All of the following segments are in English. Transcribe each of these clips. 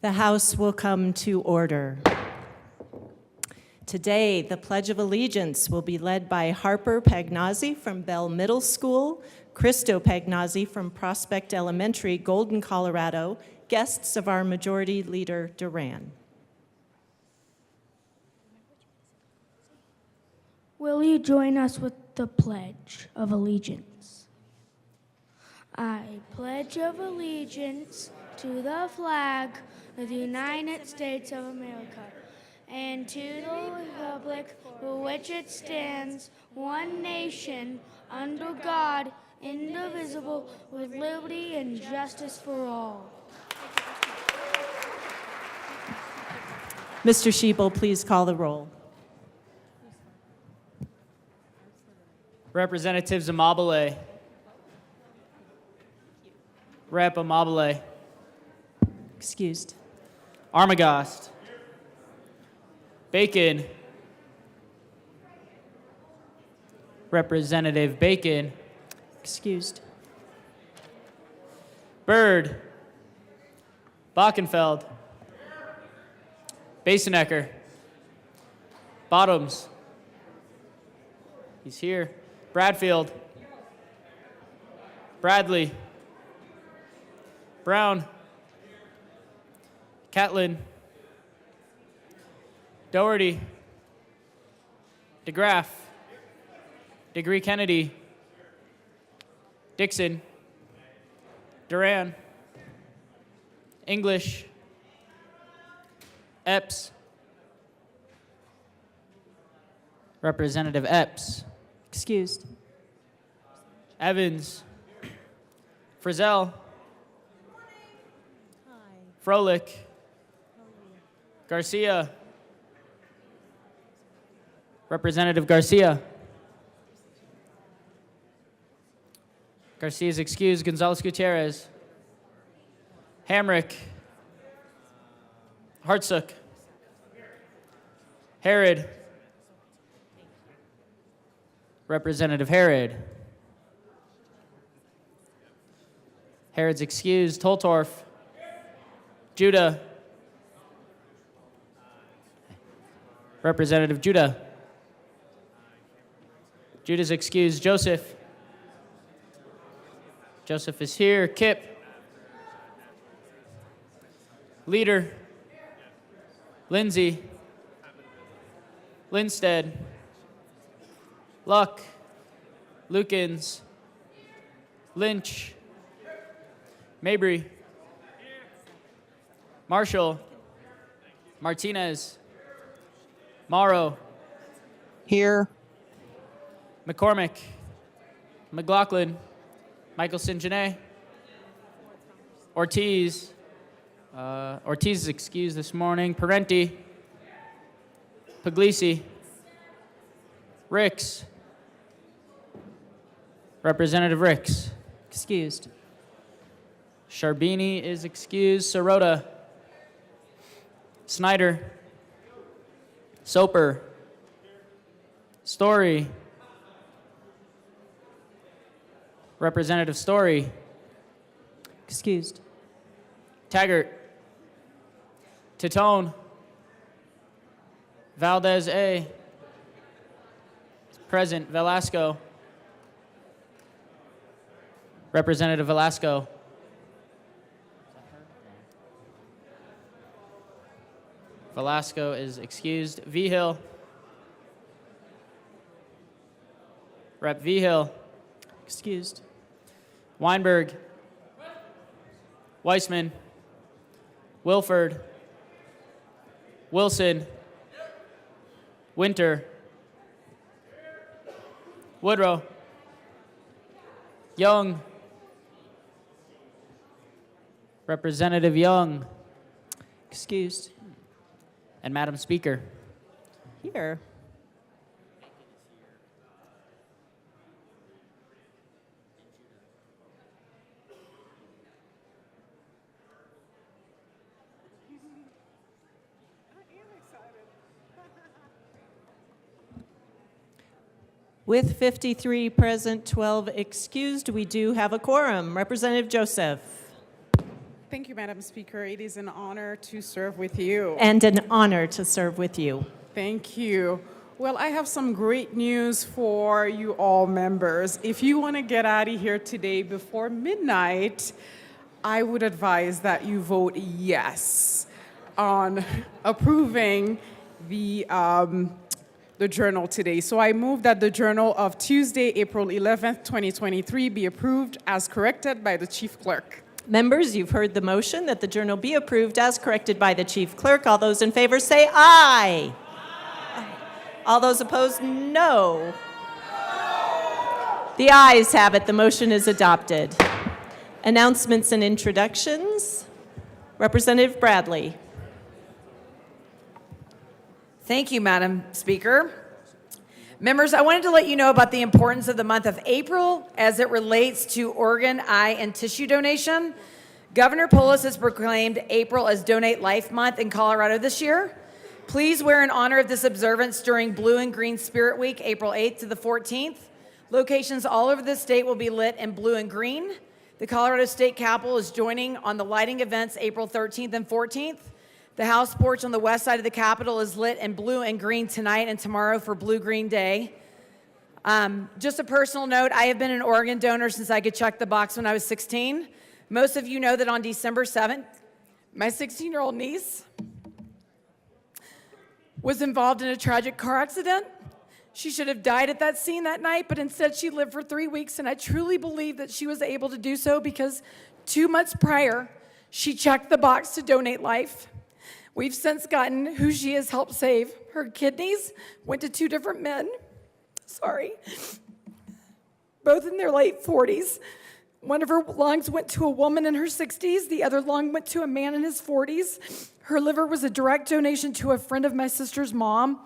The House will come to order. Today, the Pledge of Allegiance will be led by Harper Pagnazzi from Bell Middle School, Christo Pagnazzi from Prospect Elementary, Golden, Colorado, guests of our Majority Leader, Duran. Will you join us with the Pledge of Allegiance? I pledge of allegiance to the flag of the United States of America and to the republic for which it stands, one nation, under God, indivisible, with liberty and justice for all. Mr. Schiebel, please call the roll. Representative Zamabile. Rep. Amabile. Excused. Armagost. Bacon. Representative Bacon. Excused. Byrd. Bockenfeld. Basenecker. Bottoms. He's here. Bradfield. Bradley. Brown. Catlin. Doherty. DeGraff. Degree Kennedy. Dixon. Duran. English. Epps. Representative Epps. Excused. Evans. Frizzell. Froelich. Garcia. Representative Garcia. Garcia is excused. Gonzalez Gutierrez. Hamrick. Hartsook. Herod. Representative Herod. Herod's excused. Toltorf. Judah. Representative Judah. Judah's excused. Joseph. Joseph is here. Kip. Leader. Lindsay. Linstead. Luck. Lukens. Lynch. Mabry. Marshall. Martinez. Morrow. Here. McCormick. McLaughlin. Michelson Janae. Ortiz. Ortiz is excused this morning. Parenti. Puglisi. Ricks. Representative Ricks. Excused. Sharbini is excused. Sirota. Snyder. Soper. Story. Representative Story. Excused. Taggart. Titone. Valdez A. Present. Velasco. Representative Velasco. Velasco is excused. Vigil. Rep. Vigil. Excused. Weinberg. Weissman. Wilford. Wilson. Winter. Woodrow. Young. Representative Young. Excused. And Madam Speaker. Here. With 53 present, 12 excused, we do have a quorum. Representative Joseph. Thank you, Madam Speaker. It is an honor to serve with you. And an honor to serve with you. Thank you. Well, I have some great news for you all members. If you want to get out of here today before midnight, I would advise that you vote yes on approving the journal today. So I move that the journal of Tuesday, April 11th, 2023 be approved as corrected by the Chief Clerk. Members, you've heard the motion that the journal be approved as corrected by the Chief Clerk. All those in favor say aye. Aye. All those opposed, no. The ayes have it. The motion is adopted. Announcements and introductions. Representative Bradley. Thank you, Madam Speaker. Members, I wanted to let you know about the importance of the month of April as it relates to organ, eye, and tissue donation. Governor Polis has proclaimed April as Donate Life Month in Colorado this year. Please wear in honor of this observance during Blue and Green Spirit Week, April 8th to the 14th. Locations all over the state will be lit in blue and green. The Colorado State Capitol is joining on the lighting events April 13th and 14th. The house porch on the west side of the Capitol is lit in blue and green tonight and tomorrow for Blue Green Day. Just a personal note, I have been an organ donor since I could check the box when I was 16. Most of you know that on December 7th, my 16-year-old niece was involved in a tragic car accident. She should have died at that scene that night, but instead she lived for 3 weeks, and I truly believe that she was able to do so because 2 months prior, she checked the box to donate life. We've since gotten who she has helped save. Her kidneys went to 2 different men, both in their late 40s. One of her lungs went to a woman in her 60s. The other lung went to a man in his 40s. Her liver was a direct donation to a friend of my sister's mom.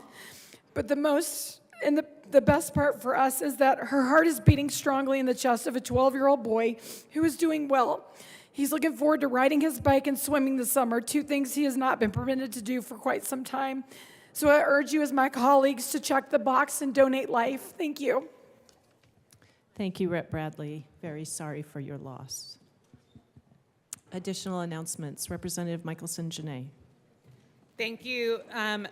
But the best part for us is that her heart is beating strongly in the chest of a 12-year-old boy who is doing well. He's looking forward to riding his bike and swimming this summer, 2 things he has not been permitted to do for quite some time. So I urge you as my colleagues to check the box and donate life. Thank you. Thank you, Rep. Bradley. Very sorry for your loss. Additional announcements. Representative Michelson-Jeannet. Thank you,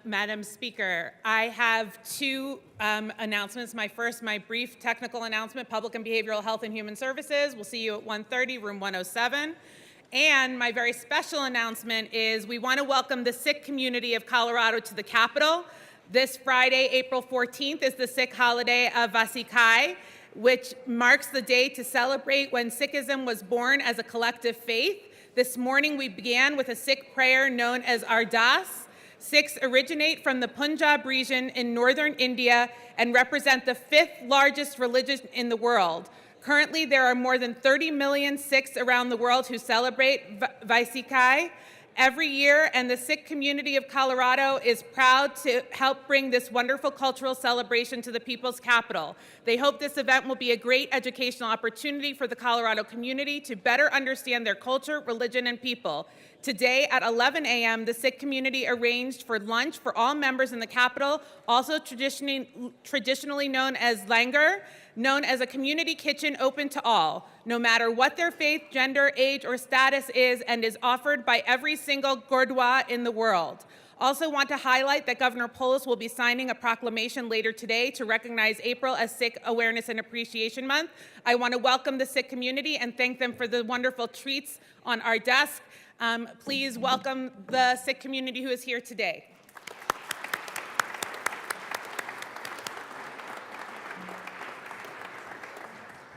Madam Speaker. I have 2 announcements. My first, my brief technical announcement, Public and Behavioral Health and Human Services. We'll see you at 1:30, room 107. And my very special announcement is we want to welcome the Sikh community of Colorado to the Capitol. This Friday, April 14th, is the Sikh holiday of Vasikai, which marks the day to celebrate when Sikhism was born as a collective faith. This morning we began with a Sikh prayer known as Ardas. Sikhs originate from the Punjab region in northern India and represent the 5th largest religion in the world. Currently, there are more than 30 million Sikhs around the world who celebrate Vaisakhai every year, and the Sikh community of Colorado is proud to help bring this wonderful cultural celebration to the people's capital. They hope this event will be a great educational opportunity for the Colorado community to better understand their culture, religion, and people. Today at 11 a.m., the Sikh community arranged for lunch for all members in the Capitol, also traditionally known as langar, known as a community kitchen open to all, no matter what their faith, gender, age, or status is, and is offered by every single Gurdwara in the world. Also want to highlight that Governor Polis will be signing a proclamation later today to recognize April as Sikh Awareness and Appreciation Month. I want to welcome the Sikh community and thank them for the wonderful treats on our desk. Please welcome the Sikh community who is here today.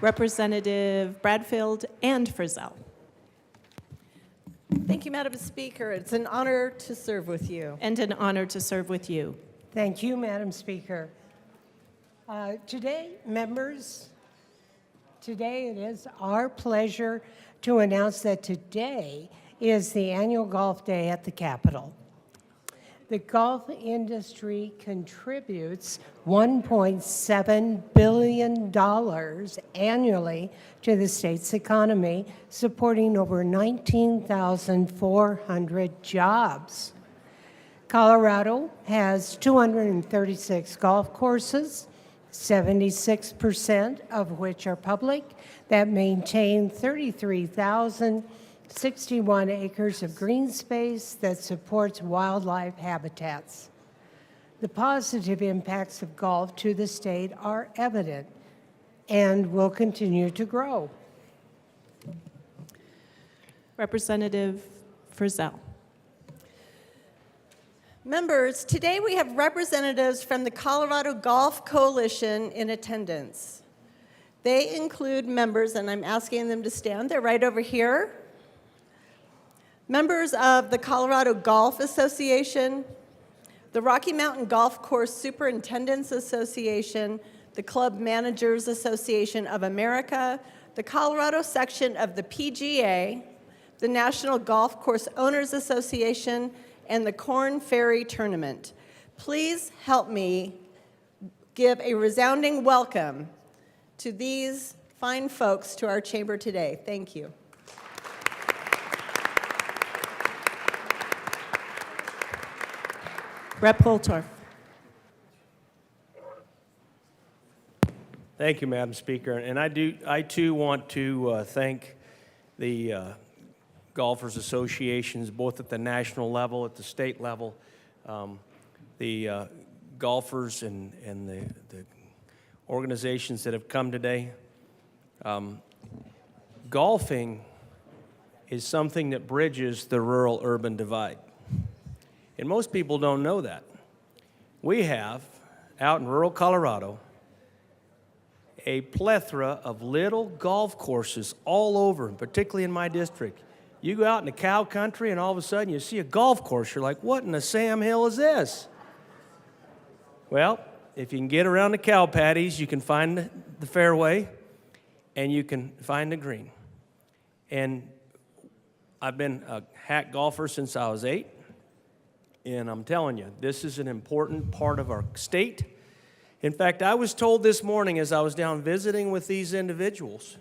Representative Bradfield and Frizzell. Thank you, Madam Speaker. It's an honor to serve with you. And an honor to serve with you. Thank you, Madam Speaker. Today, members, today it is our pleasure to announce that today is the annual golf day at the Capitol. The golf industry contributes $1.7 billion annually to the state's economy, supporting over 19,400 jobs. Colorado has 236 golf courses, 76% of which are public, that maintain 33,000 61 acres of green space that supports wildlife habitats. The positive impacts of golf to the state are evident and will continue to grow. Representative Frizzell. Members, today we have representatives from the Colorado Golf Coalition in attendance. They include members, and I'm asking them to stand, they're right over here. Members of the Colorado Golf Association, the Rocky Mountain Golf Course Superintendents Association, the Club Managers Association of America, the Colorado section of the PGA, the National Golf Course Owners Association, and the Corn Ferry Tournament. Please help me give a resounding welcome to these fine folks to our chamber today. Thank you. Rep. Holtorf. Thank you, Madam Speaker. And I too want to thank the golfers associations, both at the national level, at the state level, the golfers and the organizations that have come today. Golfing is something that bridges the rural-urban divide. And most people don't know that. We have, out in rural Colorado, a plethora of little golf courses all over, particularly in my district. You go out in the cow country and all of a sudden you see a golf course. You're like, what in the Sam Hill is this? Well, if you can get around the cow patties, you can find the fairway and you can find the green. And I've been a hack golfer since I was 8. And I'm telling you, this is an important part of our state. In fact, I was told this morning as I was down visiting with these individuals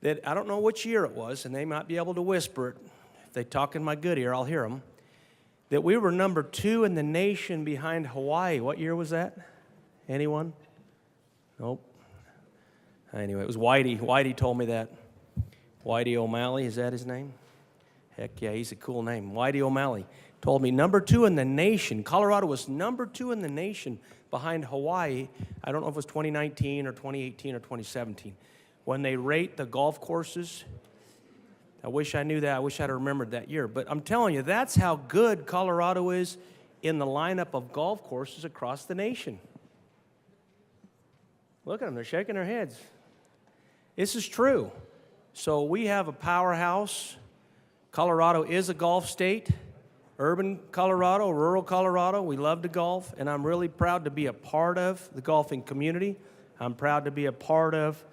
that I don't know which year it was, and they might be able to whisper it. If they talk in my good ear, I'll hear them. That we were number 2 in the nation behind Hawaii. What year was that? Anyone? Nope. Anyway, it was Whitey. Whitey told me that. Whitey O'Malley, is that his name? Heck yeah, he's a cool name. Whitey O'Malley told me number 2 in the nation. Colorado was number 2 in the nation behind Hawaii. I don't know if it was 2019 or 2018 or 2017. When they rate the golf courses, I wish I knew that. I wish I'd remembered that year. But I'm telling you, that's how good Colorado is in the lineup of golf courses across the nation. Look at them. They're shaking their heads. This is true. So we have a powerhouse. Colorado is a golf state. Urban Colorado, rural Colorado, we love to golf, and I'm really proud to be a part of the golfing community. I'm proud to be a part of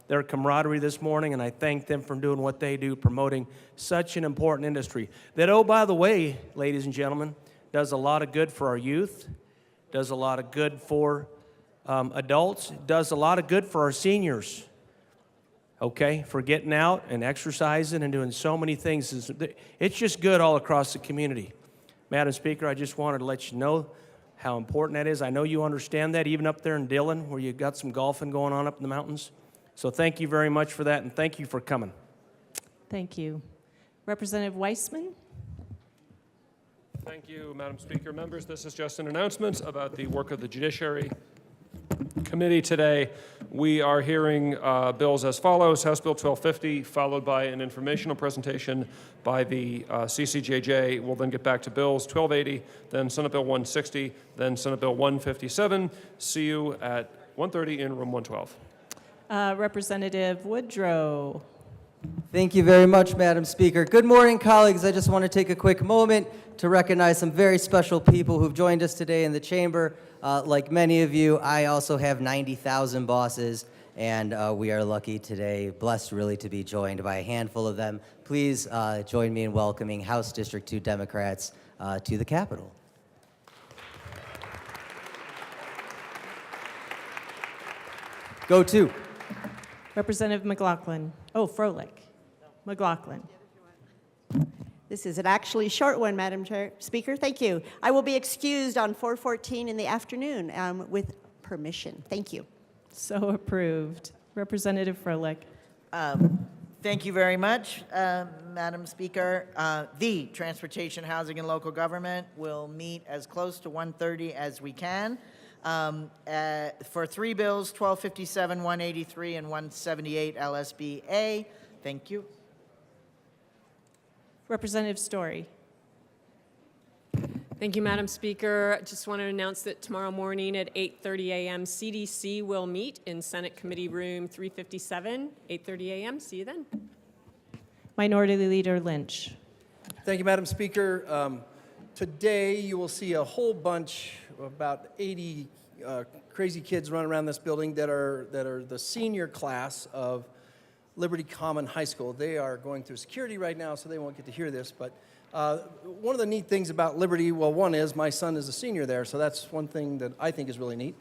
their camaraderie this morning, and I thank them for doing what they do, promoting such an important industry that, oh, by the way, ladies and gentlemen, does a lot of good for our youth, does a lot of good for adults, does a lot of good for our seniors. Okay, for getting out and exercising and doing so many things. It's just good all across the community. Madam Speaker, I just wanted to let you know how important that is. I know you understand that, even up there in Dillon, where you've got some golfing going on up in the mountains. So thank you very much for that, and thank you for coming. Thank you. Representative Weissman. Thank you, Madam Speaker. Members, this is just an announcement about the work of the Judiciary Committee today. We are hearing bills as follows: House Bill 1250, followed by an informational presentation by the CCJJ. We'll then get back to bills 1280, then Senate Bill 160, then Senate Bill 157. See you at 1:30 in room 112. Representative Woodrow. Thank you very much, Madam Speaker. Good morning, colleagues. I just want to take a quick moment to recognize some very special people who've joined us today in the chamber. Like many of you, I also have 90,000 bosses, and we are lucky today, blessed really, to be joined by a handful of them. Please join me in welcoming House District 2 Democrats to the Capitol. Go to. Representative McLaughlin. Oh, Froelich. McLaughlin. This is an actually short one, Madam Speaker. Thank you. I will be excused on 4:14 in the afternoon with permission. Thank you. So approved. Representative Froelich. Thank you very much, Madam Speaker. The Transportation, Housing, and Local Government will meet as close to 1:30 as we can for three bills, 1257, 183, and 178 LSBA. Thank you. Representative Story. Thank you, Madam Speaker. I just want to announce that tomorrow morning at 8:30 a.m. CDC will meet in Senate Committee Room 357, 8:30 a.m. See you then. Minority Leader Lynch. Thank you, Madam Speaker. Today you will see a whole bunch, about 80 crazy kids running around this building that are the senior class of Liberty Common High School. They are going through security right now, so they won't get to hear this, but one of the neat things about Liberty, well, one is my son is a senior there, so that's one thing that I think is really neat.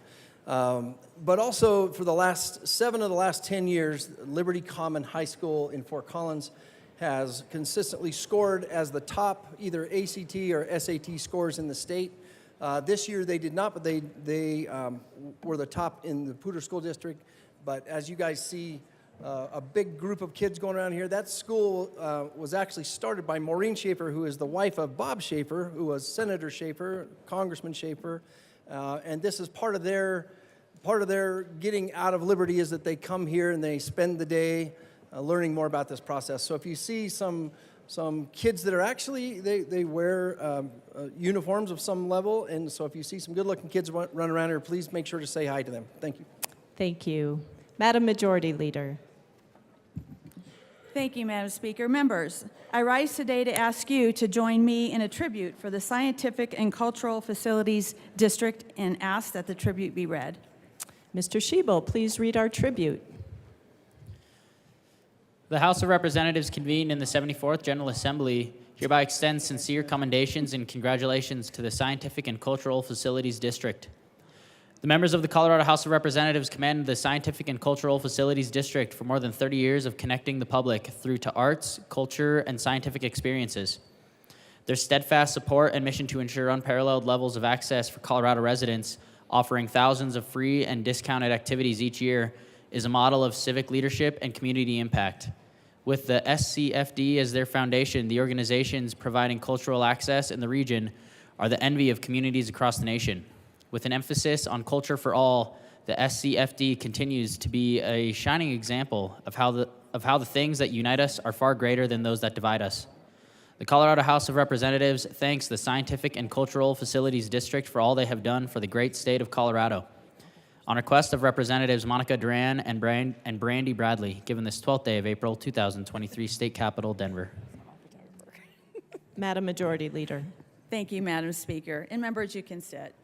But also, for the last 7 of the last 10 years, Liberty Common High School in Fort Collins has consistently scored as the top either ACT or SAT scores in the state. This year they did not, but they were the top in the Poudre School District. But as you guys see, a big group of kids going around here. That school was actually started by Maureen Schaefer, who is the wife of Bob Schaefer, who was Senator Schaefer, Congressman Schaefer, and this is part of their getting out of Liberty is that they come here and they spend the day learning more about this process. So if you see some kids that are actually they wear uniforms of some level, and so if you see some good-looking kids run around here, please make sure to say hi to them. Thank you. Thank you. Madam Majority Leader. Thank you, Madam Speaker. Members, I rise today to ask you to join me in a tribute for the Scientific and Cultural Facilities District and ask that the tribute be read. Mr. Schiebel, please read our tribute. The House of Representatives convened in the 74th General Assembly hereby extends sincere commendations and congratulations to the Scientific and Cultural Facilities District. The members of the Colorado House of Representatives commend the Scientific and Cultural Facilities District for more than 30 years of connecting the public through to arts, culture, and scientific experiences. Their steadfast support and mission to ensure unparalleled levels of access for Colorado residents, offering thousands of free and discounted activities each year, is a model of civic leadership and community impact. With the SCFD as their foundation, the organizations providing cultural access in the region are the envy of communities across the nation. With an emphasis on culture for all, the SCFD continues to be a shining example of how the things that unite us are far greater than those that divide us. The Colorado House of Representatives thanks the Scientific and Cultural Facilities District for all they have done for the great state of Colorado. On request of Representatives Monica Duran and Brandy Bradley, given this 12th day of April, 2023, State Capitol, Denver. Madam Majority Leader. Thank you, Madam Speaker. And members, you can sit.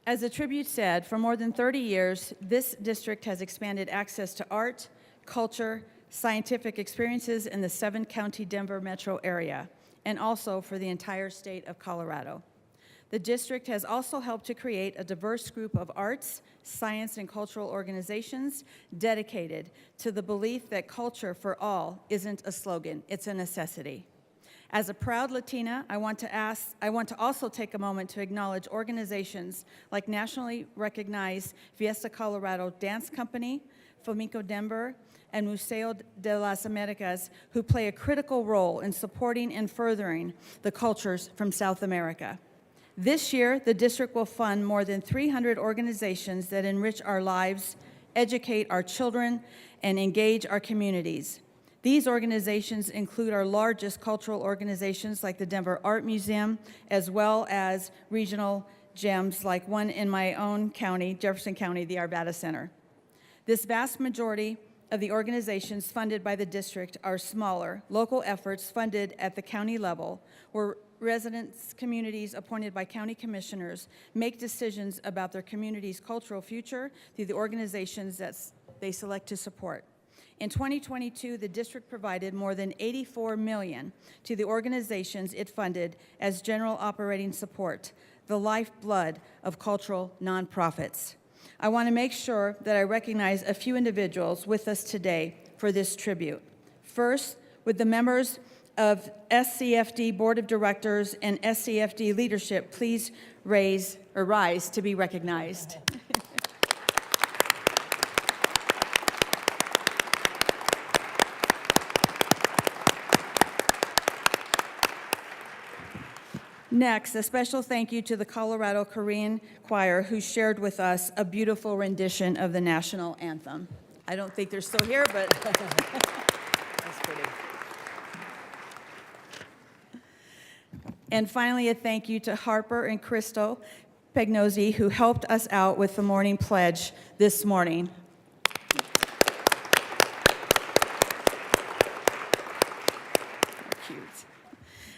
As the tribute said, for more than 30 years, this district has expanded access to art, culture, scientific experiences in the 7-county Denver metro area, and also for the entire state of Colorado. The district has also helped to create a diverse group of arts, science, and cultural organizations dedicated to the belief that culture for all isn't a slogan, it's a necessity. As a proud Latina, I want to also take a moment to acknowledge organizations like nationally recognized Fiesta Colorado Dance Company, Flamenco Denver, and Museo de las Americas, who play a critical role in supporting and furthering the cultures from South America. This year, the district will fund more than 300 organizations that enrich our lives, educate our children, and engage our communities. These organizations include our largest cultural organizations like the Denver Art Museum, as well as regional gems like one in my own county, Jefferson County, the Arvada Center. This vast majority of the organizations funded by the district are smaller, local efforts funded at the county level, where residents, communities appointed by county commissioners make decisions about their community's cultural future through the organizations that they select to support. In 2022, the district provided more than $84 million to the organizations it funded as general operating support, the lifeblood of cultural nonprofits. I want to make sure that I recognize a few individuals with us today for this tribute. First, with the members of SCFD Board of Directors and SCFD leadership, please rise to be recognized. Next, a special thank you to the Colorado Korean Choir, who shared with us a beautiful rendition of the national anthem. I don't think they're still here, but that's pretty. And finally, a thank you to Harper and Crystal Pegnosi, who helped us out with the morning pledge this morning. Cute.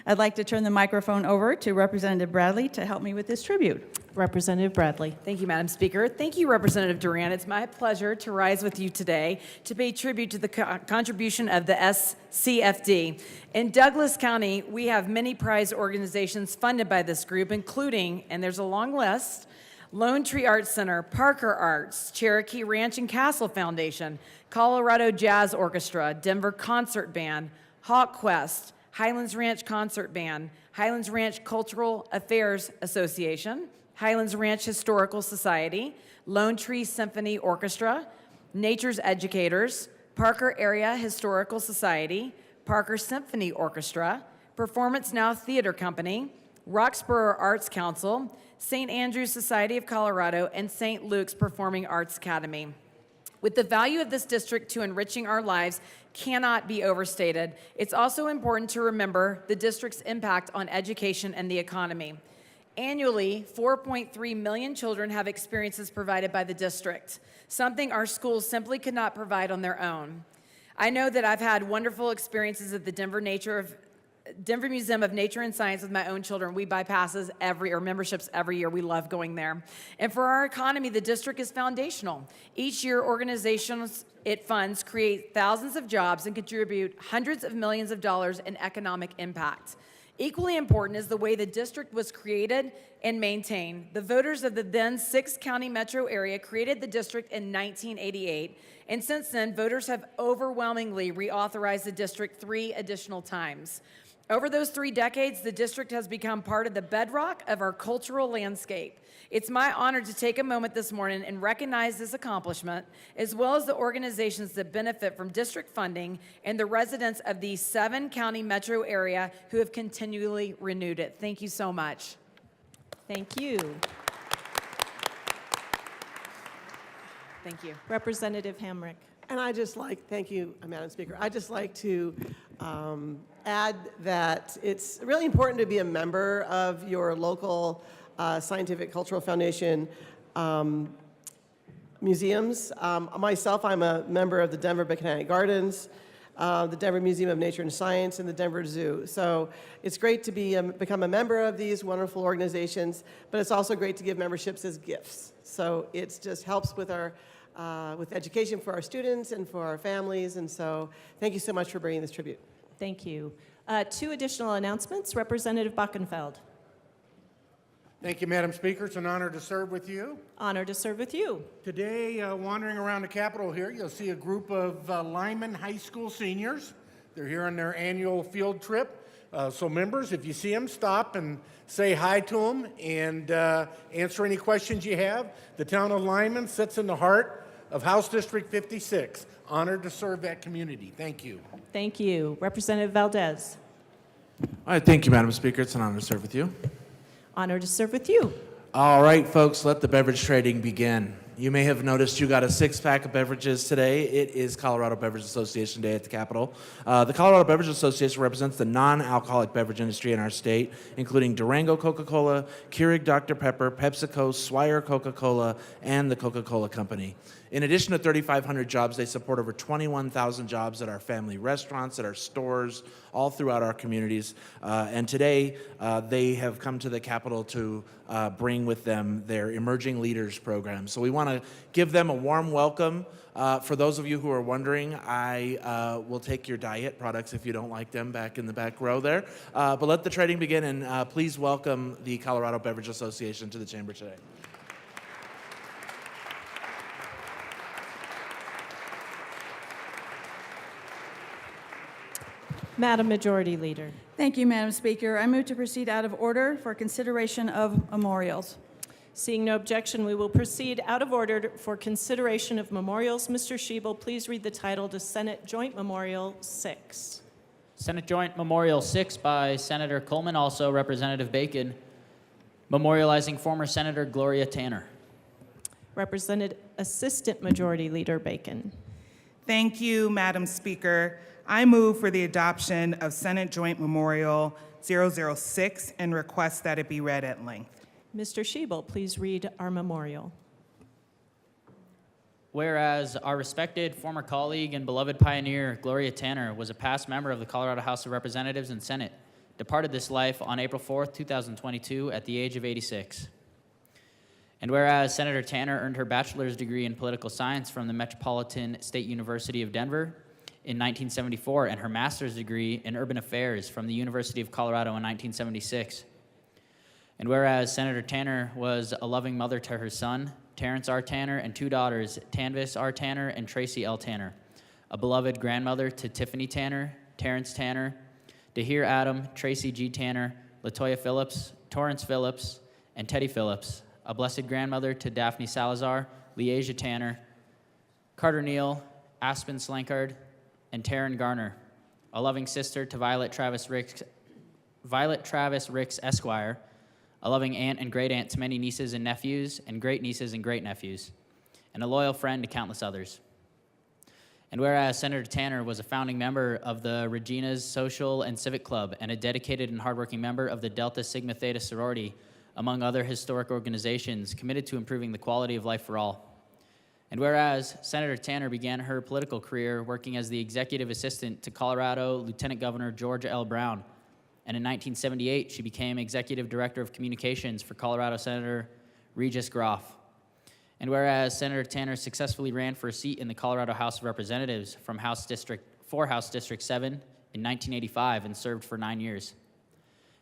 I'd like to turn the microphone over to Representative Bradley to help me with this tribute. Representative Bradley. Thank you, Madam Speaker. Thank you, Representative Duran. It's my pleasure to rise with you today to pay tribute to the contribution of the SCFD. In Douglas County, we have many prize organizations funded by this group, including, and there's a long list, Lone Tree Arts Center, Parker Arts, Cherokee Ranch and Castle Foundation, Colorado Jazz Orchestra, Denver Concert Band, Hawk Quest, Highlands Ranch Concert Band, Highlands Ranch Cultural Affairs Association, Highlands Ranch Historical Society, Lone Tree Symphony Orchestra, Nature's Educators, Parker Area Historical Society, Parker Symphony Orchestra, Performance Now Theater Company, Roxborough Arts Council, St. Andrew's Society of Colorado, and St. Luke's Performing Arts Academy. With the value of this district to enriching our lives cannot be overstated, it's also important to remember the district's impact on education and the economy. Annually, 4.3 million children have experiences provided by the district, something our schools simply could not provide on their own. I know that I've had wonderful experiences at the Denver Museum of Nature and Science with my own children. We buy passes memberships every year. We love going there. And for our economy, the district is foundational. Each year, organizations it funds create thousands of jobs and contribute hundreds of millions of dollars in economic impact. Equally important is the way the district was created and maintained. The voters of the then 6-county metro area created the district in 1988, and since then, voters have overwhelmingly reauthorized the district 3 additional times. Over those 3 decades, the district has become part of the bedrock of our cultural landscape. It's my honor to take a moment this morning and recognize this accomplishment, as well as the organizations that benefit from district funding and the residents of the 7-county metro area who have continually renewed it. Thank you so much. Thank you. Thank you. Representative Hamrick. And thank you, Madam Speaker. I'd just like to add that it's really important to be a member of your local Scientific Cultural Foundation museums. Myself, I'm a member of the Denver Botanic Gardens, the Denver Museum of Nature and Science, and the Denver Zoo. So it's great to become a member of these wonderful organizations, but it's also great to give memberships as gifts. So it just helps with our with education for our students and for our families. And so thank you so much for bringing this tribute. Thank you. 2 additional announcements. Representative Buckenfeld. Thank you, Madam Speaker. It's an honor to serve with you. Honor to serve with you. Today, wandering around the Capitol here, you'll see a group of Lyman High School seniors. They're here on their annual field trip. So members, if you see them, stop and say hi to them and answer any questions you have. The town of Lyman sits in the heart of House District 56. Honored to serve that community. Thank you. Thank you. Representative Valdez. All right, thank you, Madam Speaker. It's an honor to serve with you. Honor to serve with you. All right, folks, let the beverage trading begin. You may have noticed you got a 6-pack of beverages today. It is Colorado Beverage Association Day at the Capitol. The Colorado Beverage Association represents the non-alcoholic beverage industry in our state, including Durango Coca-Cola, Keurig Dr. Pepper, PepsiCo, Swire Coca-Cola, and the Coca-Cola Company. In addition to 3,500 jobs, they support over 21,000 jobs at our family restaurants, at our stores, all throughout our communities. And today, they have come to the Capitol to bring with them their Emerging Leaders program. So we want to give them a warm welcome. For those of you who are wondering, I will take your diet products if you don't like them back in the back row there. But let the trading begin, and please welcome the Colorado Beverage Association to the chamber today. Madam Majority Leader. Thank you, Madam Speaker. I move to proceed out of order for consideration of memorials. Seeing no objection, we will proceed out of order for consideration of memorials. Mr. Schiebel, please read the title to Senate Joint Memorial 6. Senate Joint Memorial 6 by Senator Coleman, also Representative Bacon, memorializing former Senator Gloria Tanner. Assistant Majority Leader Bacon. Thank you, Madam Speaker. I move for the adoption of Senate Joint Memorial 006 and request that it be read at length. Mr. Schiebel, please read our memorial. Whereas our respected former colleague and beloved pioneer, Gloria Tanner, was a past member of the Colorado House of Representatives and Senate, departed this life on April 4th, 2022 at the age of 86. And whereas Senator Tanner earned her bachelor's degree in political science from the Metropolitan State University of Denver in 1974 and her master's degree in urban affairs from the University of Colorado in 1976. And whereas Senator Tanner was a loving mother to her son, Terrence R. Tanner, and two daughters, Tanvis R. Tanner and Tracy L. Tanner, a beloved grandmother to Tiffany Tanner, Terrence Tanner, Dahir Adam, Tracy G. Tanner, Latoya Phillips, Torrance Phillips, and Teddy Phillips, a blessed grandmother to Daphne Salazar, Leasia Tanner, Carter Neal, Aspen Slankard, and Taryn Garner, a loving sister to Violet Travis Ricks, Esquire, a loving aunt and great aunt to many nieces and nephews, and great nieces and great nephews, and a loyal friend to countless others. And whereas Senator Tanner was a founding member of the Regina's Social and Civic Club and a dedicated and hardworking member of the Delta Sigma Theta sorority, among other historic organizations committed to improving the quality of life for all. And whereas Senator Tanner began her political career working as the executive assistant to Colorado Lieutenant Governor George L. Brown, and in 1978 she became executive director of communications for Colorado Senator Regis Groff. And whereas Senator Tanner successfully ran for a seat in the Colorado House of Representatives from House District 7 in 1985 and served for 9 years.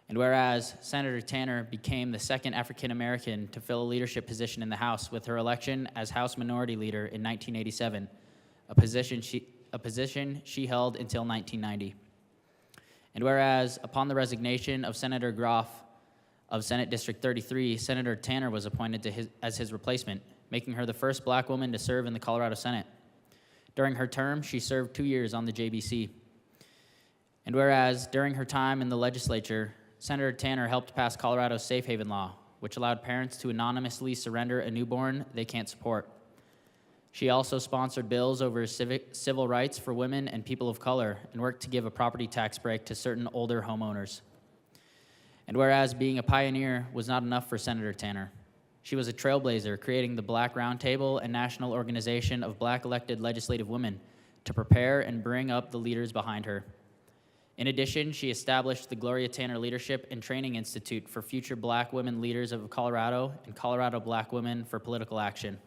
And whereas Senator Tanner became the second African American to fill a leadership position in the House with her election as House Minority Leader in 1987, a position she held until 1990. And whereas upon the resignation of Senator Groff of Senate District 33, Senator Tanner was appointed as his replacement, making her the first black woman to serve in the Colorado Senate. During her term, she served 2 years on the JBC. And whereas during her time in the legislature, Senator Tanner helped pass Colorado's safe haven law, which allowed parents to anonymously surrender a newborn they can't support. She also sponsored bills over civil rights for women and people of color and worked to give a property tax break to certain older homeowners. And whereas being a pioneer was not enough for Senator Tanner, she was a trailblazer, creating the Black Roundtable and National Organization of Black Elected Legislative Women to prepare and bring up the leaders behind her. In addition, she established the Gloria Tanner Leadership and Training Institute for future black women leaders of Colorado and Colorado Black Women for Political Action.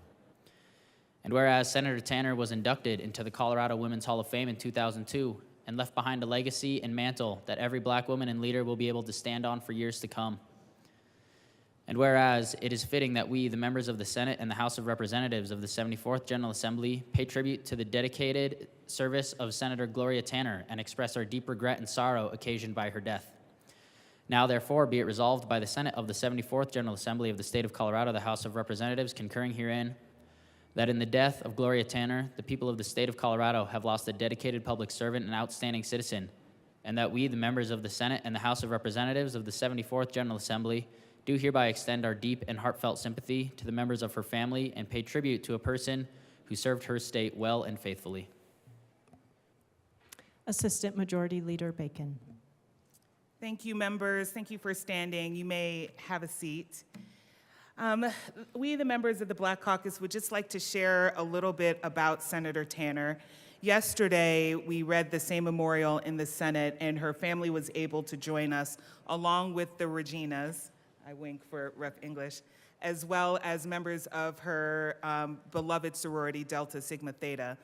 And whereas Senator Tanner was inducted into the Colorado Women's Hall of Fame in 2002 and left behind a legacy and mantle that every black woman and leader will be able to stand on for years to come. And whereas it is fitting that we, the members of the Senate and the House of Representatives of the 74th General Assembly, pay tribute to the dedicated service of Senator Gloria Tanner and express our deep regret and sorrow occasioned by her death. Now, therefore, be it resolved by the Senate of the 74th General Assembly of the State of Colorado, the House of Representatives concurring herein, that in the death of Gloria Tanner, the people of the state of Colorado have lost a dedicated public servant and outstanding citizen, and that we, the members of the Senate and the House of Representatives of the 74th General Assembly, do hereby extend our deep and heartfelt sympathy to the members of her family and pay tribute to a person who served her state well and faithfully. Assistant Majority Leader Bacon. Thank you, members. Thank you for standing. You may have a seat. We, the members of the Black Caucus, would just like to share a little bit about Senator Tanner. Yesterday, we read the same memorial in the Senate, and her family was able to join us, along with the Reginas, I wink for rough English, as well as members of her beloved sorority, Delta Sigma Theta.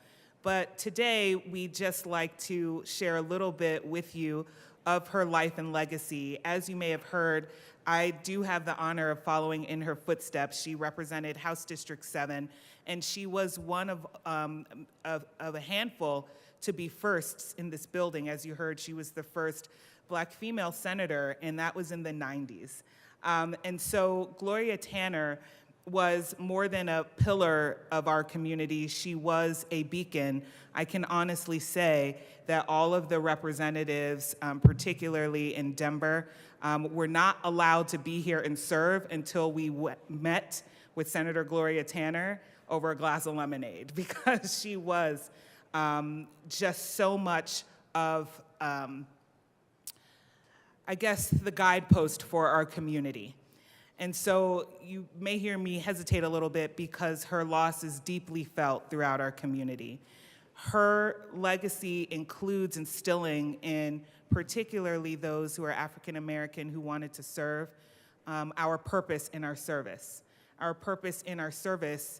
But today, we'd just like to share a little bit with you of her life and legacy. As you may have heard, I do have the honor of following in her footsteps. She represented House District 7, and she was one of a handful to be firsts in this building. As you heard, she was the first black female senator, and that was in the 90s. And so Gloria Tanner was more than a pillar of our community. She was a beacon. I can honestly say that all of the representatives, particularly in Denver, were not allowed to be here and serve until we met with Senator Gloria Tanner over a glass of lemonade, because she was just so much of, I guess, the guidepost for our community. And so you may hear me hesitate a little bit because her loss is deeply felt throughout our community. Her legacy includes instilling in particularly those who are African American who wanted to serve, our purpose in our service. Our purpose in our service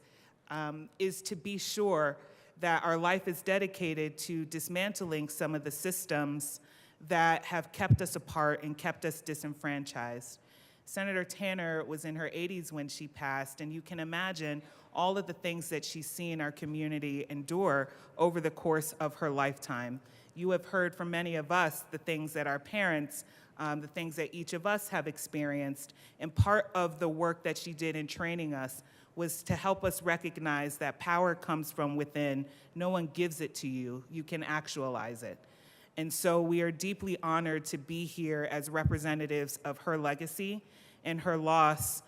is to be sure that our life is dedicated to dismantling some of the systems that have kept us apart and kept us disenfranchised. Senator Tanner was in her 80s when she passed, and you can imagine all of the things that she's seen our community endure over the course of her lifetime. You have heard from many of us the things that our parents, the things that each of us have experienced, and part of the work that she did in training us was to help us recognize that power comes from within. No one gives it to you. You can actualize it. And so we are deeply honored to be here as representatives of her legacy, and her loss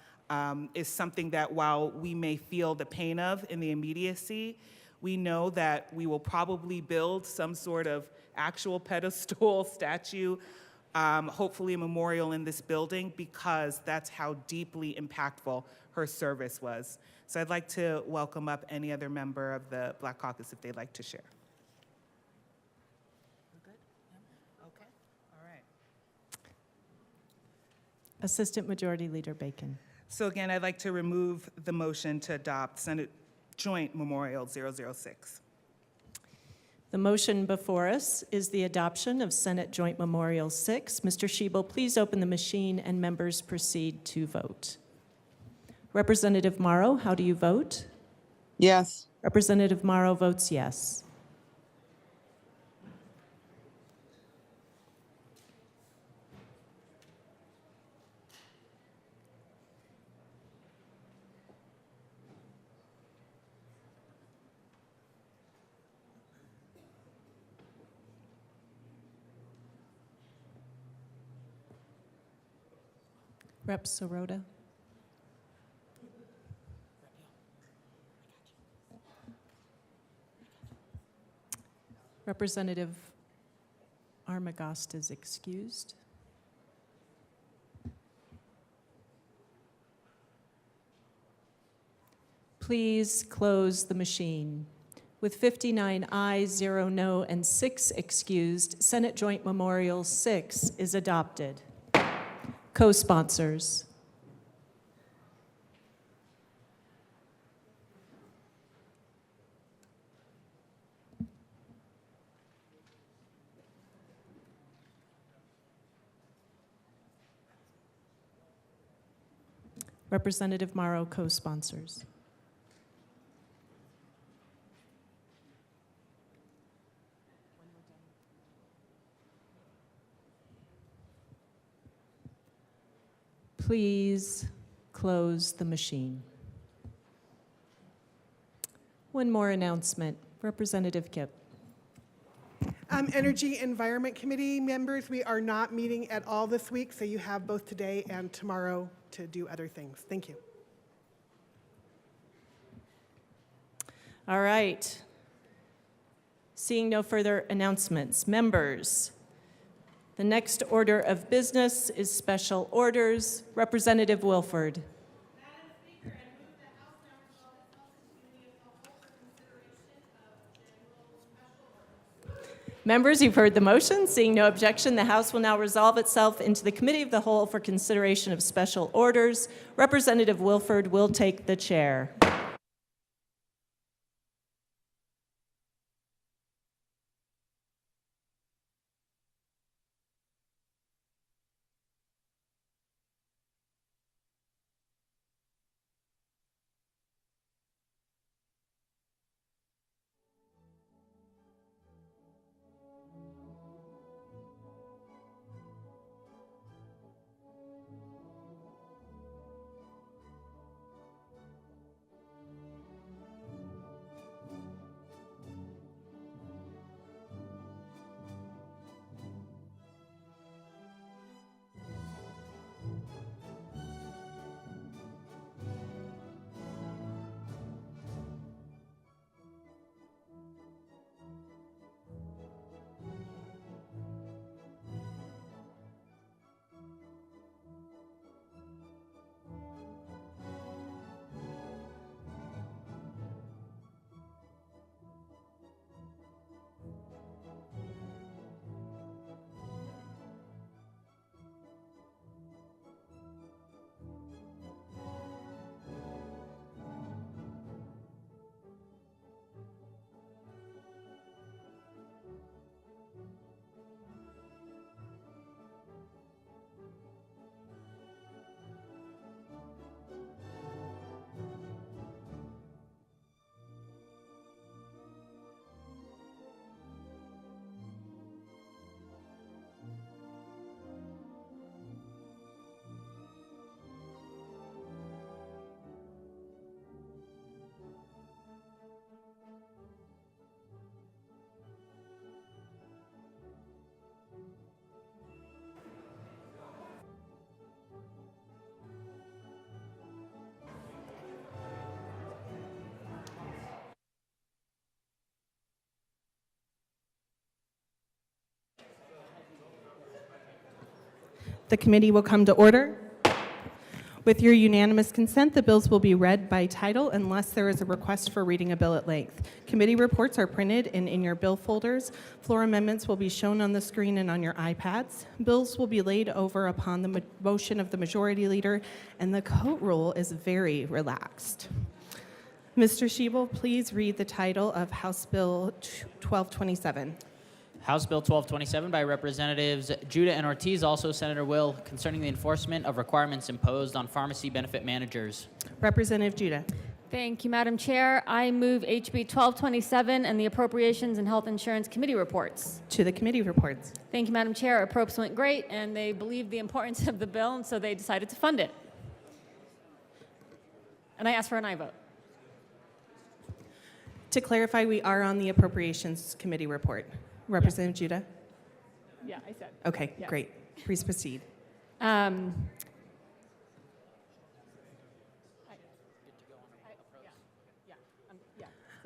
is something that, while we may feel the pain of in the immediacy, we know that we will probably build some sort of actual pedestal statue, hopefully a memorial in this building, because that's how deeply impactful her service was. So I'd like to welcome up any other member of the Black Caucus if they'd like to share. Assistant Majority Leader Bacon. So again, I'd like to remove the motion to adopt Senate Joint Memorial 006. The motion before us is the adoption of Senate Joint Memorial 6. Mr. Schiebel, please open the machine and members proceed to vote. Representative Morrow, how do you vote? Yes. Representative Morrow votes yes. Rep. Sirota. Representative Armagost is excused. Please close the machine. With 59 ayes, 0 no, and 6 excused, Senate Joint Memorial 6 is adopted. Co-sponsors. Representative Morrow, co-sponsors. Please close the machine. One more announcement. Representative Kipp. Energy Environment Committee members, we are not meeting at all this week, so you have both today and tomorrow to do other things. Thank you. All right. Seeing no further announcements, members, the next order of business is special orders. Representative Wilford. Members, you've heard the motion. Seeing no objection, the House will now resolve itself into the Committee of the Whole for consideration of special orders. Representative Wilford will take the chair. The committee will come to order. With your unanimous consent, the bills will be read by title unless there is a request for reading a bill at length. Committee reports are printed and in your bill folders. Floor amendments will be shown on the screen and on your iPads. Bills will be laid over upon the motion of the majority leader, and the coat rule is very relaxed. Mr. Schiebel, please read the title of House Bill 1227. House Bill 1227 by Representatives Judah and Ortiz, also Senator Will, concerning the enforcement of requirements imposed on pharmacy benefit managers. Representative Judah. Thank you, Madam Chair. I move HB 1227 and the Appropriations and Health Insurance Committee reports. To the committee reports. Thank you, Madam Chair. Appropes went great, and they believed the importance of the bill, and so they decided to fund it. And I ask for an aye vote. To clarify, we are on the Appropriations Committee report. Representative Judah? Yeah, I said. Okay, Yes. great. Please proceed.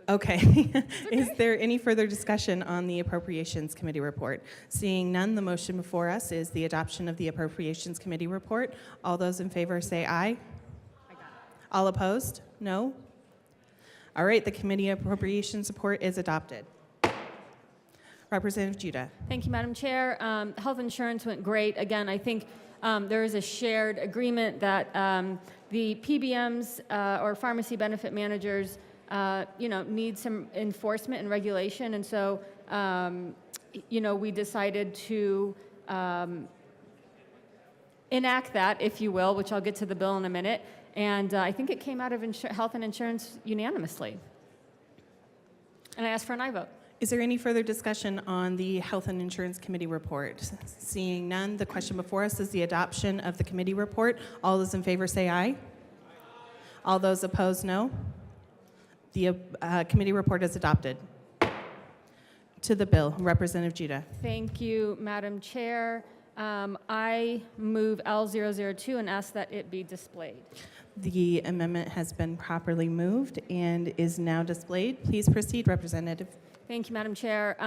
Okay. Is there any further discussion on the Appropriations Committee report? Seeing none, the motion before us is the adoption of the Appropriations Committee report. All those in favor say aye. All opposed? No? All right, the Committee Appropriations report is adopted. Representative Judah. Thank you, Madam Chair. Health insurance went great. Again, I think there is a shared agreement that the PBMs or pharmacy benefit managers need some enforcement and regulation. And so, we decided to enact that, if you will, which I'll get to the bill in a minute. And I think it came out of health and insurance unanimously. And I ask for an aye vote. Is there any further discussion on the Health and Insurance Committee report? Seeing none, the question before us is the adoption of the committee report. All those in favor say aye. All those opposed, no. The committee report is adopted. To the bill, Representative Judah. Thank you, Madam Chair. I move L002 and ask that it be displayed. The amendment has been properly moved and is now displayed. Please proceed, Representative. Thank you, Madam Chair.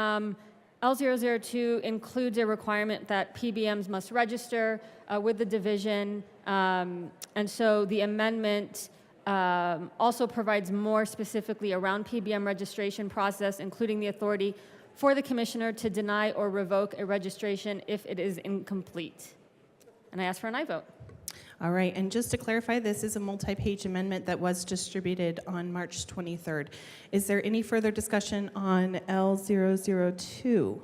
L002 includes a requirement that PBMs must register with the division, and so the amendment also provides more specifically around PBM registration process, including the authority for the commissioner to deny or revoke a registration if it is incomplete. And I ask for an aye vote. All right, and just to clarify, this is a multi-page amendment that was distributed on March 23rd. Is there any further discussion on L002?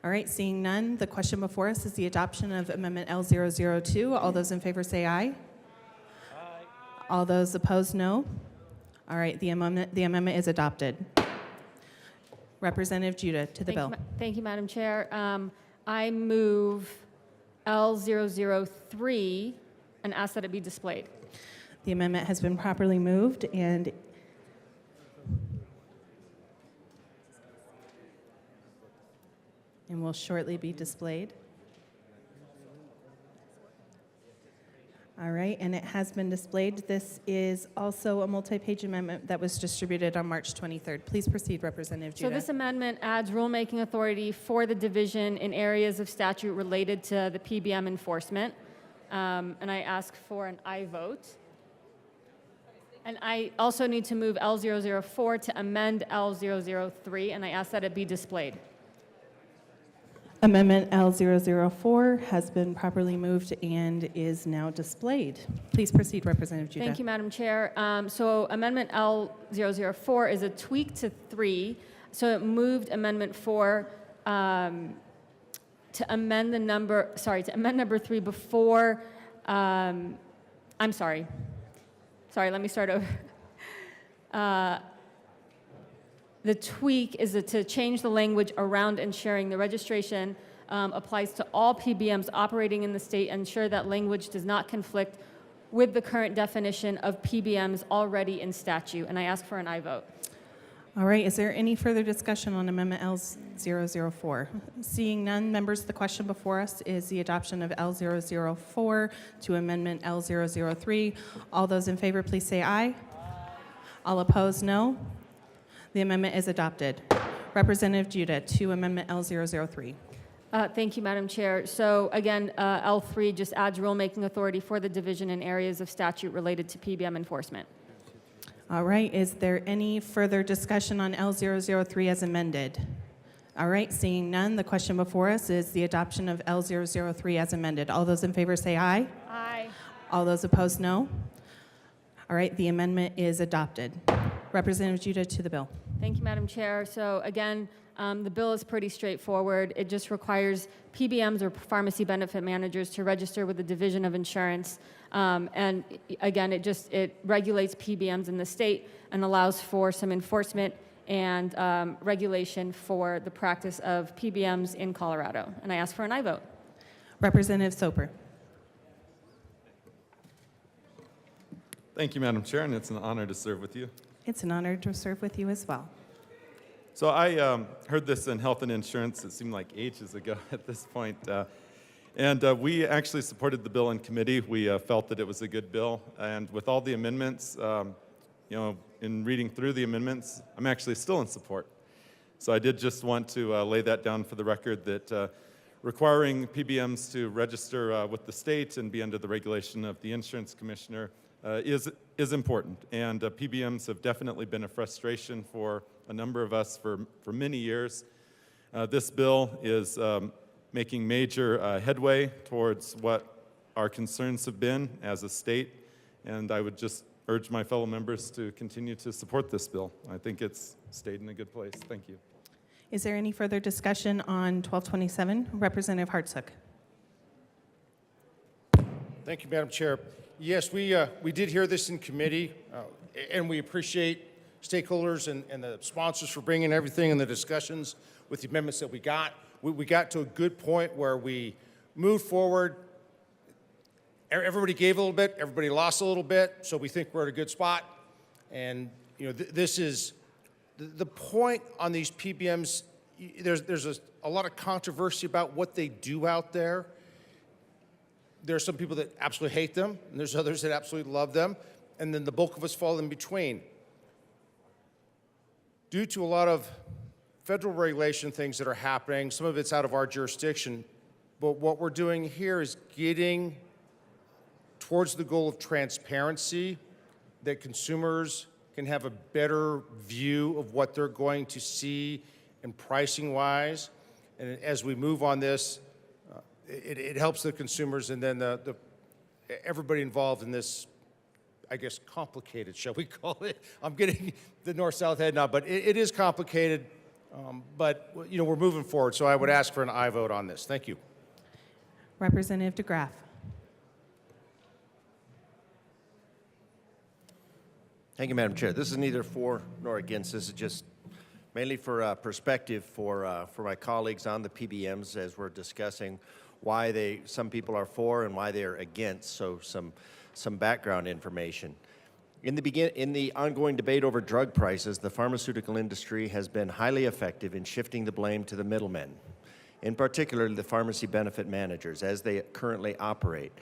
All right, seeing none, the question before us is the adoption of Amendment L002. All those in favor say aye. Aye. All those opposed, no. All right, the amendment is adopted. Representative Judah, to the bill. Thank you, Madam Chair. I move L003 and ask that it be displayed. The amendment has been properly moved and will shortly be displayed. All right, and it has been displayed. This is also a multi-page amendment that was distributed on March 23rd. Please proceed, Representative Judah. So this amendment adds rulemaking authority for the division in areas of statute related to the PBM enforcement. And I ask for an aye vote. And I also need to move L004 to amend L003, and I ask that it be displayed. Amendment L004 has been properly moved and is now displayed. Please proceed, Representative Judah. Thank you, Madam Chair. So Amendment L004 is a tweak to 3. So it moved Amendment 4 to amend the number, to amend number 3 before, I'm sorry. Sorry, let me start over. The tweak is to change the language around ensuring the registration applies to all PBMs operating in the state and ensure that language does not conflict with the current definition of PBMs already in statute. And I ask for an aye vote. All right, is there any further discussion on Amendment L004? Seeing none, members, the question before us is the adoption of L004 to Amendment L003. All those in favor, please say aye. All opposed, no. The amendment is adopted. Representative Judah to Amendment L003. Thank you, Madam Chair. So again, L3 just adds rulemaking authority for the division in areas of statute related to PBM enforcement. All right, is there any further discussion on L003 as amended? All right, seeing none, the question before us is the adoption of L003 as amended. All those in favor say aye. Aye. All those opposed, no. All right, the amendment is adopted. Representative Judah to the bill. Thank you, Madam Chair. So again, the bill is pretty straightforward. It just requires PBMs or pharmacy benefit managers to register with the Division of Insurance. And again, it regulates PBMs in the state and allows for some enforcement and regulation for the practice of PBMs in Colorado. And I ask for an aye vote. Representative Soper. Thank you, Madam Chair, and it's an honor to serve with you. It's an honor to serve with you as well. So I heard this in Health and Insurance, it seemed like ages ago at this point. And we actually supported the bill in committee. We felt that it was a good bill. And with all the amendments, in reading through the amendments, I'm actually still in support. So I did just want to lay that down for the record that requiring PBMs to register with the state and be under the regulation of the insurance commissioner is important. And PBMs have definitely been a frustration for a number of us for many years. This bill is making major headway towards what our concerns have been as a state, and I would just urge my fellow members to continue to support this bill. I think it's stayed in a good place. Thank you. Is there any further discussion on 1227? Representative Hartsook. Thank you, Madam Chair. Yes, we did hear this in committee, and we appreciate stakeholders and the sponsors for bringing everything in the discussions with the amendments that we got. We got to a good point where we moved forward. Everybody gave a little bit, everybody lost a little bit, so we think we're at a good spot. And this is the point on these PBMs. There's a lot of controversy about what they do out there. There are some people that absolutely hate them, and there's others that absolutely love them, and then the bulk of us fall in between. Due to a lot of federal regulation things that are happening, some of it's out of our jurisdiction, but what we're doing here is getting towards the goal of transparency, that consumers can have a better view of what they're going to see and pricing-wise. And as we move on this, it helps the consumers and then everybody involved in this, I guess, complicated, shall we call it? I'm getting the north-south head now, but it is complicated, but we're moving forward, so I would ask for an aye vote on this. Thank you. Representative DeGraff. Thank you, Madam Chair. This is neither for nor against. This is just mainly for perspective for my colleagues on the PBMs as we're discussing why some people are for and why they are against. So some background information. In the ongoing debate over drug prices, the pharmaceutical industry has been highly effective in shifting the blame to the middlemen, in particular the pharmacy benefit managers as they currently operate.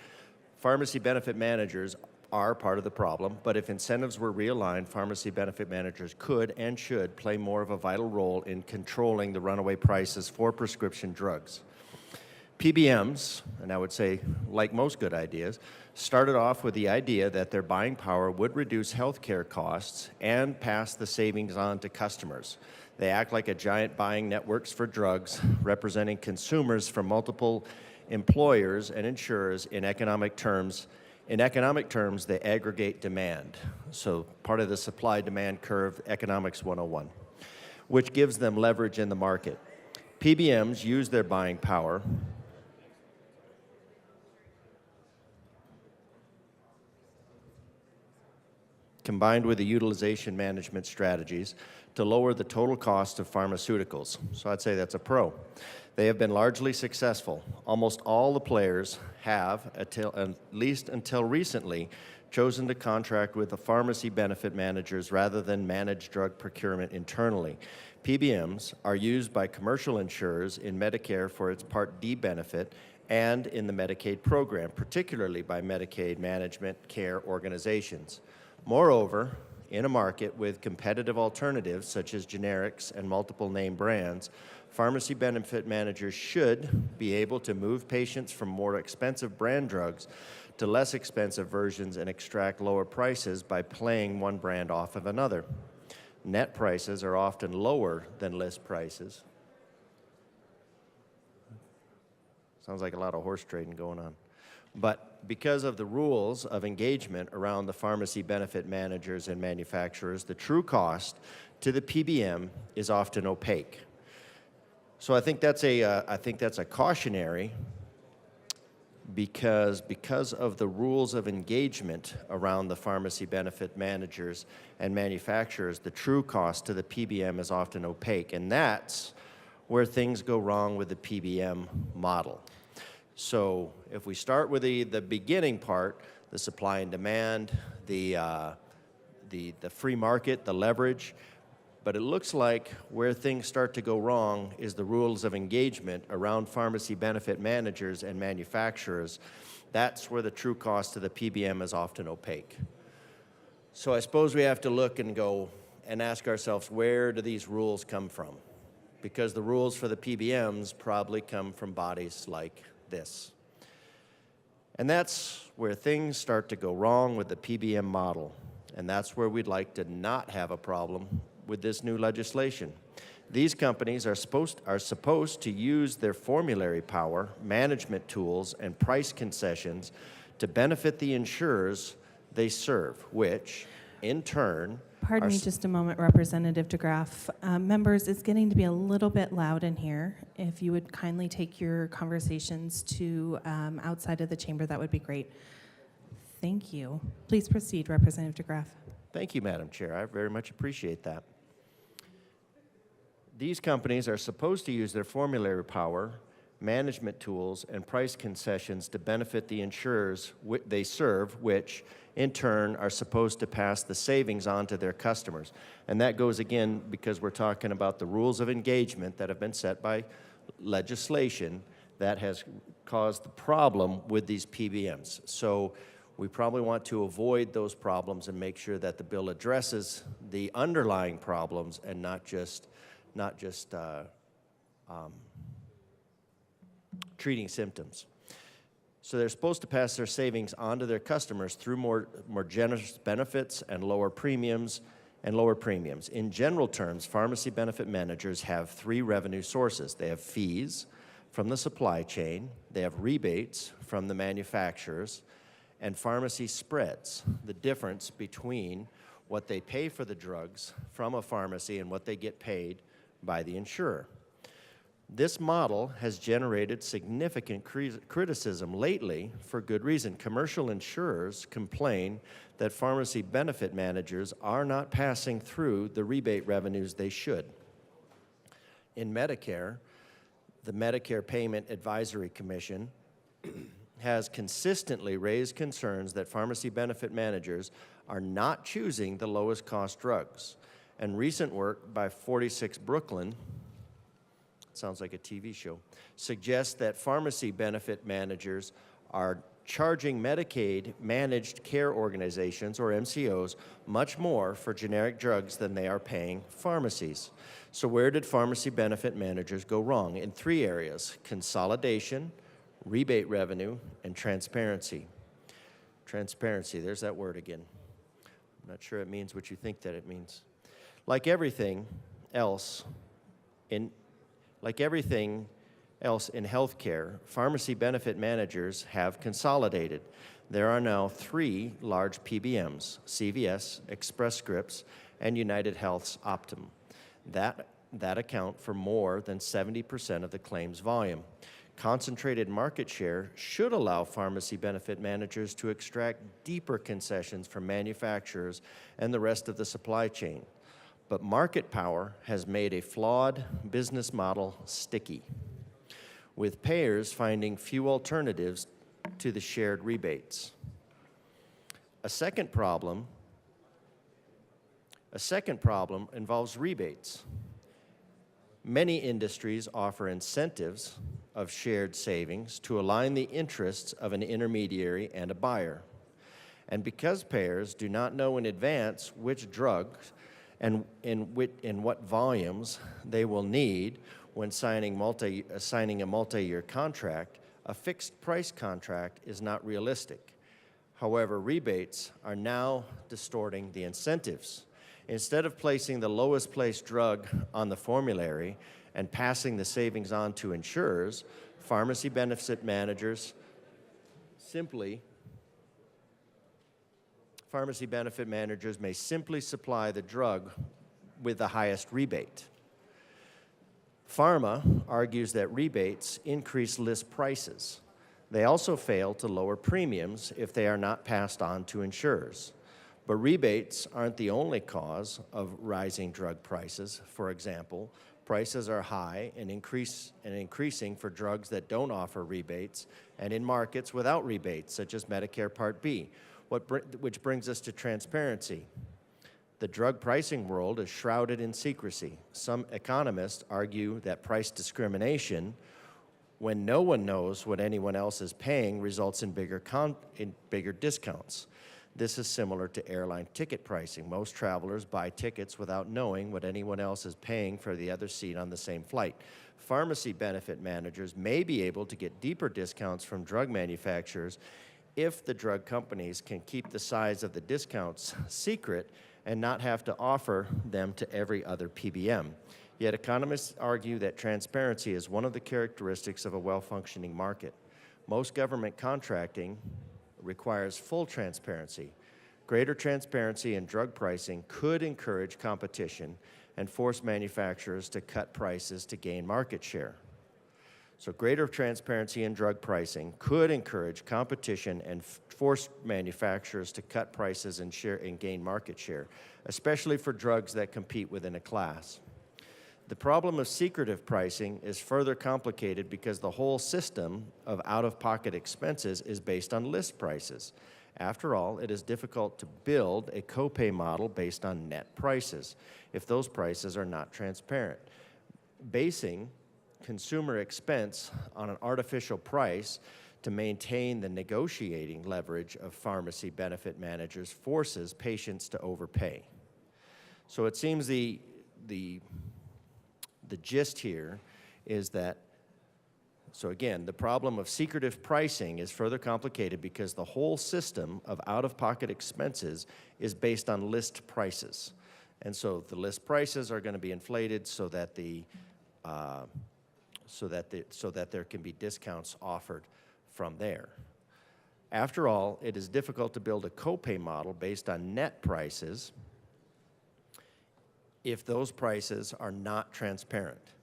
Pharmacy benefit managers are part of the problem, but if incentives were realigned, pharmacy benefit managers could and should play more of a vital role in controlling the runaway prices for prescription drugs. PBMs, and I would say, like most good ideas, started off with the idea that their buying power would reduce healthcare costs and pass the savings on to customers. They act like a giant buying networks for drugs, representing consumers from multiple employers and insurers. In economic terms, they aggregate demand. So part of the supply-demand curve, Economics 101, which gives them leverage in the market. PBMs use their buying power combined with the utilization management strategies to lower the total cost of pharmaceuticals. So I'd say that's a pro. They have been largely successful. Almost all the players have, at least until recently, chosen to contract with the pharmacy benefit managers rather than manage drug procurement internally. PBMs are used by commercial insurers in Medicare for its Part D benefit and in the Medicaid program, particularly by Medicaid management care organizations. Moreover, in a market with competitive alternatives such as generics and multiple name brands, pharmacy benefit managers should be able to move patients from more expensive brand drugs to less expensive versions and extract lower prices by playing one brand off of another. Net prices are often lower than list prices. Sounds like a lot of horse trading going on. But because of the rules of engagement around the pharmacy benefit managers and manufacturers, the true cost to the PBM is often opaque. So I think that's a cautionary because of the rules of engagement around the pharmacy benefit managers and manufacturers, the true cost to the PBM is often opaque, and that's where things go wrong with the PBM model. So if we start with the beginning part, the supply and demand, the free market, the leverage, but it looks like where things start to go wrong is the rules of engagement around pharmacy benefit managers and manufacturers. That's where the true cost to the PBM is often opaque. So I suppose we have to look and go and ask ourselves, where do these rules come from? Because the rules for the PBMs probably come from bodies like this. And that's where things start to go wrong with the PBM model. And that's where we'd like to not have a problem with this new legislation. These companies are supposed to use their formulary power, management tools, and price concessions to benefit the insurers they serve, which, in turn, Pardon me just a moment, Representative DeGraff. Members, it's getting to be a little bit loud in here. If you would kindly take your conversations to outside of the chamber, that would be great. Thank you. Please proceed, Representative DeGraff. Thank you, Madam Chair. I very much appreciate that. These companies are supposed to use their formulary power, management tools, and price concessions to benefit the insurers they serve, which in turn are supposed to pass the savings on to their customers. And that goes again because we're talking about the rules of engagement that have been set by legislation that has caused the problem with these PBMs. So we probably want to avoid those problems and make sure that the bill addresses the underlying problems and not just treating symptoms. So they're supposed to pass their savings on to their customers through more generous benefits and lower premiums. In general terms, pharmacy benefit managers have three revenue sources. They have fees from the supply chain, they have rebates from the manufacturers, and pharmacy spreads, the difference between what they pay for the drugs from a pharmacy and what they get paid by the insurer. This model has generated significant criticism lately for good reason. Commercial insurers complain that pharmacy benefit managers are not passing through the rebate revenues they should. In Medicare, the Medicare Payment Advisory Commission has consistently raised concerns that pharmacy benefit managers are not choosing the lowest cost drugs. And recent work by 46 Brooklyn, sounds like a TV show, suggests that pharmacy benefit managers are charging Medicaid managed care organizations, or MCOs, much more for generic drugs than they are paying pharmacies. So where did pharmacy benefit managers go wrong? In three areas: consolidation, rebate revenue, and transparency. Transparency, there's that word again. I'm not sure it means what you think that it means. Like everything else in healthcare, pharmacy benefit managers have consolidated. There are now three large PBMs: CVS, Express Scripts, and United Health's Optum. That account for more than 70% of the claims volume. Concentrated market share should allow pharmacy benefit managers to extract deeper concessions from manufacturers and the rest of the supply chain. But market power has made a flawed business model sticky, with payers finding few alternatives to the shared rebates. A second problem involves rebates. Many industries offer incentives of shared savings to align the interests of an intermediary and a buyer. And because payers do not know in advance which drugs and in what volumes they will need when signing a multi-year contract, a fixed price contract is not realistic. However, rebates are now distorting the incentives. Instead of placing the lowest placed drug on the formulary and passing the savings on to insurers, pharmacy benefit managers may simply supply the drug with the highest rebate. Pharma argues that rebates increase list prices. They also fail to lower premiums if they are not passed on to insurers. But rebates aren't the only cause of rising drug prices. For example, prices are high and increasing for drugs that don't offer rebates and in markets without rebates, such as Medicare Part B, which brings us to transparency. The drug pricing world is shrouded in secrecy. Some economists argue that price discrimination, when no one knows what anyone else is paying, results in bigger discounts. This is similar to airline ticket pricing. Most travelers buy tickets without knowing what anyone else is paying for the other seat on the same flight. Pharmacy benefit managers may be able to get deeper discounts from drug manufacturers if the drug companies can keep the size of the discounts secret and not have to offer them to every other PBM. Yet economists argue that transparency is one of the characteristics of a well-functioning market. Most government contracting requires full transparency. Greater transparency in drug pricing could encourage competition and force manufacturers to cut prices to gain market share. So greater transparency in drug pricing could encourage competition and force manufacturers to cut prices and gain market share, especially for drugs that compete within a class. The problem of secretive pricing is further complicated because the whole system of out-of-pocket expenses is based on list prices. After all, it is difficult to build a copay model based on net prices if those prices are not transparent. Basing consumer expense on an artificial price to maintain the negotiating leverage of pharmacy benefit managers forces patients to overpay. So it seems the gist here is that, so again, the problem of secretive pricing is further complicated because the whole system of out-of-pocket expenses is based on list prices. And so the list prices are going to be inflated so that there can be discounts offered from there. After all, it is difficult to build a copay model based on net prices if those prices are not transparent.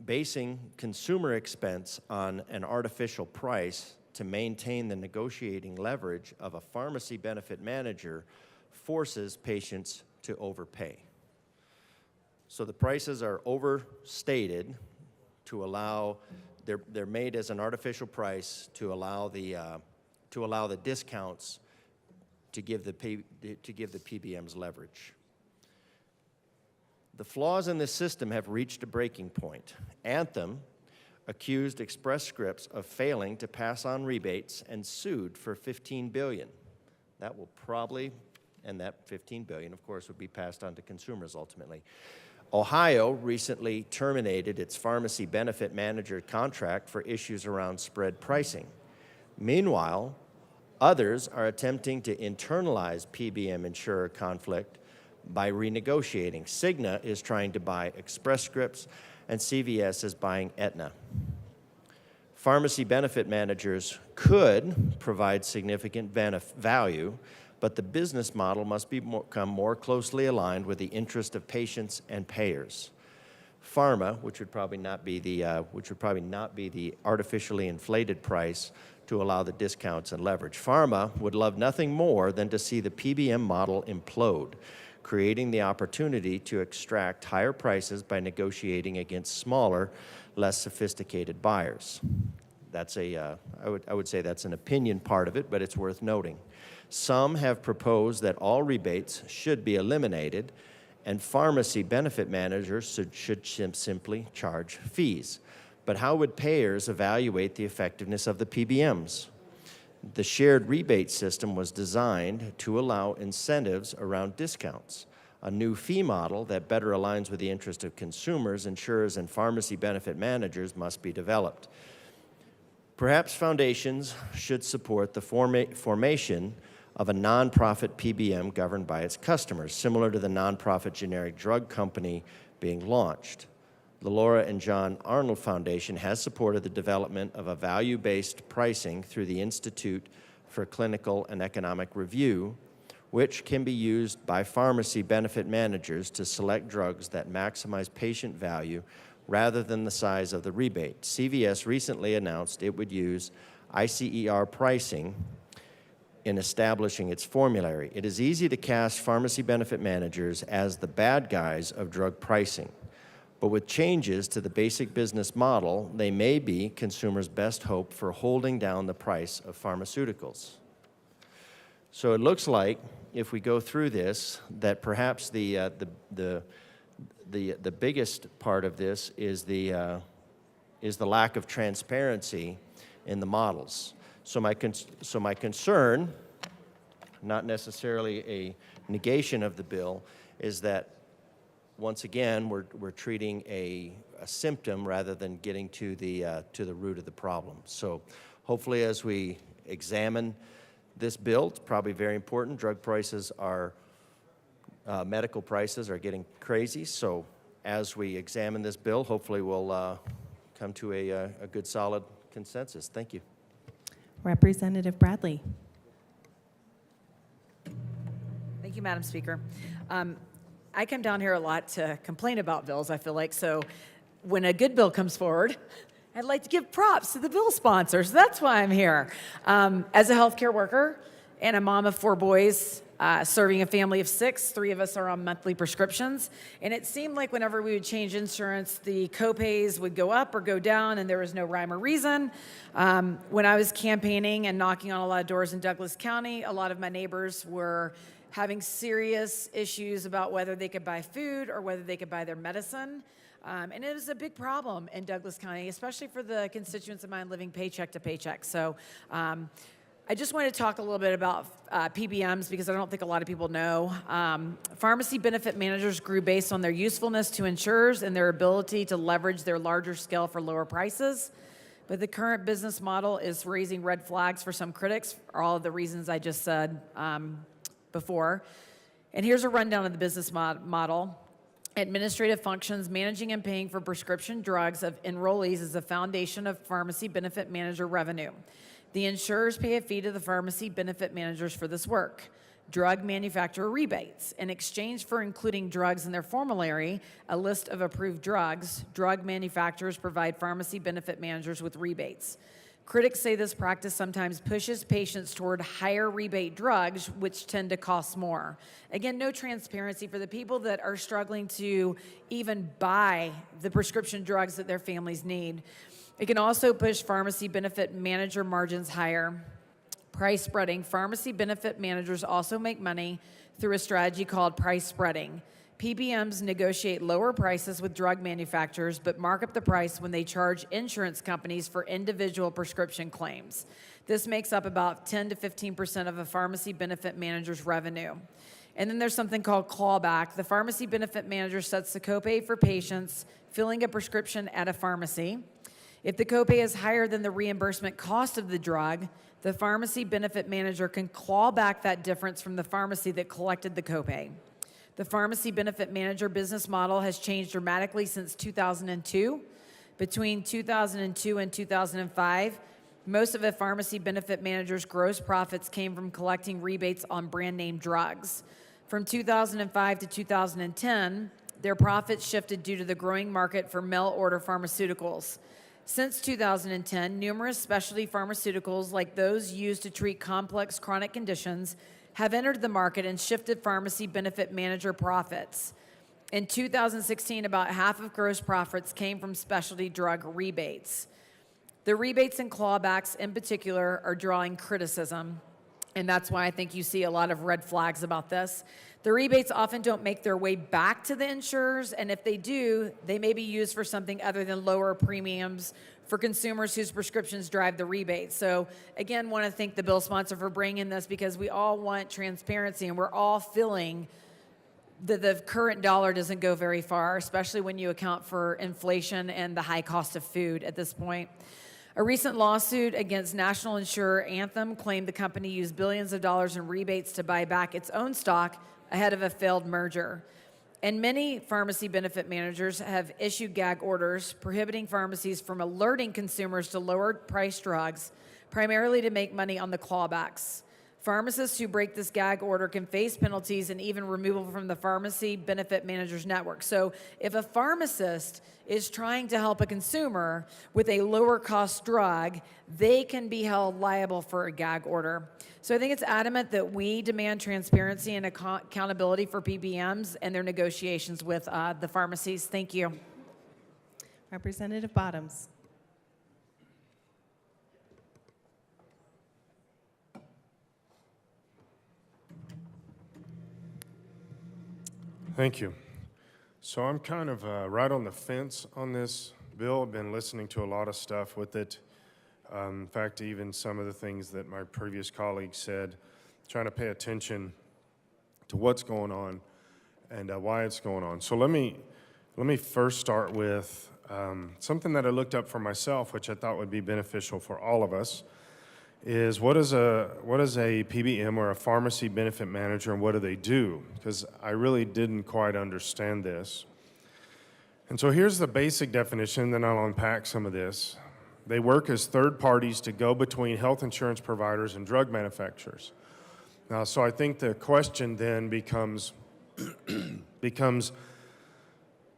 Basing consumer expense on an artificial price to maintain the negotiating leverage of a pharmacy benefit manager forces patients to overpay. So the prices are overstated to allow, they're made as an artificial price to allow the discounts to give the PBMs leverage. The flaws in this system have reached a breaking point. Anthem accused Express Scripts of failing to pass on rebates and sued for $15 billion. That will probably, and that $15 billion, of course, would be passed on to consumers ultimately. Ohio recently terminated its pharmacy benefit manager contract for issues around spread pricing. Meanwhile, others are attempting to internalize PBM insurer conflict by renegotiating. Cigna is trying to buy Express Scripts, and CVS is buying Aetna. Pharmacy benefit managers could provide significant value, but the business model must become more closely aligned with the interest of patients and payers. Pharma, which would probably not be the artificially inflated price to allow the discounts and leverage. Pharma would love nothing more than to see the PBM model implode, creating the opportunity to extract higher prices by negotiating against smaller, less sophisticated buyers. That's I would say that's an opinion part of it, but it's worth noting. Some have proposed that all rebates should be eliminated and pharmacy benefit managers should simply charge fees. But how would payers evaluate the effectiveness of the PBMs? The shared rebate system was designed to allow incentives around discounts. A new fee model that better aligns with the interest of consumers, insurers, and pharmacy benefit managers must be developed. Perhaps foundations should support the formation of a nonprofit PBM governed by its customers, similar to the nonprofit generic drug company being launched. The Laura and John Arnold Foundation has supported the development of a value-based pricing through the Institute for Clinical and Economic Review, which can be used by pharmacy benefit managers to select drugs that maximize patient value rather than the size of the rebate. CVS recently announced it would use ICER pricing in establishing its formulary. It is easy to cast pharmacy benefit managers as the bad guys of drug pricing, but with changes to the basic business model, they may be consumers' best hope for holding down the price of pharmaceuticals. So it looks like, if we go through this, that perhaps the biggest part of this is the lack of transparency in the models. So my concern, not necessarily a negation of the bill, is that once again we're treating a symptom rather than getting to the root of the problem. So hopefully, as we examine this bill, it's probably very important. Drug prices are medical prices are getting crazy. So as we examine this bill, hopefully we'll come to a good, solid consensus. Thank you. Representative Bradley. Thank you, Madam Speaker. I come down here a lot to complain about bills, I feel like. So when a good bill comes forward, I'd like to give props to the bill sponsors. That's why I'm here. As a healthcare worker and a mom of 4 boys, serving a family of 6, 3 of us are on monthly prescriptions. And it seemed like whenever we would change insurance, the copays would go up or go down, and there was no rhyme or reason. When I was campaigning and knocking on a lot of doors in Douglas County, a lot of my neighbors were having serious issues about whether they could buy food or whether they could buy their medicine. And it was a big problem in Douglas County, especially for the constituents of mine living paycheck to paycheck. So I just wanted to talk a little bit about PBMs because I don't think a lot of people know. Pharmacy benefit managers grew based on their usefulness to insurers and their ability to leverage their larger scale for lower prices. But the current business model is raising red flags for some critics for all of the reasons I just said before. And here's a rundown of the business model. Administrative functions, managing and paying for prescription drugs of enrollees is the foundation of pharmacy benefit manager revenue. The insurers pay a fee to the pharmacy benefit managers for this work. Drug manufacturer rebates. In exchange for including drugs in their formulary, a list of approved drugs, drug manufacturers provide pharmacy benefit managers with rebates. Critics say this practice sometimes pushes patients toward higher rebate drugs, which tend to cost more. Again, no transparency for the people that are struggling to even buy the prescription drugs that their families need. It can also push pharmacy benefit manager margins higher. Price spreading. Pharmacy benefit managers also make money through a strategy called price spreading. PBMs negotiate lower prices with drug manufacturers, but mark up the price when they charge insurance companies for individual prescription claims. This makes up about 10 to 15% of a pharmacy benefit manager's revenue. And then there's something called clawback. The pharmacy benefit manager sets the copay for patients filling a prescription at a pharmacy. If the copay is higher than the reimbursement cost of the drug, the pharmacy benefit manager can claw back that difference from the pharmacy that collected the copay. The pharmacy benefit manager business model has changed dramatically since 2002. Between 2002 and 2005, most of a pharmacy benefit manager's gross profits came from collecting rebates on brand name drugs. From 2005 to 2010, their profits shifted due to the growing market for mail-order pharmaceuticals. Since 2010, numerous specialty pharmaceuticals, like those used to treat complex chronic conditions, have entered the market and shifted pharmacy benefit manager profits. In 2016, about half of gross profits came from specialty drug rebates. The rebates and clawbacks in particular are drawing criticism, and that's why I think you see a lot of red flags about this. The rebates often don't make their way back to the insurers, and if they do, they may be used for something other than lower premiums for consumers whose prescriptions drive the rebate. So again, want to thank the bill sponsor for bringing this because we all want transparency and we're all feeling that the current dollar doesn't go very far, especially when you account for inflation and the high cost of food at this point. A recent lawsuit against national insurer Anthem claimed the company used billions of dollars in rebates to buy back its own stock ahead of a failed merger. And many pharmacy benefit managers have issued gag orders prohibiting pharmacies from alerting consumers to lower priced drugs, primarily to make money on the clawbacks. Pharmacists who break this gag order can face penalties and even removal from the pharmacy benefit managers network. So if a pharmacist is trying to help a consumer with a lower cost drug, they can be held liable for a gag order. So I think it's adamant that we demand transparency and accountability for PBMs and their negotiations with the pharmacies. Thank you. Representative Bottoms. Thank you. So I'm kind of right on the fence on this bill. I've been listening to a lot of stuff with it. In fact, even some of the things that my previous colleagues said, trying to pay attention to what's going on and why it's going on. So let me first start with something that I looked up for myself, which I thought would be beneficial for all of us, is what is a PBM or a pharmacy benefit manager, and what do they do? Because I really didn't quite understand this. And so here's the basic definition, then I'll unpack some of this. They work as third parties to go between health insurance providers and drug manufacturers. Now, so I think the question then becomes,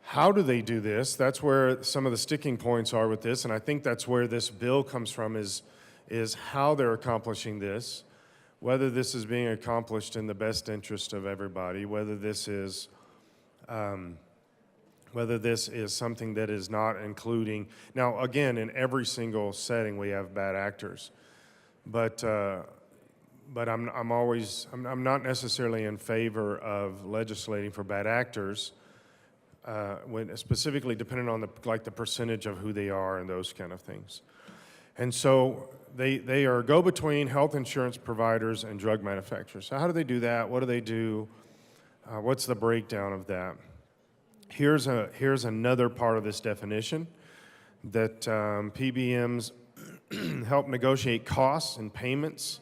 how do they do this? That's where some of the sticking points are with this, and I think that's where this bill comes from, is how they're accomplishing this, whether this is being accomplished in the best interest of everybody, whether this is something that is not including. Now, again, in every single setting we have bad actors, but I'm not necessarily in favor of legislating for bad actors, when specifically depending on the percentage of who they are and those kind of things. And so they are go-between health insurance providers and drug manufacturers. So how do they do that? What do they do? What's the breakdown of that? Here's another part of this definition, that PBMs help negotiate costs and payments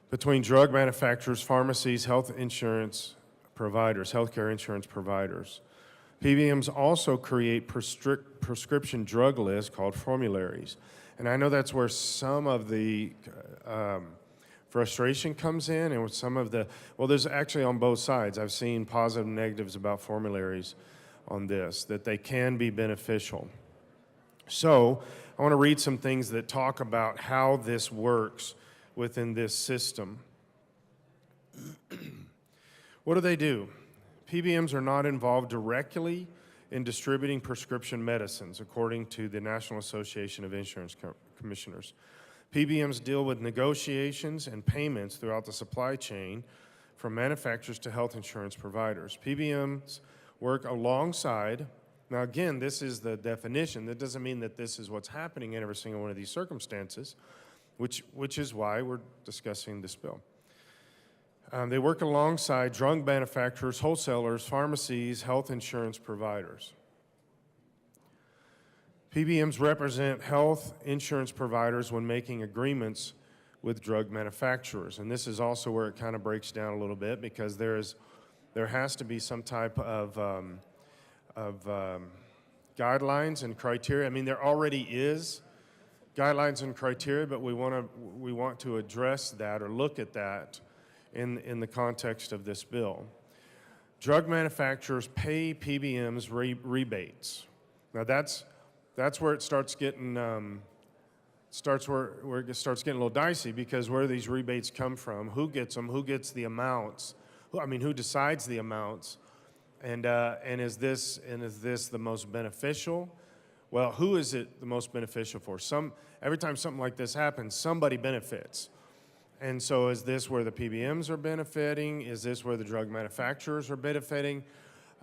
between drug manufacturers, pharmacies, healthcare insurance providers. PBMs also create prescription drug lists called formularies. And I know that's where some of the frustration comes in, and with some of the, well, there's actually on both sides. I've seen positive and negatives about formularies on this, that they can be beneficial. So I want to read some things that talk about how this works within this system. What do they do? PBMs are not involved directly in distributing prescription medicines, according to the National Association of Insurance Commissioners. PBMs deal with negotiations and payments throughout the supply chain from manufacturers to health insurance providers. PBMs work alongside, now again, this is the definition. That doesn't mean that this is what's happening in every single one of these circumstances, which is why we're discussing this bill. They work alongside drug manufacturers, wholesalers, pharmacies, health insurance providers. PBMs represent health insurance providers when making agreements with drug manufacturers. And this is also where it kind of breaks down a little bit, because there has to be some type of guidelines and criteria. I mean, there already is guidelines and criteria, but we want to address that or look at that in the context of this bill. Drug manufacturers pay PBMs rebates. Now that's where it starts getting where it starts getting a little dicey, because where do these rebates come from? Who gets them? Who gets the amounts? Who decides the amounts? And is this the most beneficial? Well, who is it the most beneficial for? Every time something like this happens, somebody benefits. And so is this where the PBMs are benefiting? Is this where the drug manufacturers are benefiting?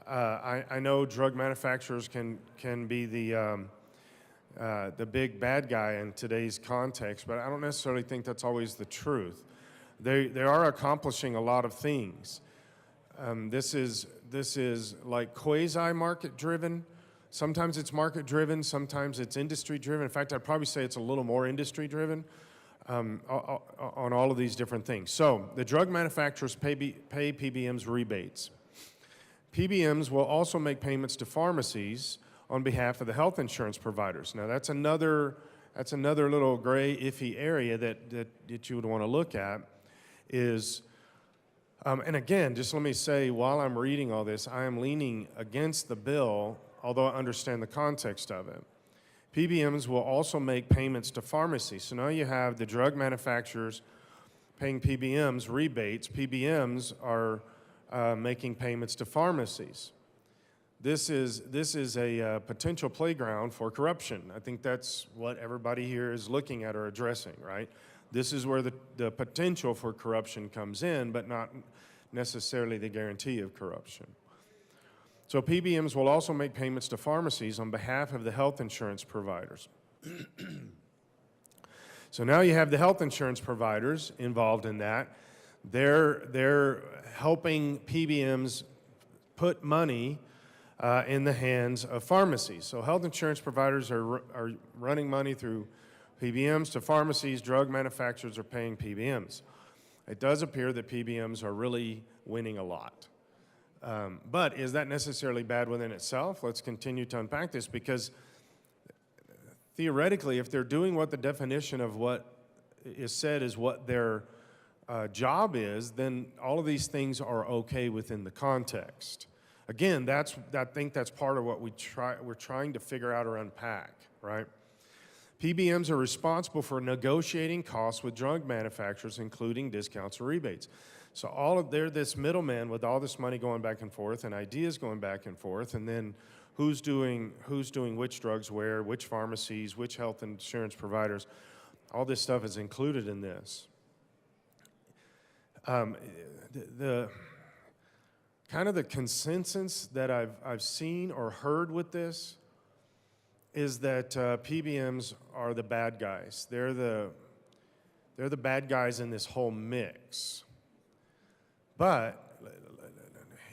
I know drug manufacturers can be the the big bad guy in today's context, but I don't necessarily think that's always the truth. They are accomplishing a lot of things. This is like quasi-market driven. Sometimes it's market driven, sometimes it's industry driven. In fact, I'd probably say it's a little more industry driven on all of these different things. So the drug manufacturers pay PBMs rebates. PBMs will also make payments to pharmacies on behalf of the health insurance providers. Now that's another little gray, iffy area that you would want to look at is, and again, just let me say, while I'm reading all this, I am leaning against the bill, although I understand the context of it. PBMs will also make payments to pharmacies. So now you have the drug manufacturers paying PBMs rebates. PBMs are making payments to pharmacies. This is a potential playground for corruption. I think that's what everybody here is looking at or addressing, right? This is where the potential for corruption comes in, but not necessarily the guarantee of corruption. So PBMs will also make payments to pharmacies on behalf of the health insurance providers. So now you have the health insurance providers involved in that. They're helping PBMs put money in the hands of pharmacies. So health insurance providers are running money through PBMs to pharmacies. Drug manufacturers are paying PBMs. It does appear that PBMs are really winning a lot. But is that necessarily bad within itself? Let's continue to unpack this, because theoretically, if they're doing what the definition of what is said is what their job is, then all of these things are okay within the context. Again, I think that's part of what we're trying to figure out or unpack, right? PBMs are responsible for negotiating costs with drug manufacturers, including discounts or rebates. So they're this middleman with all this money going back and forth and ideas going back and forth, and then who's doing which drugs where, which pharmacies, which health insurance providers. All this stuff is included in this. The kind of the consensus that I've seen or heard with this is that PBMs are the bad guys. They're the bad guys in this whole mix. But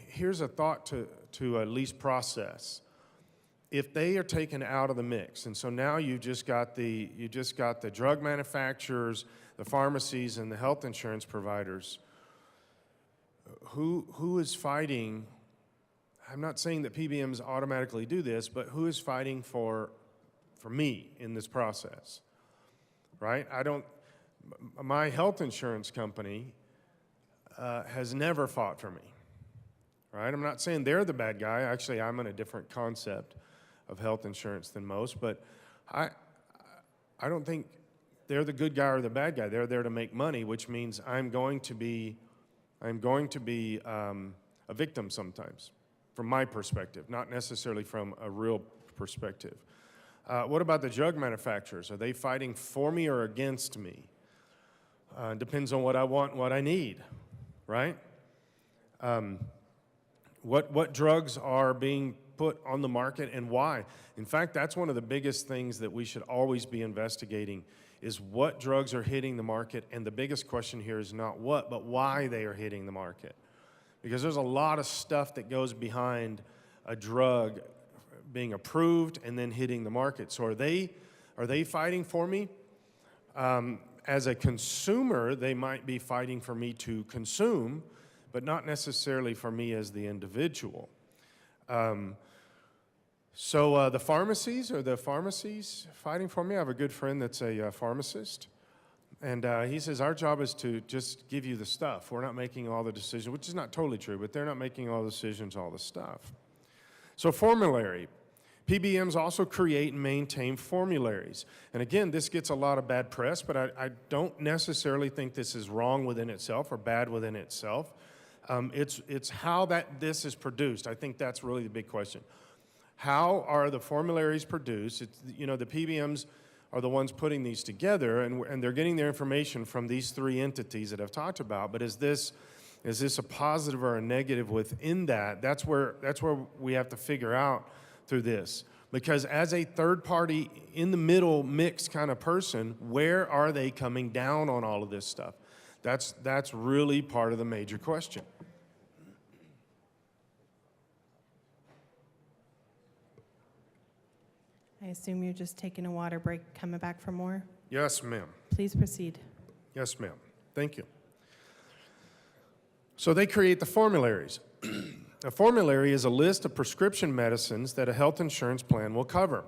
here's a thought to at least process. If they are taken out of the mix, and so now you just got the drug manufacturers, the pharmacies, and the health insurance providers, who is fighting? I'm not saying that PBMs automatically do this, but who is fighting for me in this process, right? My health insurance company has never fought for me, right? I'm not saying they're the bad guy. Actually, I'm in a different concept of health insurance than most, but I don't think they're the good guy or the bad guy. They're there to make money, which means I'm going to be a victim sometimes, from my perspective, not necessarily from a real perspective. What about the drug manufacturers? Are they fighting for me or against me? Depends on what I want and what I need, right? What drugs are being put on the market and why? In fact, that's one of the biggest things that we should always be investigating, is what drugs are hitting the market, and the biggest question here is not what, but why they are hitting the market. Because there's a lot of stuff that goes behind a drug being approved and then hitting the market. So are they fighting for me? As a consumer, they might be fighting for me to consume, but not necessarily for me as the individual. So the pharmacies fighting for me? I have a good friend that's a pharmacist, and he says, our job is to just give you the stuff. We're not making all the decisions, which is not totally true, but they're not making all the decisions, all the stuff. So formulary. PBMs also create and maintain formularies. And again, this gets a lot of bad press, but I don't necessarily think this is wrong within itself or bad within itself. It's how this is produced. I think that's really the big question. How are the formularies produced? The PBMs are the ones putting these together, and they're getting their information from these three entities that I've talked about. But is this a positive or a negative within that? That's where we have to figure out through this. Because as a third party in the middle mix kind of person, where are they coming down on all of this stuff? That's really part of the major question. I assume you're just taking a water break, coming back for more? Yes, ma'am. Please proceed. Yes, ma'am. Thank you. So they create the formularies. A formulary is a list of prescription medicines that a health insurance plan will cover.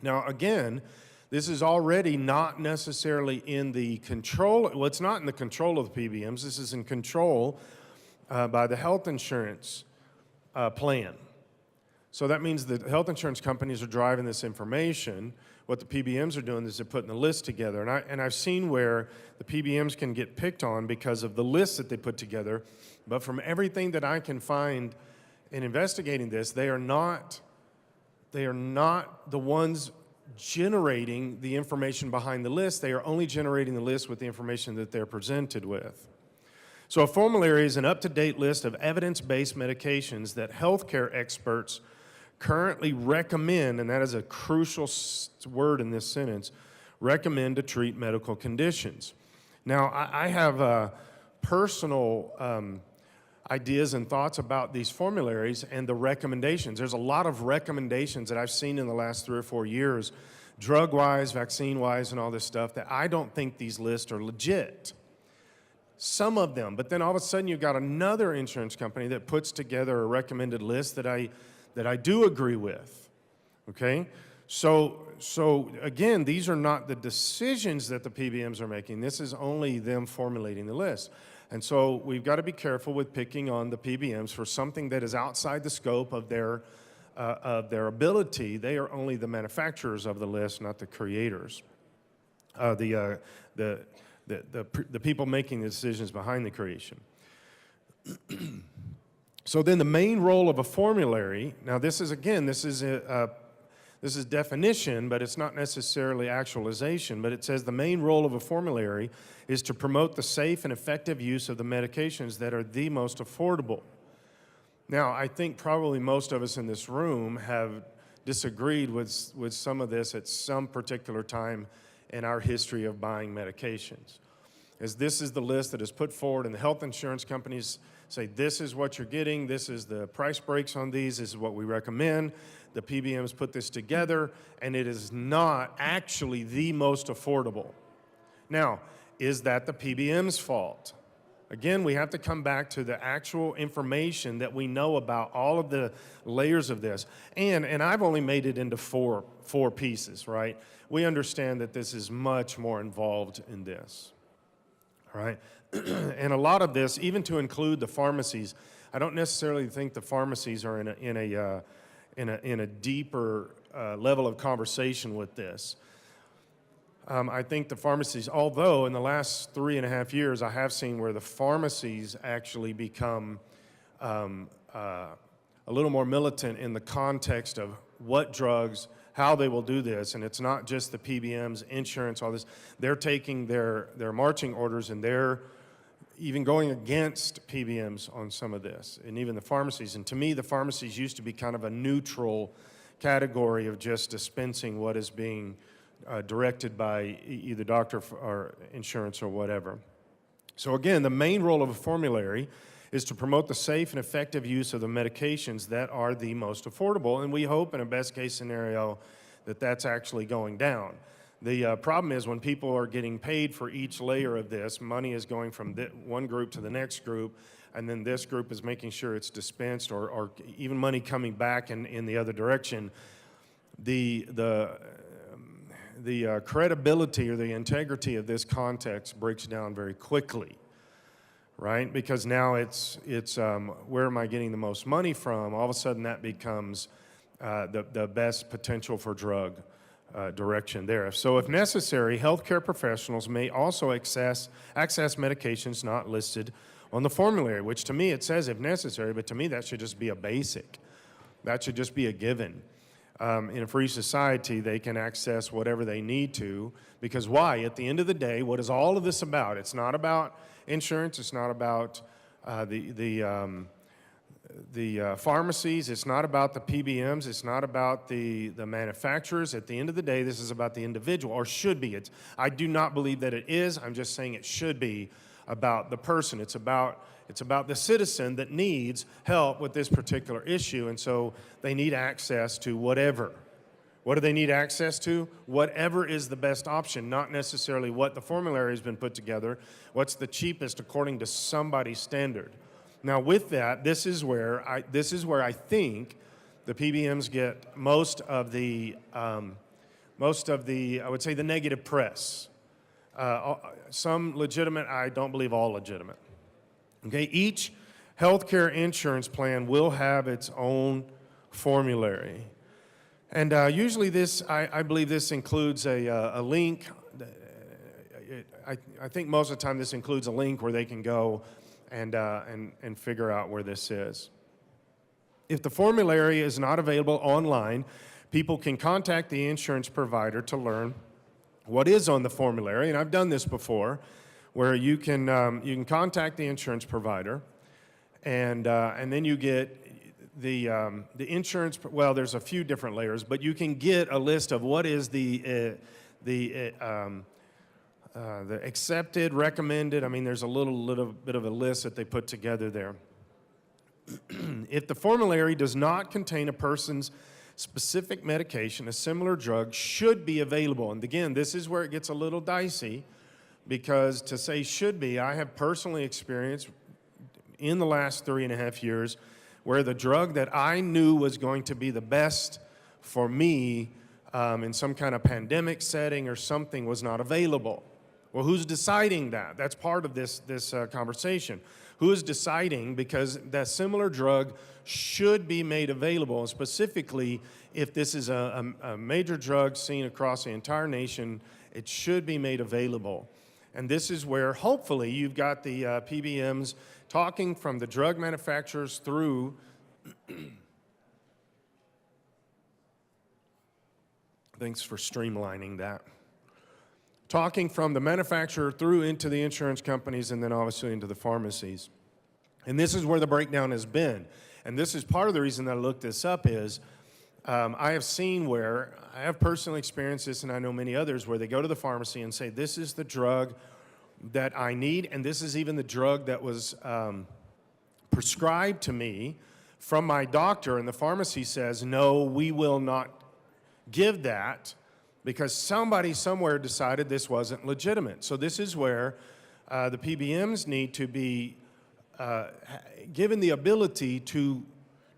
Now, again, this is already not necessarily in the control, well, it's not in the control of the PBMs. This is in control by the health insurance plan. So that means that health insurance companies are driving this information. What the PBMs are doing is they're putting the list together. And I've seen where the PBMs can get picked on because of the lists that they put together. But from everything that I can find in investigating this, they are not the ones generating the information behind the list. They are only generating the list with the information that they're presented with. So a formulary is an up-to-date list of evidence-based medications that healthcare experts currently recommend, and that is a crucial word in this sentence, recommend to treat medical conditions. Now, I have personal ideas and thoughts about these formularies and the recommendations. There's a lot of recommendations that I've seen in the last 3 or 4 years, drug-wise, vaccine-wise, and all this stuff, that I don't think these lists are legit. Some of them, but then all of a sudden you've got another insurance company that puts together a recommended list that I do agree with, okay? So again, these are not the decisions that the PBMs are making. This is only them formulating the list. And so we've got to be careful with picking on the PBMs for something that is outside the scope of their ability. They are only the manufacturers of the list, not the creators. The people making the decisions behind the creation. So then the main role of a formulary, now this is definition, but it's not necessarily actualization, but it says the main role of a formulary is to promote the safe and effective use of the medications that are the most affordable. Now, I think probably most of us in this room have disagreed with some of this at some particular time in our history of buying medications. As this is the list that is put forward, and the health insurance companies say, this is what you're getting, this is the price breaks on these, this is what we recommend. The PBMs put this together, and it is not actually the most affordable. Now, is that the PBM's fault? Again, we have to come back to the actual information that we know about all of the layers of this. And I've only made it into four pieces, right? We understand that this is much more involved in this, all right? And a lot of this, even to include the pharmacies, I don't necessarily think the pharmacies are in a deeper level of conversation with this. I think the pharmacies, although in the last 3.5 years, I have seen where the pharmacies actually become a little more militant in the context of what drugs, how they will do this, and it's not just the PBMs, insurance, all this. They're taking their marching orders, and they're even going against PBMs on some of this, and even the pharmacies. And to me, the pharmacies used to be kind of a neutral category of just dispensing what is being directed by either doctor or insurance or whatever. So again, the main role of a formulary is to promote the safe and effective use of the medications that are the most affordable, and we hope in a best case scenario that that's actually going down. The problem is when people are getting paid for each layer of this, money is going from one group to the next group, and then this group is making sure it's dispensed, or even money coming back in the other direction. The credibility or the integrity of this context breaks down very quickly, right? Because now it's where am I getting the most money from? All of a sudden that becomes the best potential for drug direction there. So if necessary, healthcare professionals may also access medications not listed on the formulary, which to me it says if necessary, but to me that should just be a basic. That should just be a given. In a free society, they can access whatever they need to, because why? At the end of the day, what is all of this about? It's not about insurance, it's not about pharmacies. It's not about the PBMs. It's not about the manufacturers. At the end of the day, this is about the individual, or should be. I do not believe that it is. I'm just saying it should be about the person. It's about the citizen that needs help with this particular issue, and so they need access to whatever. What do they need access to? Whatever is the best option, not necessarily what the formulary has been put together, what's the cheapest according to somebody's standard. Now with that, this is where I think the PBMs get most of the, I would say, the negative press. Some legitimate, I don't believe all legitimate. Okay, each healthcare insurance plan will have its own formulary. And usually this, I believe this includes a link. I think most of the time this includes a link where they can go and figure out where this is. If the formulary is not available online, people can contact the insurance provider to learn what is on the formulary. And I've done this before, where you can contact the insurance provider, and then you get the insurance. Well, there's a few different layers, but you can get a list of what is the accepted, recommended. I mean, there's a little bit of a list that they put together there. If the formulary does not contain a person's specific medication, a similar drug should be available. And again, this is where it gets a little dicey, because to say should be, I have personally experienced in the last 3.5 years where the drug that I knew was going to be the best for me in some kind of pandemic setting or something was not available. Well, who's deciding that? That's part of this conversation. Who is deciding? Because that similar drug should be made available, and specifically if this is a major drug seen across the entire nation, it should be made available. And this is where hopefully you've got the PBMs talking from the drug manufacturers through thanks for streamlining that. Talking from the manufacturer through into the insurance companies and then obviously into the pharmacies. And this is where the breakdown has been. And this is part of the reason that I looked this up is I have seen where, I have personally experienced this, and I know many others, where they go to the pharmacy and say, this is the drug that I need, and this is even the drug that was prescribed to me from my doctor, and the pharmacy says, no, we will not give that because somebody somewhere decided this wasn't legitimate. So this is where the PBMs need to be given the ability to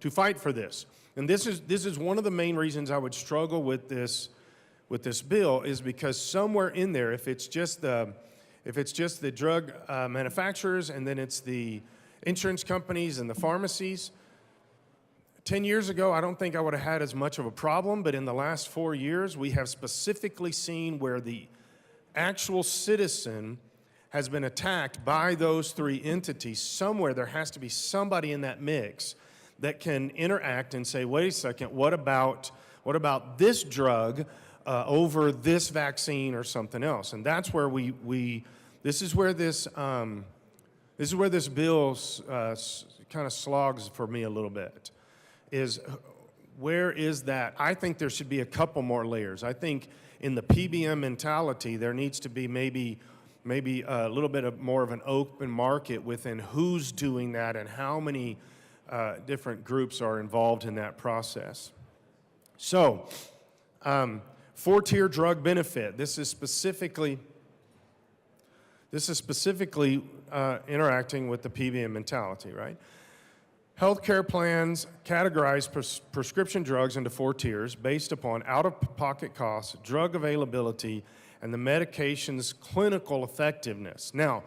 fight for this. And this is one of the main reasons I would struggle with this bill, is because somewhere in there, if it's just the drug manufacturers and then it's the insurance companies and the pharmacies, 10 years ago, I don't think I would have had as much of a problem, but in the last 4 years, we have specifically seen where the actual citizen has been attacked by those three entities. Somewhere there has to be somebody in that mix that can interact and say, wait a second, what about this drug over this vaccine or something else? And that's where this is where this bill kind of slogs for me a little bit. Is where is that? I think there should be a couple more layers. I think in the PBM mentality, there needs to be maybe a little bit more of an open market within who's doing that and how many different groups are involved in that process. So, 4-tier drug benefit. This is specifically interacting with the PBM mentality, right? Healthcare plans categorize prescription drugs into 4 tiers based upon out-of-pocket costs, drug availability, and the medication's clinical effectiveness. Now,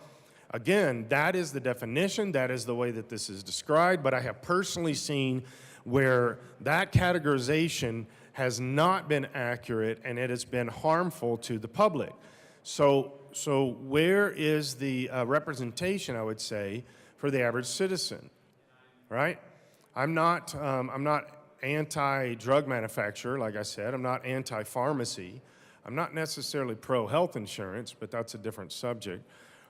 again, that is the definition, that is the way that this is described, but I have personally seen where that categorization has not been accurate and it has been harmful to the public. So where is the representation, I would say, for the average citizen? Right? I'm not anti-drug manufacturer, like I said. I'm not anti-pharmacy. I'm not necessarily pro-health insurance, but that's a different subject.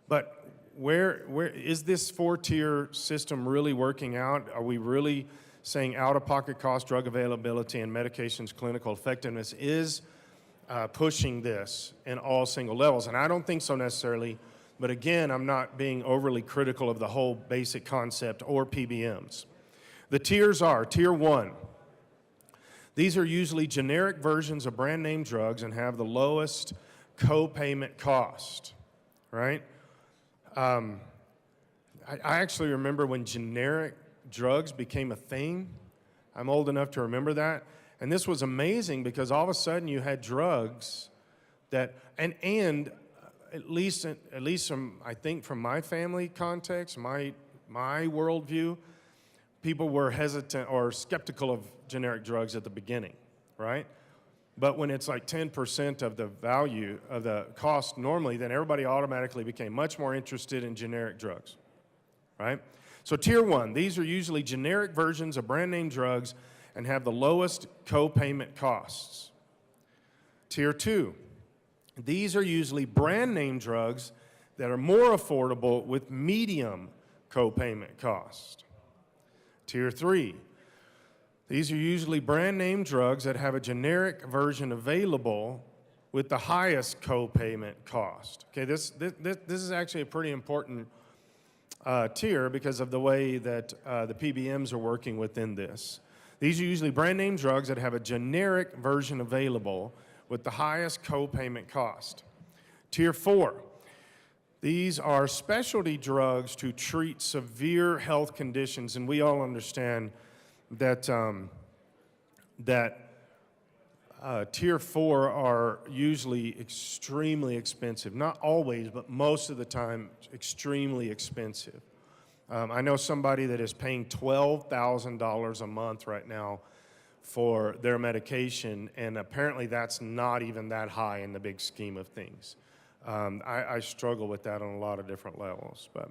But where is this four-tier system really working out? Are we really saying out-of-pocket cost, drug availability, and medications clinical effectiveness is pushing this in all single levels? And I don't think so necessarily, but again, I'm not being overly critical of the whole basic concept or PBMs. The tiers are, tier 1. These are usually generic versions of brand name drugs and have the lowest co-payment cost, right? I actually remember when generic drugs became a thing. I'm old enough to remember that. And this was amazing because all of a sudden you had drugs that, and at least from, I think from my family context, my worldview, people were hesitant or skeptical of generic drugs at the beginning, right? But when it's like 10% of the value of the cost normally, then everybody automatically became much more interested in generic drugs, right? So tier 1, these are usually generic versions of brand name drugs and have the lowest co-payment costs. Tier 2, these are usually brand name drugs that are more affordable with medium co-payment cost. Tier 3, these are usually brand name drugs that have a generic version available with the highest co-payment cost. Okay, this is actually a pretty important tier because of the way that the PBMs are working within this. These are usually brand name drugs that have a generic version available with the highest co-payment cost. Tier 4, these are specialty drugs to treat severe health conditions, and we all understand that Tier 4 are usually extremely expensive. Not always, but most of the time, extremely expensive. I know somebody that is paying $12,000 a month right now for their medication, and apparently that's not even that high in the big scheme of things. I struggle with that on a lot of different levels. But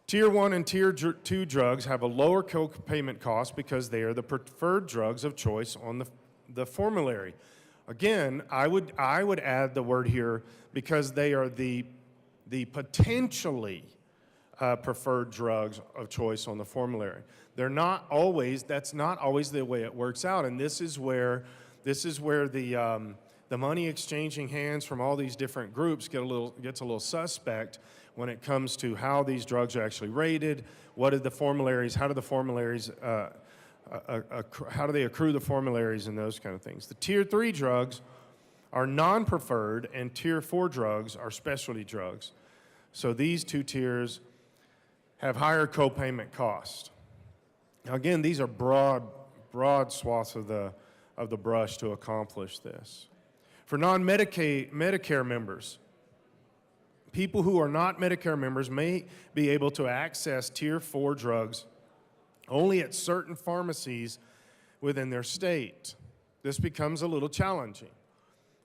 Tier 1 and Tier 2 drugs have a lower co-payment cost because they are the preferred drugs of choice on the formulary. Again, I would add the word here because they are the potentially preferred drugs of choice on the formulary. They're not always, that's not always the way it works out, and this is where the money exchanging hands from all these different groups gets a little suspect when it comes to how these drugs are actually rated, how do the formularies how do they accrue the formularies and those kind of things. The Tier 3 drugs are non-preferred and Tier 4 drugs are specialty drugs. So these two tiers have higher co-payment cost. Now again, these are broad swaths of the brush to accomplish this. For non-Medicare members, people who are not Medicare members may be able to access Tier 4 drugs only at certain pharmacies within their state. This becomes a little challenging,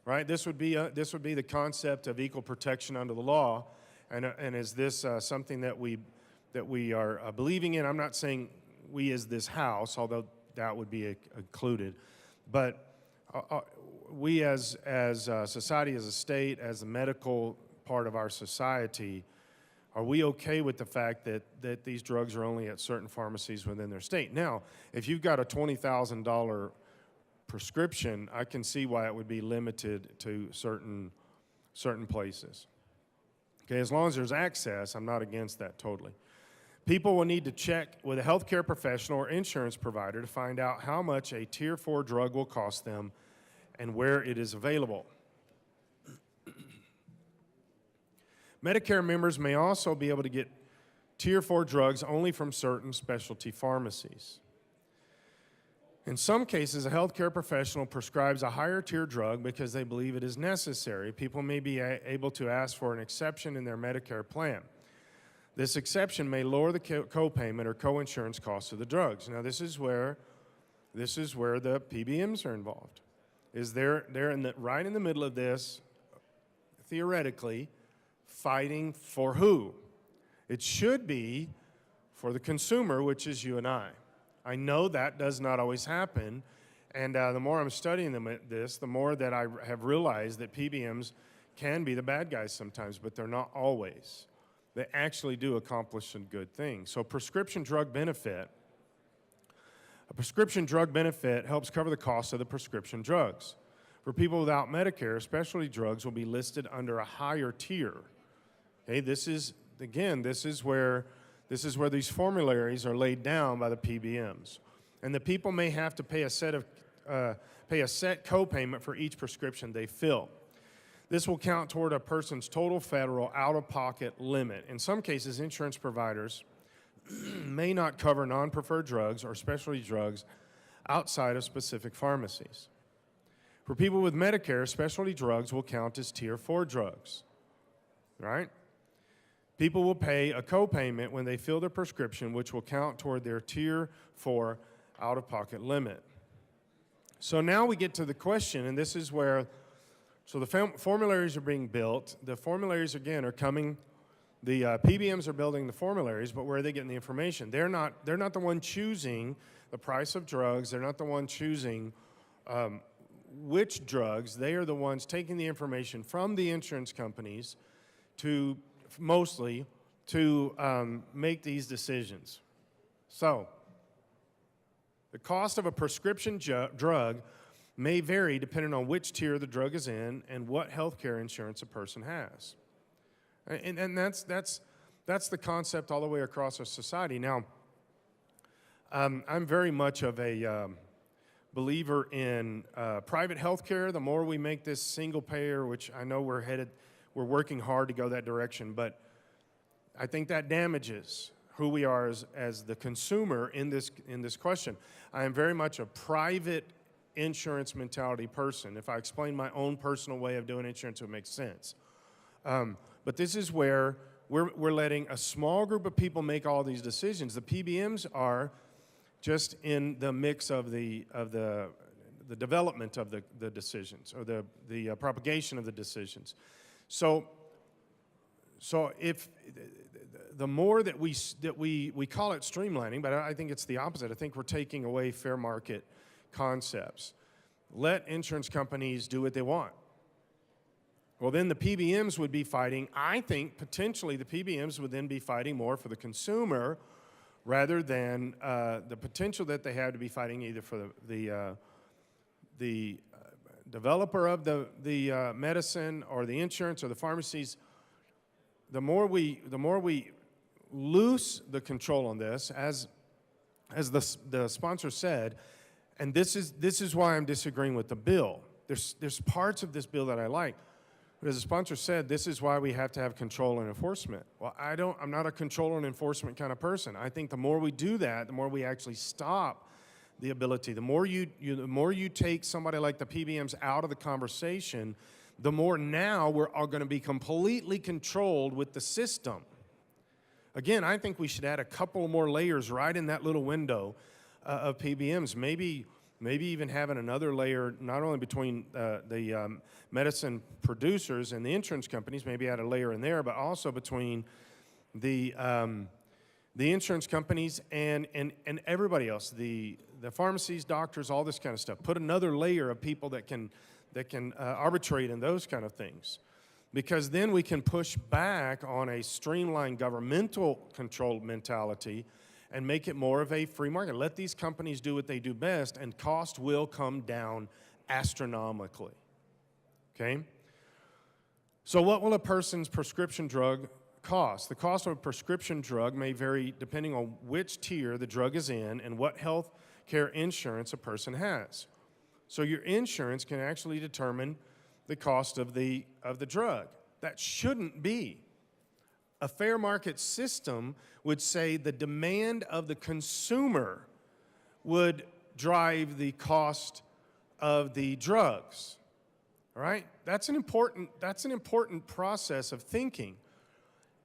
right? This would be the concept of equal protection under the law, and is this something that we are believing in? I'm not saying we as this House, although that would be included, but we as a society, as a state, as a medical part of our society, are we okay with the fact that these drugs are only at certain pharmacies within their state? Now, if you've got a $20,000 prescription, I can see why it would be limited to certain places. Okay, as long as there's access, I'm not against that totally. People will need to check with a healthcare professional or insurance provider to find out how much a Tier 4 drug will cost them and where it is available. Medicare members may also be able to get Tier 4 drugs only from certain specialty pharmacies. In some cases, a healthcare professional prescribes a higher tier drug because they believe it is necessary. People may be able to ask for an exception in their Medicare plan. This exception may lower the co-payment or co-insurance costs of the drugs. Now, this is where the PBMs are involved. They're right in the middle of this, theoretically, fighting for who? It should be for the consumer, which is you and I. I know that does not always happen, and the more I'm studying the more that I have realized that PBMs can be the bad guys sometimes, but they're not always. they actually do accomplish some good things. So a prescription drug benefit helps cover the cost of the prescription drugs. For people without Medicare, specialty drugs will be listed under a higher tier. Okay, this is where these formularies are laid down by the PBMs. And the people may have to pay a set copayment for each prescription they fill. This will count toward a person's total federal out-of-pocket limit. In some cases, insurance providers may not cover non-preferred drugs or specialty drugs outside of specific pharmacies. For people with Medicare, specialty drugs will count as Tier 4 drugs, right? People will pay a copayment when they fill their prescription, which will count toward their Tier 4 out-of-pocket limit. So now we get to the question, and this is where, so the formularies are being built. The formularies, again, are coming, the PBMs are building the formularies, but where are they getting the information? They're not the one choosing the price of drugs. They're not the one choosing which drugs. They are the ones taking the information from the insurance companies to make these decisions. So the cost of a prescription drug may vary depending on which tier the drug is in and what health care insurance a person has. And that's the concept all the way across our society. Now, I'm very much of a believer in private health care. The more we make this single payer, which I know we're working hard to go that direction, but I think that damages who we are as the consumer in this question. I am very much a private insurance mentality person. If I explain my own personal way of doing insurance, it would make sense. But this is where we're letting a small group of people make all these decisions. The PBMs are just in the mix of the development of the decisions or the propagation of the decisions. So if the more that we call it streamlining, but I think it's the opposite. I think we're taking away fair market concepts. Let insurance companies do what they want. Well, then the PBMs would be fighting. I think potentially the PBMs would then be fighting more for the consumer rather than the potential that they have to be fighting either for the developer of the medicine or the insurance or the pharmacies. The more we loose the control on this, as the sponsor said, and this is why I'm disagreeing with the bill. There's parts of this bill that I like. But as the sponsor said, this is why we have to have control and enforcement. Well, I'm not a control and enforcement kind of person. I think the more we do that, the more we actually stop the ability. The more you take somebody like the PBMs out of the conversation, the more now we're all going to be completely controlled with the system. Again, I think we should add a couple more layers right in that little window of PBMs. Maybe even having another layer, not only between the medicine producers and the insurance companies, maybe add a layer in there, but also between the insurance companies and everybody else, the pharmacies, doctors, all this kind of stuff. Put another layer of people that can arbitrate in those kind of things. Because then we can push back on a streamlined governmental controlled mentality and make it more of a free market. Let these companies do what they do best, and cost will come down astronomically. Okay? So what will a person's prescription drug cost? The cost of a prescription drug may vary depending on which tier the drug is in and what health care insurance a person has. So your insurance can actually determine the cost of the drug. That shouldn't be. A fair market system would say the demand of the consumer would drive the cost of the drugs. All right? That's an important process of thinking.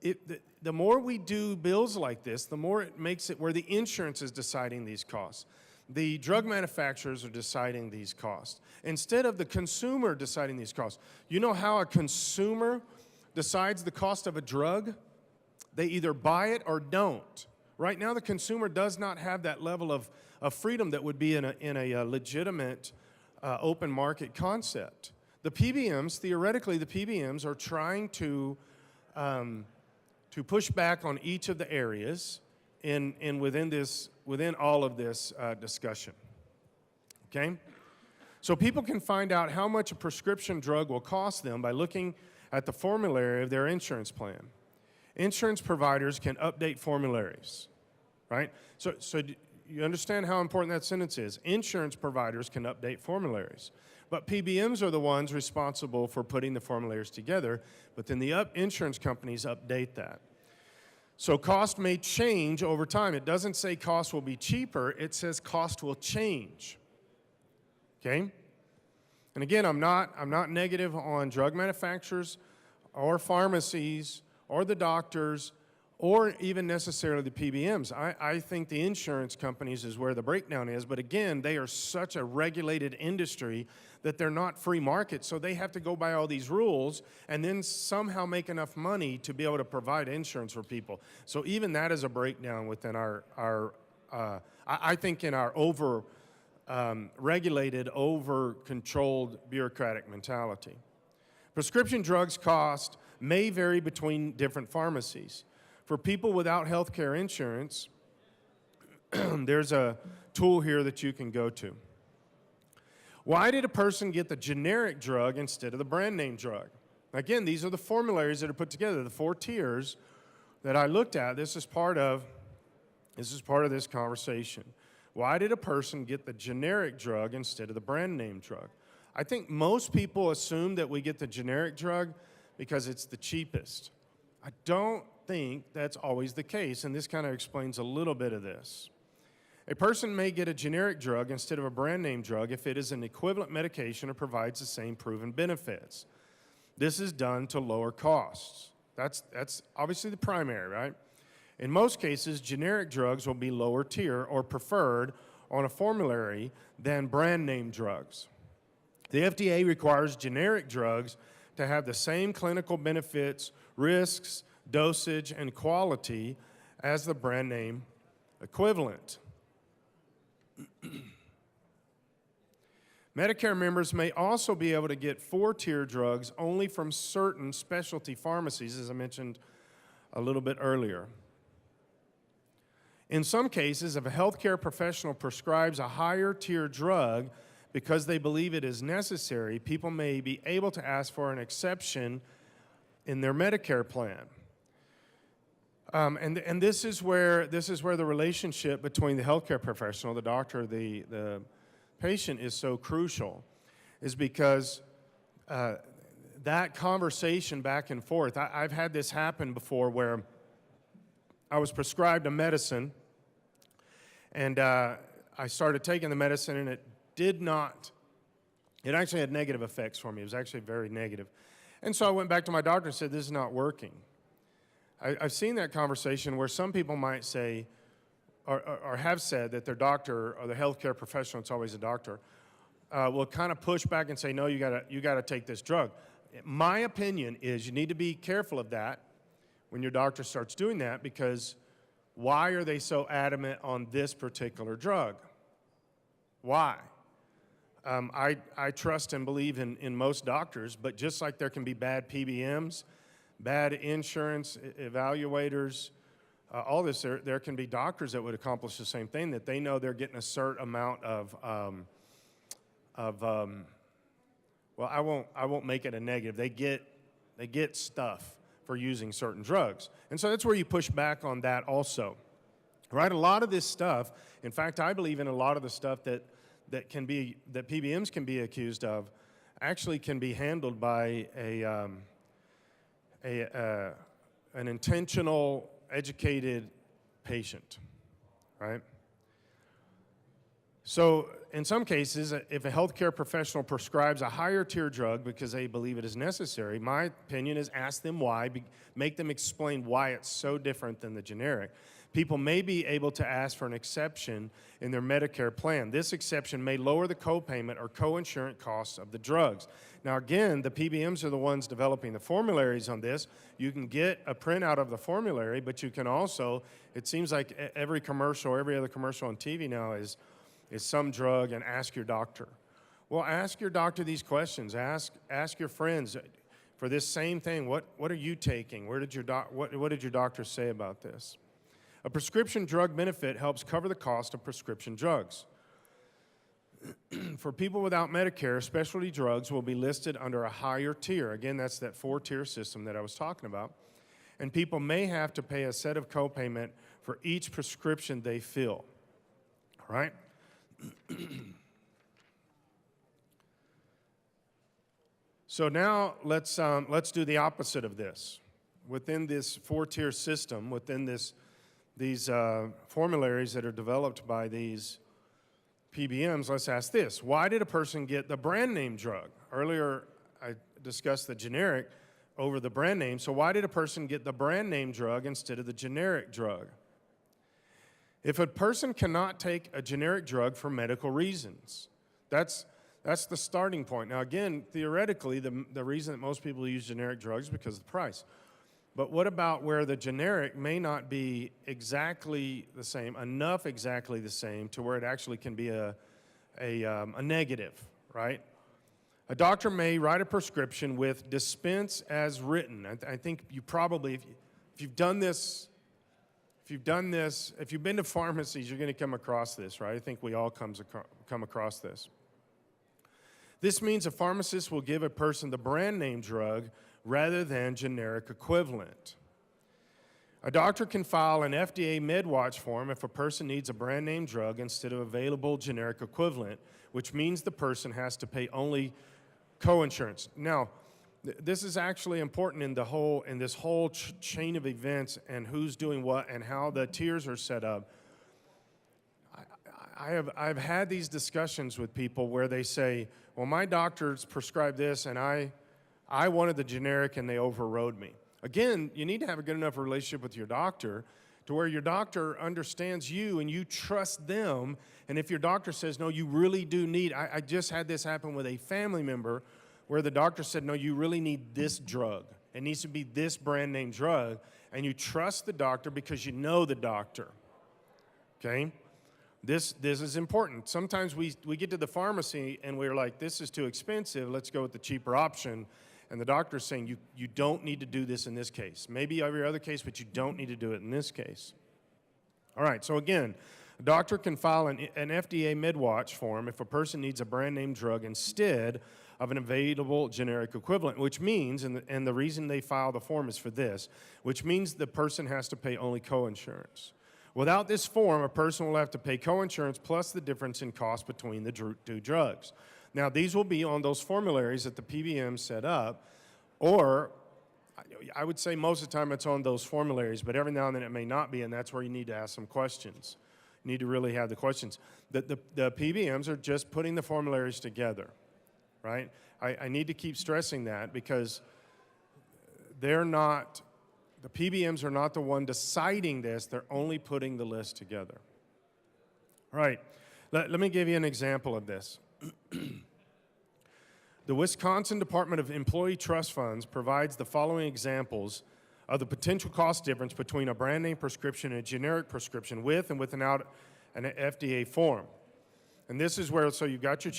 The more we do bills like this, the more it makes it where the insurance is deciding these costs. The drug manufacturers are deciding these costs instead of the consumer deciding these costs. You know how a consumer decides the cost of a drug? They either buy it or don't. Right now, the consumer does not have that level of freedom that would be in a legitimate open market concept. The PBMs, theoretically, the PBMs are trying to to push back on each of the areas within all of this discussion. Okay? So people can find out how much a prescription drug will cost them by looking at the formulary of their insurance plan. Insurance providers can update formularies, right? So you understand how important that sentence is. Insurance providers can update formularies. But PBMs are the ones responsible for putting the formularies together, but then the insurance companies update that. So cost may change over time. It doesn't say cost will be cheaper, it says cost will change. Okay? And again, I'm not negative on drug manufacturers or pharmacies or the doctors or even necessarily the PBMs. I think the insurance companies is where the breakdown is, but again, they are such a regulated industry that they're not free market, so they have to go by all these rules and then somehow make enough money to be able to provide insurance for people. So even that is a breakdown within I think in our regulated, over-controlled bureaucratic mentality. Prescription drugs cost may vary between different pharmacies. For people without health care insurance, there's a tool here that you can go to. Why did a person get the generic drug instead of the brand name drug? Again, these are the formularies that are put together, the 4 tiers that I looked at. This is part of this conversation. Why did a person get the generic drug instead of the brand name drug? I think most people assume that we get the generic drug because it's the cheapest. I don't think that's always the case, and this kind of explains a little bit of this. A person may get a generic drug instead of a brand name drug if it is an equivalent medication or provides the same proven benefits. This is done to lower costs. That's obviously the primary, right? In most cases, generic drugs will be lower tier or preferred on a formulary than brand name drugs. The FDA requires generic drugs to have the same clinical benefits, risks, dosage, and quality as the brand name equivalent. Medicare members may also be able to get 4-tier drugs only from certain specialty pharmacies, as I mentioned a little bit earlier. In some cases, if a healthcare professional prescribes a higher tier drug because they believe it is necessary, people may be able to ask for an exception in their Medicare plan. And this is where the relationship between the healthcare professional, the doctor, the patient is so crucial, is because that conversation back and forth. I've had this happen before where I was prescribed a medicine, and I started taking the medicine, and it actually had negative effects for me. It was actually very negative. And so I went back to my doctor and said, this is not working. I've seen that conversation where some people might say, or have said that their doctor or the healthcare professional, it's always a doctor, will kind of push back and say, no, you gotta take this drug. My opinion is you need to be careful of that when your doctor starts doing that, because why are they so adamant on this particular drug? Why? I trust and believe in most doctors, but just like there can be bad PBMs, bad insurance evaluators, all this, there can be doctors that would accomplish the same thing, that they know they're getting a certain amount of well, I won't make it a negative. They get stuff for using certain drugs. And so that's where you push back on that also, right? A lot of this stuff, in fact, I believe in a lot of the stuff that PBMs can be accused of actually can be handled by an intentional, educated patient, right? So in some cases, if a healthcare professional prescribes a higher tier drug because they believe it is necessary, my opinion is ask them why, make them explain why it's so different than the generic. People may be able to ask for an exception in their Medicare plan. This exception may lower the copayment or co-insurance costs of the drugs. Now again, the PBMs are the ones developing the formularies on this. You can get a printout of the formulary, but you can also, it seems like every commercial, every other commercial on TV now is some drug, and ask your doctor. Well, ask your doctor these questions. Ask your friends. for this same thing. What are you taking? What did your doctor say about this? A prescription drug benefit helps cover the cost of prescription drugs. For people without Medicare, specialty drugs will be listed under a higher tier. Again, that's that 4-tier system that I was talking about. And people may have to pay a set of copayment for each prescription they fill. All right? So now let's do the opposite of this. Within this 4-tier system, within these formularies that are developed by these PBMs, let's ask this. Why did a person get the brand name drug? Earlier, I discussed the generic over the brand name. So why did a person get the brand name drug instead of the generic drug? If a person cannot take a generic drug for medical reasons, that's the starting point. Now, again, theoretically, the reason that most people use generic drugs is because of the price. But what about where the generic may not be exactly the same, enough exactly the same to where it actually can be a negative, right? A doctor may write a prescription with dispense as written. I think you probably, if you've done this, if you've been to pharmacies, you're going to come across this, right? I think we all come across this. This means a pharmacist will give a person the brand name drug rather than generic equivalent. A doctor can file an FDA MedWatch form if a person needs a brand name drug instead of available generic equivalent, which means the person has to pay only coinsurance. Now, this is actually important in this whole chain of events and who's doing what and how the tiers are set up. I've had these discussions with people where they say, well, my doctor's prescribed this and I wanted the generic and they overrode me. Again, you need to have a good enough relationship with your doctor to where your doctor understands you and you trust them. And if your doctor says, no, you really do need, I just had this happen with a family member where the doctor said, no, you really need this drug. It needs to be this brand name drug. And you trust the doctor because you know the doctor. Okay? This is important. Sometimes we get to the pharmacy and we're like, this is too expensive. Let's go with the cheaper option. And the doctor's saying, you don't need to do this in this case. Maybe every other case, but you don't need to do it in this case. All right, so again, a doctor can file an FDA MedWatch form if a person needs a brand name drug instead of an available generic equivalent, which means, and the reason they file the form is for this, which means the person has to pay only coinsurance. Without this form, a person will have to pay coinsurance plus the difference in cost between the two drugs. Now, these will be on those formularies that the PBM set up, or I would say most of the time it's on those formularies, but every now and then it may not be, and that's where you need to ask some questions. You need to really have the questions. The PBMs are just putting the formularies together, right? I need to keep stressing that because they're not, the PBMs are not the one deciding this, they're only putting the list together. All right, let me give you an example of this. The Wisconsin Department of Employee Trust Funds provides the following examples of the potential cost difference between a brand name prescription and a generic prescription with and without an FDA form. And this is where, so you've got your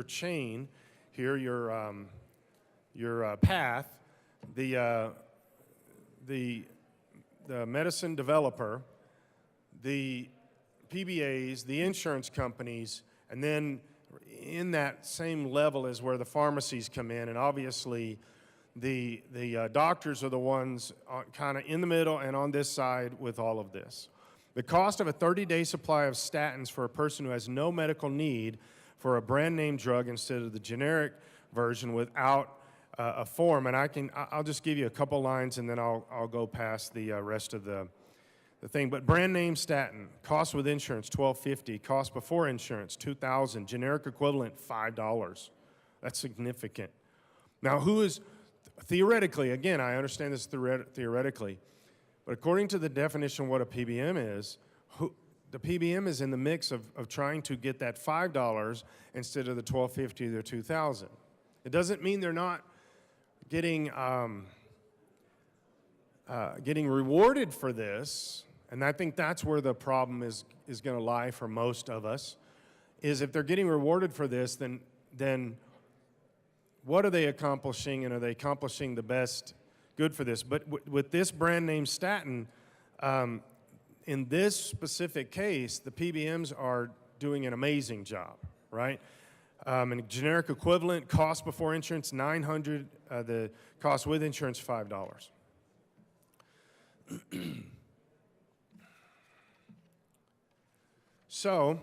chain here, your path, the medicine developer, the PBAs, the insurance companies, and then in that same level is where the pharmacies come in, and obviously the doctors are the ones kind of in the middle and on this side with all of this. The cost of a 30-day supply of statins for a person who has no medical need for a brand name drug instead of the generic version without a form, and I'll just give you a couple lines and then I'll go past the rest of the thing. But brand name statin, cost with insurance $1,250, cost before insurance $2,000, generic equivalent $5. That's significant. Now, who is theoretically? Again, I understand this theoretically, but according to the definition of what a PBM is, the PBM is in the mix of trying to get that $5 instead of the $1,250 or $2,000. It doesn't mean they're not getting rewarded for this, and I think that's where the problem is going to lie for most of us, is if they're getting rewarded for this, then what are they accomplishing, and are they accomplishing the best good for this? But with this brand name statin, in this specific case, the PBMs are doing an amazing job, right? And generic equivalent, cost before insurance, $900, the cost with insurance, $5. So,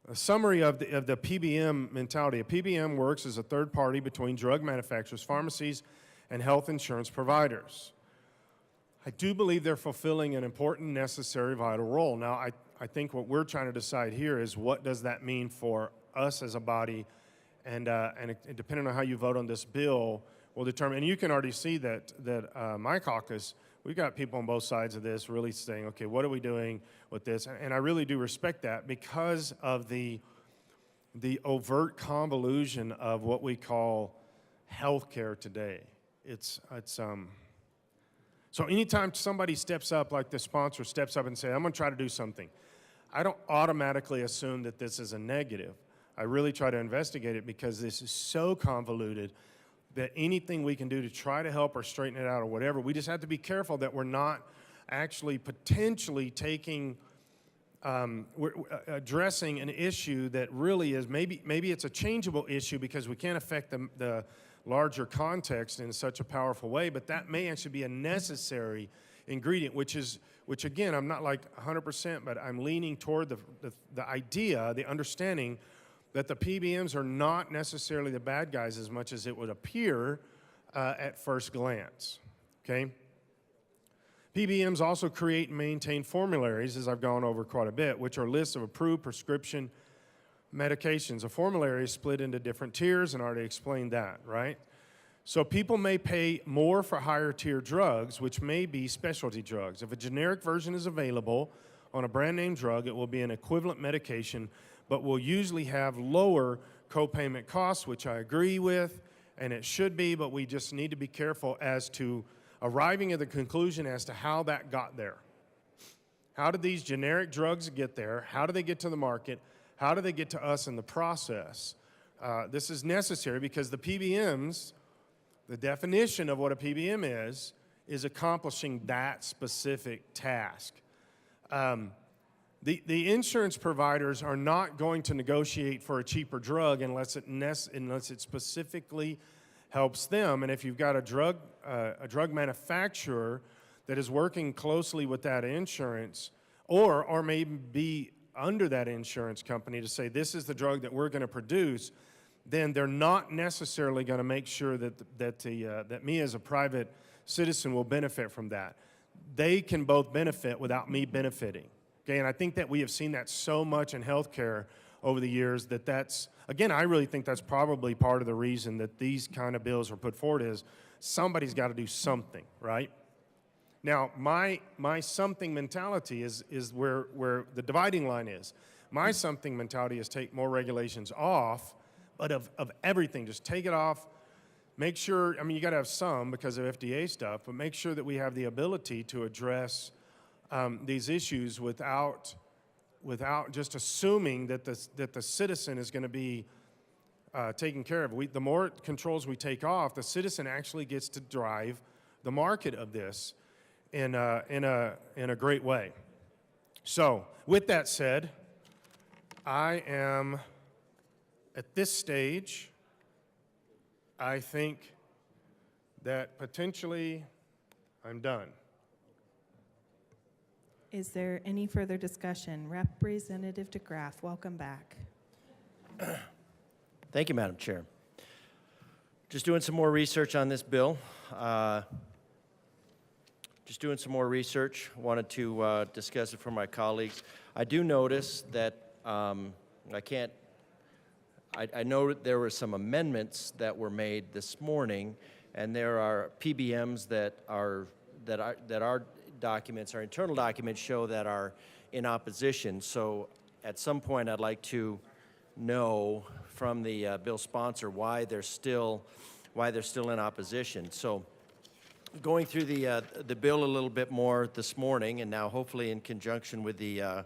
a summary of the PBM mentality. A PBM works as a third party between drug manufacturers, pharmacies, and health insurance providers. I do believe they're fulfilling an important, necessary, vital role. Now, I think what we're trying to decide here is what does that mean for us as a body, and depending on how you vote on this bill will determine. And you can already see that my caucus, we've got people on both sides of this really saying, okay, what are we doing with this? And I really do respect that because of the overt convolution of what we call healthcare today. So anytime somebody steps up, like the sponsor steps up and says, I'm going to try to do something, I don't automatically assume that this is a negative. I really try to investigate it because this is so convoluted that anything we can do to try to help or straighten it out or whatever, we just have to be careful that we're not actually potentially addressing an issue that really is, maybe it's a changeable issue because we can't affect the larger context in such a powerful way, but that may actually be a necessary ingredient, which again, I'm not like 100%, but I'm leaning toward the idea, the understanding that the PBMs are not necessarily the bad guys as much as it would appear at first glance, okay? PBMs also create and maintain formularies, as I've gone over quite a bit, which are lists of approved prescription medications. A formulary is split into different tiers, and I already explained that, right? So people may pay more for higher tier drugs, which may be specialty drugs. If a generic version is available on a brand name drug, it will be an equivalent medication, but will usually have lower copayment costs, which I agree with, and it should be, but we just need to be careful as to arriving at the conclusion as to how that got there. How did these generic drugs get there? How do they get to the market? How do they get to us in the process? This is necessary because the PBMs, the definition of what a PBM is accomplishing that specific task. The insurance providers are not going to negotiate for a cheaper drug unless it specifically helps them. And if you've got a drug manufacturer that is working closely with that insurance, or maybe be under that insurance company to say this is the drug that we're going to produce, then they're not necessarily going to make sure that me as a private citizen will benefit from that. They can both benefit without me benefiting. Okay, and I think that we have seen that so much in healthcare over the years that's, again, I really think that's probably part of the reason that these kind of bills are put forward is somebody's got to do something, right? Now, my something mentality is where the dividing line is. My something mentality is take more regulations off, but of everything, just take it off. Make sure, I mean, you got to have some because of FDA stuff, but make sure that we have the ability to address these issues without just assuming that the citizen is going to be taken care of. The more controls we take off, the citizen actually gets to drive the market of this in a great way. So, with that said, I am at this stage. I think that potentially I'm done. Is there any further discussion? Representative DeGraff, welcome back. Thank you, Madam Chair. Just doing some more research on this bill. Wanted to discuss it for my colleagues. I do notice that I know there were some amendments that were made this morning, and there are PBMs that our documents, our internal documents show that are in opposition. So at some point, I'd like to know from the bill sponsor why they're still in opposition. So going through the bill a little bit more this morning, and now hopefully in conjunction with the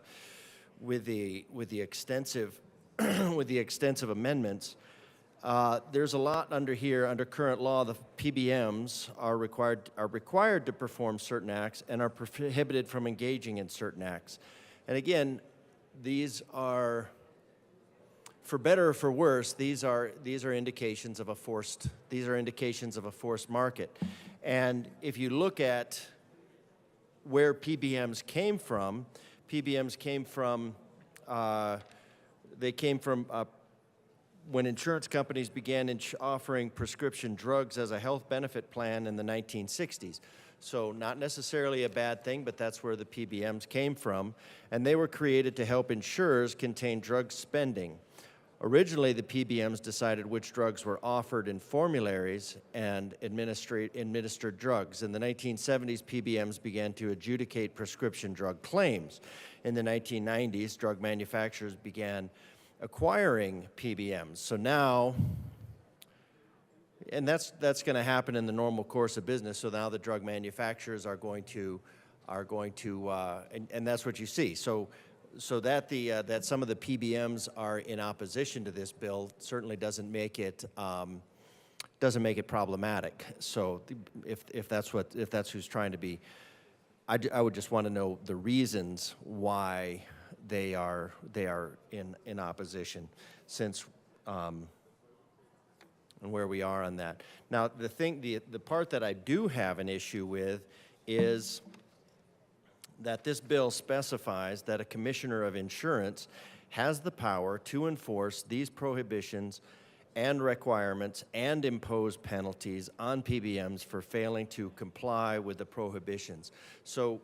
extensive with the extensive amendments, there's a lot under here. Under current law, the PBMs are required to perform certain acts and are prohibited from engaging in certain acts. And again, these are, for better or for worse, these are indications of a forced market. And if you look at where PBMs came from, when insurance companies began offering prescription drugs as a health benefit plan in the 1960s. So not necessarily a bad thing, but that's where the PBMs came from. And they were created to help insurers contain drug spending. Originally, the PBMs decided which drugs were offered in formularies and administered drugs. In the 1970s, PBMs began to adjudicate prescription drug claims. In the 1990s, drug manufacturers began acquiring PBMs. So now, and that's going to happen in the normal course of business. So now the drug manufacturers are going to, and that's what you see. So that that some of the PBMs are in opposition to this bill certainly doesn't make it problematic. So if that's who's trying to be, I would just want to know the reasons why they are in opposition, since and where we are on that. Now the part that I do have an issue with is that this bill specifies that a commissioner of insurance has the power to enforce these prohibitions and requirements and impose penalties on PBMs for failing to comply with the prohibitions. So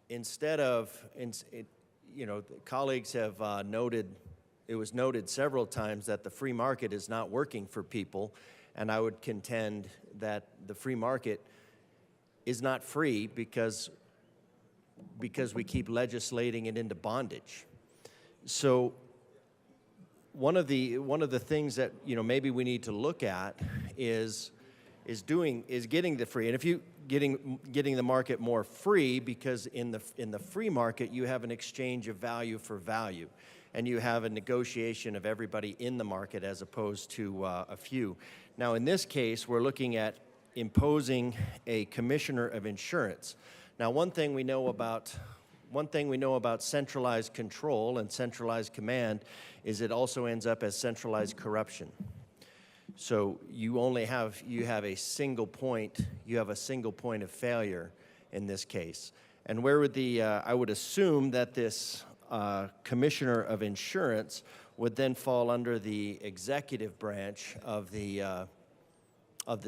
instead of, colleagues have it was noted several times that the free market is not working for people, and I would contend that the free market is not free because we keep legislating it into bondage. So one of the things that maybe we need to look at is getting the free, and if you getting the market more free, because in the free market you have an exchange of value for value, and you have a negotiation of everybody in the market as opposed to a few. Now in this case, we're looking at imposing a commissioner of insurance. Now one thing we know about centralized control and centralized command is it also ends up as centralized corruption. So you have a single point of failure in this case. And where would I would assume that this commissioner of insurance would then fall under the executive branch of the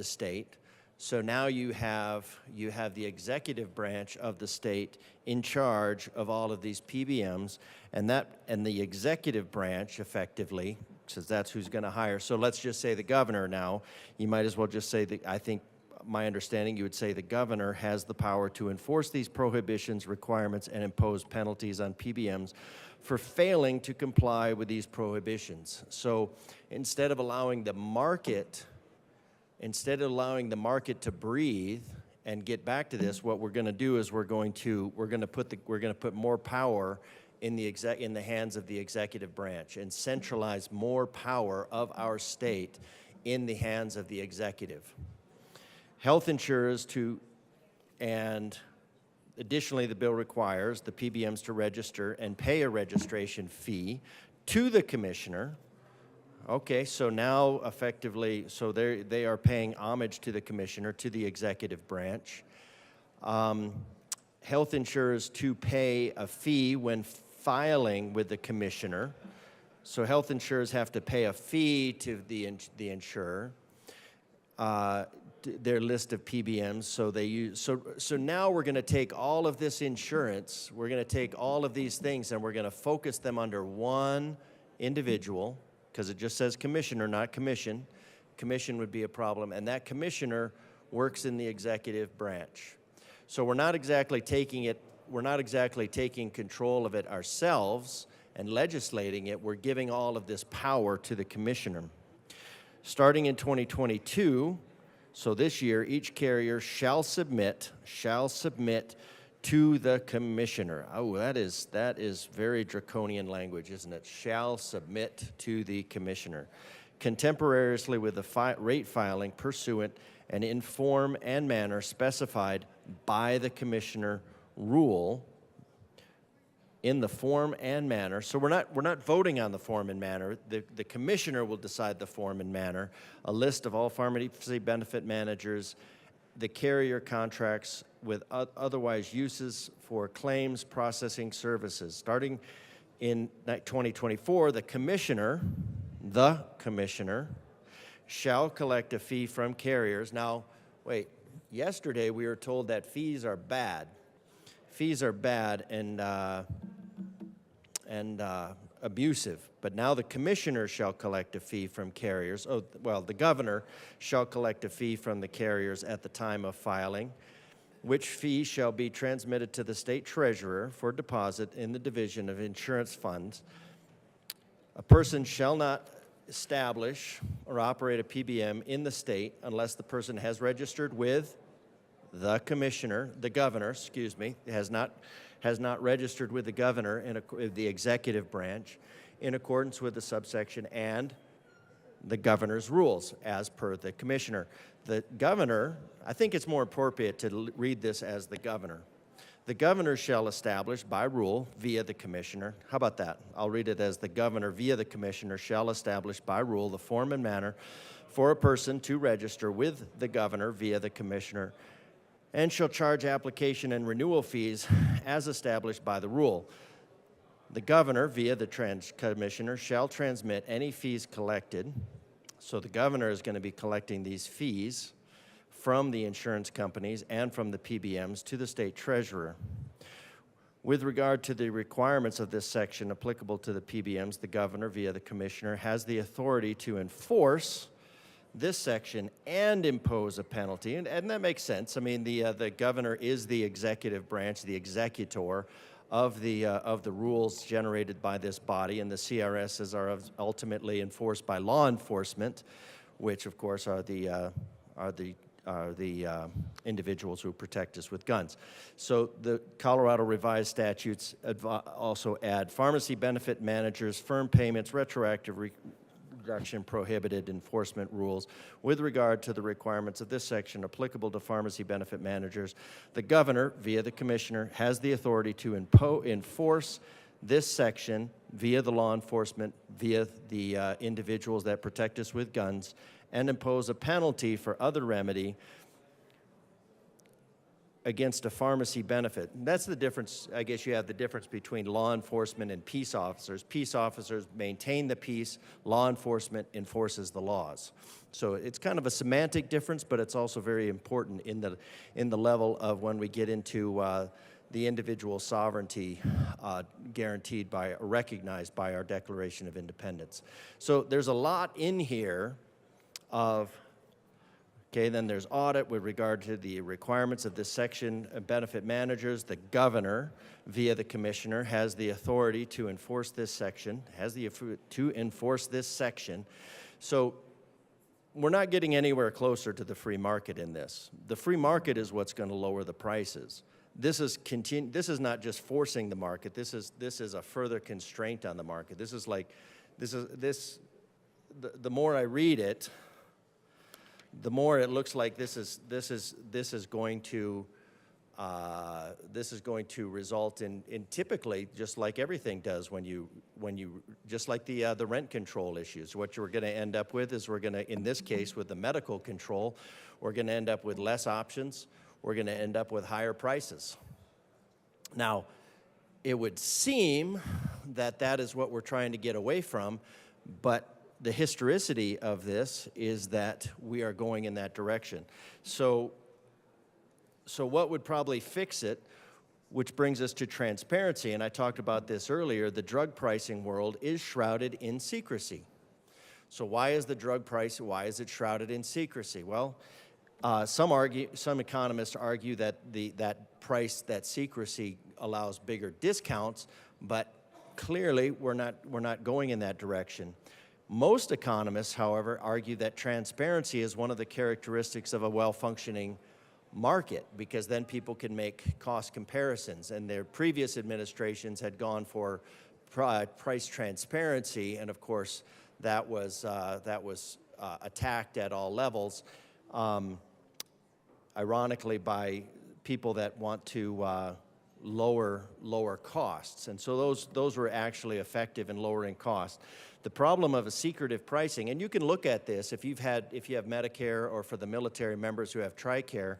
state. So now you have the executive branch of the state in charge of all of these PBMs, and the executive branch effectively, because that's who's going to hire. So let's just say the governor now. You might as well just say that, I think my understanding, you would say the governor has the power to enforce these prohibitions, requirements, and impose penalties on PBMs for failing to comply with these prohibitions. So instead of allowing the market to breathe and get back to this, what we're going to do is we're going to put more power in the hands of the executive branch and centralize more power of our state in the hands of the executive. Health insurers and additionally the bill requires the PBMs to register and pay a registration fee to the commissioner. Okay, so now effectively, so they are paying homage to the commissioner, to the executive branch. Health insurers to pay a fee when filing with the commissioner. So health insurers have to pay a fee to the insurer, their list of PBMs. So now we're going to take all of this insurance, we're going to take all of these things, and we're going to focus them under one individual, because it just says commissioner, not commission. Commission would be a problem, and that commissioner works in the executive branch. So we're not exactly taking control of it ourselves and legislating it. We're giving all of this power to the commissioner. Starting in 2022, so this year, each carrier shall submit to the commissioner. Oh, that is very draconian language, isn't it? Shall submit to the commissioner. contemporaneously with the rate filing pursuant and in form and manner specified by the Commissioner rule, in the form and manner. So we're not voting on the form and manner. The Commissioner will decide the form and manner. A list of all pharmacy benefit managers, the carrier contracts with otherwise uses for claims processing services. Starting in 2024, the Commissioner shall collect a fee from carriers. Now, wait, yesterday we were told that fees are bad. Fees are bad and abusive, but now the Commissioner shall collect a fee from carriers. Oh, well, the Governor shall collect a fee from the carriers at the time of filing, which fee shall be transmitted to the State Treasurer for deposit in the Division of Insurance Funds. A person shall not establish or operate a PBM in the state unless the person has registered with the Governor, has not registered with the Governor in the executive branch in accordance with the subsection and the Governor's rules as per the Commissioner. The Governor, I think it's more appropriate to read this as the Governor. The Governor shall establish by rule via the Commissioner. How about that? I'll read it as the Governor via the Commissioner shall establish by rule the form and manner for a person to register with the Governor via the Commissioner, and shall charge application and renewal fees as established by the rule. The Governor, via the Commissioner, shall transmit any fees collected. So the Governor is going to be collecting these fees from the insurance companies and from the PBMs to the State Treasurer. With regard to the requirements of this section applicable to the PBMs, the Governor, via the Commissioner, has the authority to enforce this section and impose a penalty, and that makes sense. I mean, the Governor is the executive branch, the executor of the rules generated by this body, and the CRSs are ultimately enforced by law enforcement, which of course are the individuals who protect us with guns. So the Colorado revised statutes also add pharmacy benefit managers, firm payments, retroactive reduction prohibited enforcement rules. With regard to the requirements of this section applicable to pharmacy benefit managers, the Governor, via the Commissioner, has the authority to enforce this section via the law enforcement, via the individuals that protect us with guns, and impose a penalty for other remedy against a pharmacy benefit. And that's the difference. I guess you have the difference between law enforcement and peace officers. Peace officers maintain the peace. Law enforcement enforces the laws. So it's kind of a semantic difference, but it's also very important in the level of when we get into the individual sovereignty guaranteed by, recognized by our Declaration of Independence. So there's a lot in here of, okay, then there's audit with regard to the requirements of this section. Benefit managers, the Governor, via the Commissioner, has the authority to enforce this section, So we're not getting anywhere closer to the free market in this. The free market is what's going to lower the prices. This is not just forcing the market. This is a further constraint on the market. The more I read it, the more it looks like this is going to result in typically, just like everything does when you just like the rent control issues. What you're going to end up with is in this case with the medical control, we're going to end up with less options. We're going to end up with higher prices. Now, it would seem that is what we're trying to get away from, but the historicity of this is that we are going in that direction. So what would probably fix it, which brings us to transparency, and I talked about this earlier, the drug pricing world is shrouded in secrecy. So why is the drug price, why is it shrouded in secrecy? Well, some economists argue that that secrecy allows bigger discounts, but clearly we're not going in that direction. Most economists, however, argue that transparency is one of the characteristics of a well-functioning market, because then people can make cost comparisons, and their previous administrations had gone for price transparency, and of course that was attacked at all levels, ironically by people that want to lower costs. And so those were actually effective in lowering costs. The problem of a secretive pricing, and you can look at this if you have Medicare, or for the military members who have TRICARE,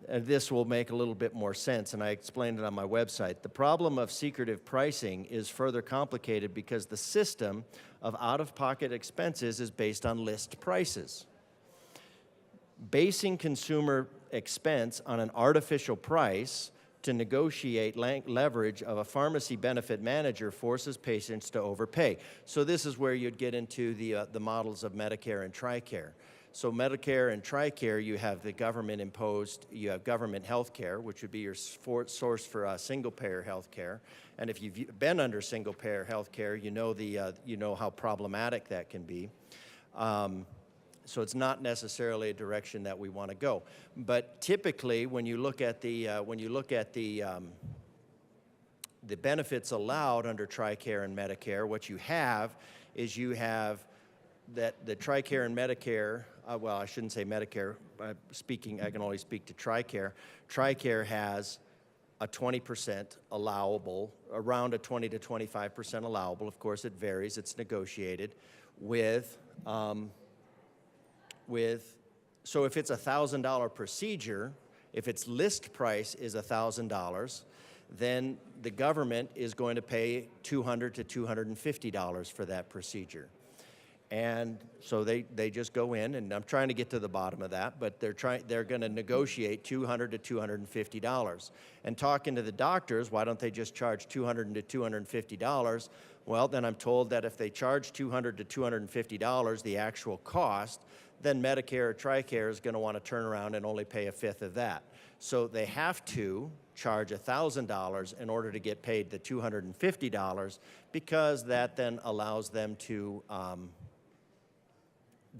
this will make a little bit more sense, and I explained it on my website. The problem of secretive pricing is further complicated because the system of out-of-pocket expenses is based on list prices. Basing consumer expense on an artificial price to negotiate leverage of a pharmacy benefit manager forces patients to overpay. So this is where you'd get into the models of Medicare and TRICARE. So Medicare and TRICARE, you have the government-imposed, you have government health care, which would be your source for single-payer health care. And if you've been under single-payer health care, you know how problematic that can be. So it's not necessarily a direction that we want to go. But typically, when you look at the benefits allowed under TRICARE and Medicare, what you have is that the TRICARE and Medicare, well, I shouldn't say Medicare. I can only speak to TRICARE. TRICARE has a 20% allowable, around a 20 to 25% allowable. Of course, it varies. It's negotiated so if it's a $1,000 procedure, if its list price is $1,000, then the government is going to pay $200 to $250 for that procedure. And so they just go in, and I'm trying to get to the bottom of that, but they're going to negotiate $200 to $250. And talking to the doctors, why don't they just charge $200 to $250? Well, then I'm told that if they charge $200 to $250, the actual cost, then Medicare or TRICARE is going to want to turn around and only pay a fifth of that. So they have to charge $1,000 in order to get paid the $250, because that then allows them to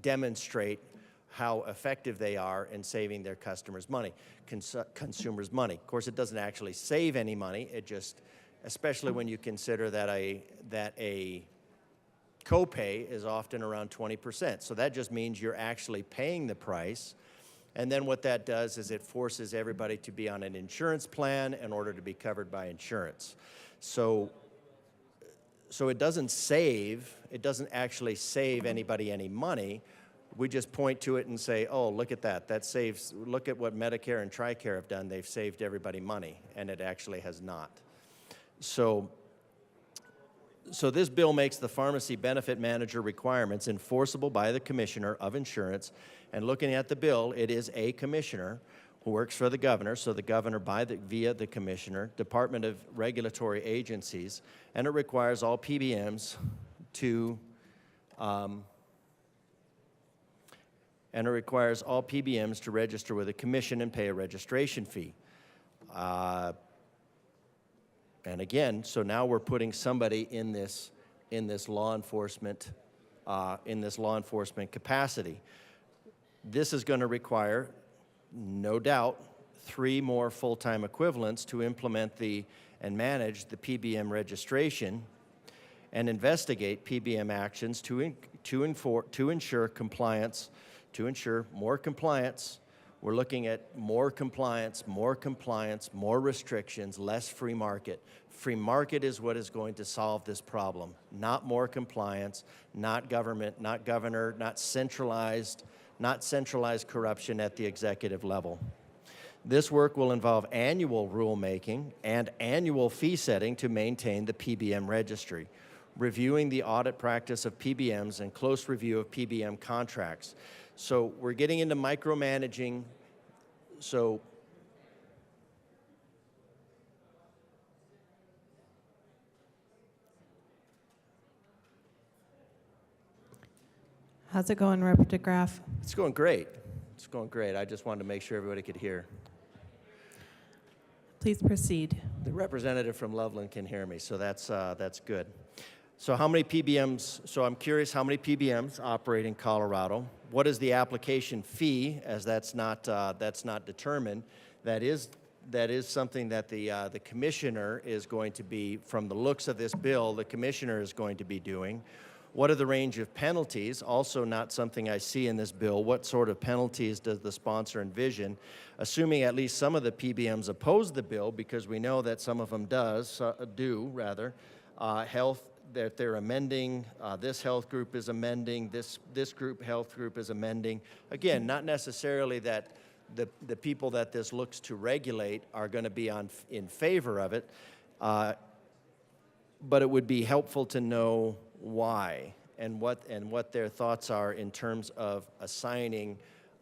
demonstrate how effective they are in saving their customers' money, consumers' money. Of course, it doesn't actually save any money. It just, especially when you consider that a copay is often around 20%. So that just means you're actually paying the price. And then what that does is it forces everybody to be on an insurance plan in order to be covered by insurance. So it doesn't actually save anybody any money. We just point to it and say, oh, look at that. Look at what Medicare and TRICARE have done. They've saved everybody money, and it actually has not. So this bill makes the pharmacy benefit manager requirements enforceable by the Commissioner of Insurance. And looking at the bill, it is a commissioner who works for the governor, so the governor via the commissioner, Department of Regulatory Agencies, and it requires all PBMs to register with a commission and pay a registration fee. And again, so now we're putting somebody in this law enforcement capacity. This is going to require, no doubt, 3 more full-time equivalents to implement and manage the PBM registration and investigate PBM actions to ensure compliance, to ensure more compliance. We're looking at more compliance, more restrictions, less free market. Free market is what is going to solve this problem, not more compliance, not government, not governor, not centralized corruption at the executive level. This work will involve annual rulemaking and annual fee setting to maintain the PBM registry, reviewing the audit practice of PBMs and close review of PBM contracts. So we're getting into micromanaging. So how's it going, Representative Graff? It's going great. It's going great. I just wanted to make sure everybody could hear. Please proceed. The representative from Loveland can hear me, so that's good. So how many PBMs, so I'm curious how many PBMs operate in Colorado? What is the application fee, as that's not determined? That is something that the commissioner is going to be, from the looks of this bill, the commissioner is going to be doing. What are the range of penalties? Also not something I see in this bill. What sort of penalties does the sponsor envision? Assuming at least some of the PBMs oppose the bill, because we know that some of them do. Health, that they're amending, this health group is amending, this health group is amending. Again, not necessarily that the people that this looks to regulate are going to be in favor of it, but it would be helpful to know why and what their thoughts are in terms of assigning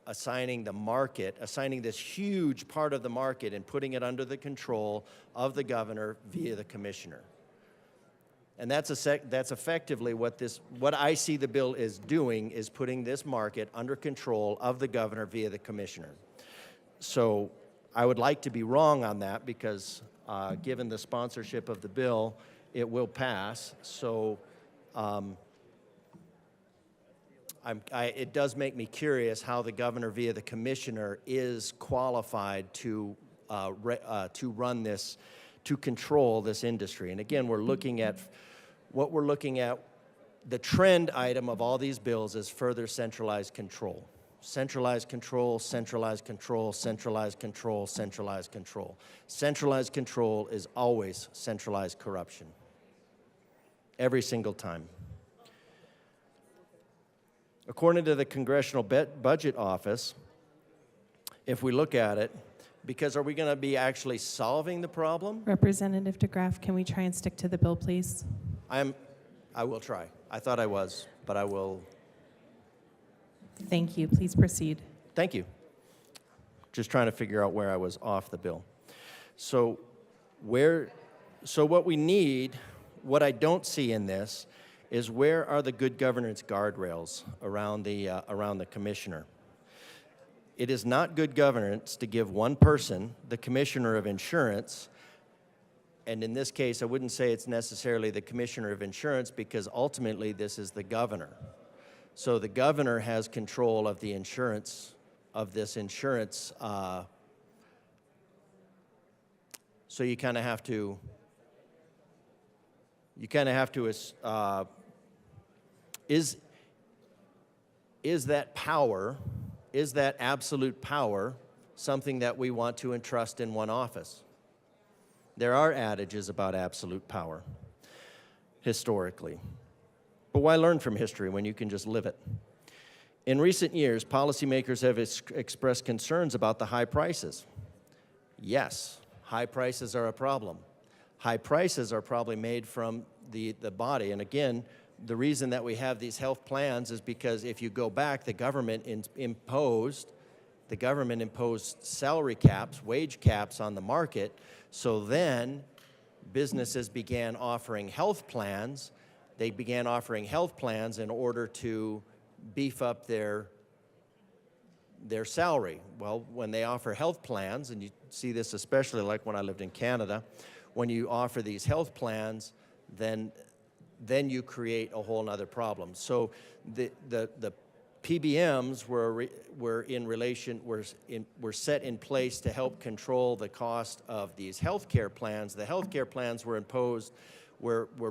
the market, assigning this huge part of the market and putting it under the control of the governor via the commissioner. And that's effectively what I see the bill is doing, is putting this market under control of the governor via the commissioner. So I would like to be wrong on that, because given the sponsorship of the bill, it will pass. So it does make me curious how the governor via the commissioner is qualified to run this, to control this industry. And again, we're looking at the trend item of all these bills is further centralized control. Centralized control, centralized control, centralized control, centralized control. Centralized control is always centralized corruption. Every single time. According to the Congressional Budget Office, if we look at it, because are we going to be actually solving the problem? Representative DeGraff, can we try and stick to the bill, please? I will try. I thought I was, but I will. Thank you. Please proceed. Thank you. Just trying to figure out where I was off the bill. So what we need, what I don't see in this, is where are the good governance guardrails around the commissioner? It is not good governance to give one person, the commissioner of insurance, and in this case, I wouldn't say it's necessarily the commissioner of insurance, because ultimately this is the governor. So the governor has control of the insurance, of this insurance. So you kind of have to, is that power, is that absolute power something that we want to entrust in one office? There are adages about absolute power, historically. But why learn from history when you can just live it? In recent years, policymakers have expressed concerns about the high prices. Yes, high prices are a problem. High prices are probably made from the body. And again, the reason that we have these health plans is because if you go back, the government imposed salary caps, wage caps on the market. So then businesses began offering health plans. They began offering health plans in order to beef up their salary. Well, when they offer health plans, and you see this especially like when I lived in Canada, when you offer these health plans, then you create a whole other problem. So the PBMs were set in place to help control the cost of these healthcare plans. The healthcare plans were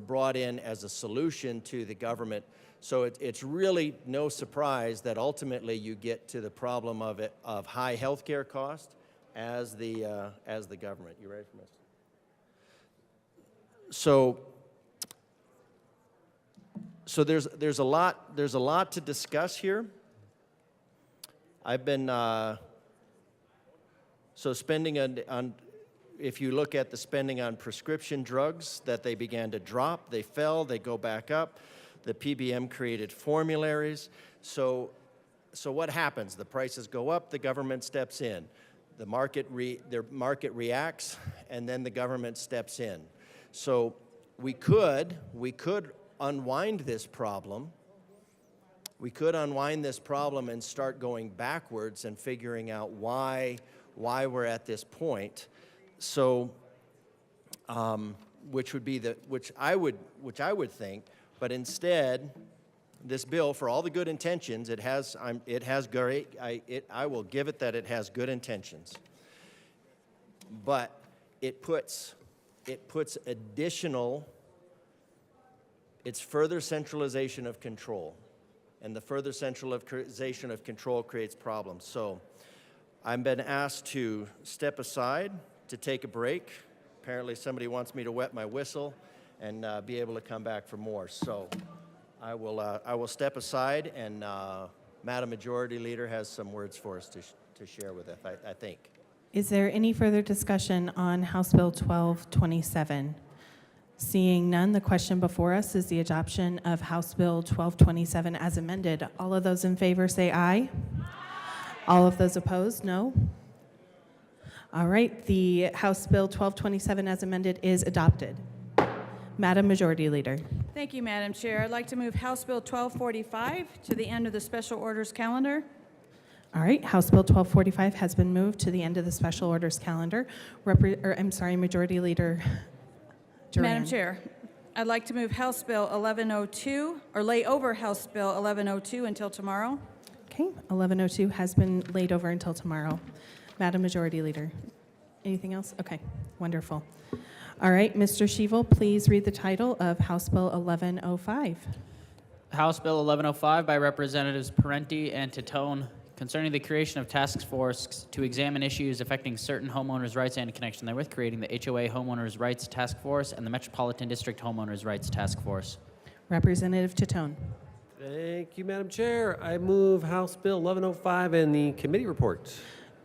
brought in as a solution to the government. So it's really no surprise that ultimately you get to the problem of high healthcare cost as the government. You ready for this? So there's a lot to discuss here. I've been spending on if you look at the spending on prescription drugs, that they began to drop, they fell, they go back up. The PBM created formularies. So what happens? The prices go up, the government steps in. The market reacts, and then the government steps in. So we could unwind this problem. We could unwind this problem and start going backwards and figuring out why we're at this point. So, which I would think, but instead, this bill, for all the good intentions, I will give it that it has good intentions, but it puts additional It's further centralization of control. And the further centralization of control creates problems. So I've been asked to step aside to take a break. Apparently somebody wants me to wet my whistle and be able to come back for more. So I will step aside, and Madam Majority Leader has some words for us to share with us, I think. Is there any further discussion on House Bill 1227? Seeing none, the question before us is the adoption of House Bill 1227 as amended. All of those in favor say aye. All of those opposed, no. All right, the House Bill 1227 as amended is adopted. Madam Majority Leader. Thank you, Madam Chair. I'd like to move House Bill 1245 to the end of the special orders calendar. All right, House Bill 1245 has been moved to the end of the special orders calendar. Majority Leader Duran. Madam Chair, I'd like to move House Bill 1102, or lay over House Bill 1102 until tomorrow. Okay, 1102 has been laid over until tomorrow. Madam Majority Leader. Anything else? Okay, wonderful. All right, Mr. Shevel, please read the title of House Bill 1105. House Bill 1105 by Representatives Parenti and Titone, concerning the creation of task force to examine issues affecting certain homeowners' rights and in connection therewith, creating the HOA Homeowners' Rights Task Force and the Metropolitan District Homeowners' Rights Task Force. Representative Titone. Thank you, Madam Chair. I move House Bill 1105 and the committee report.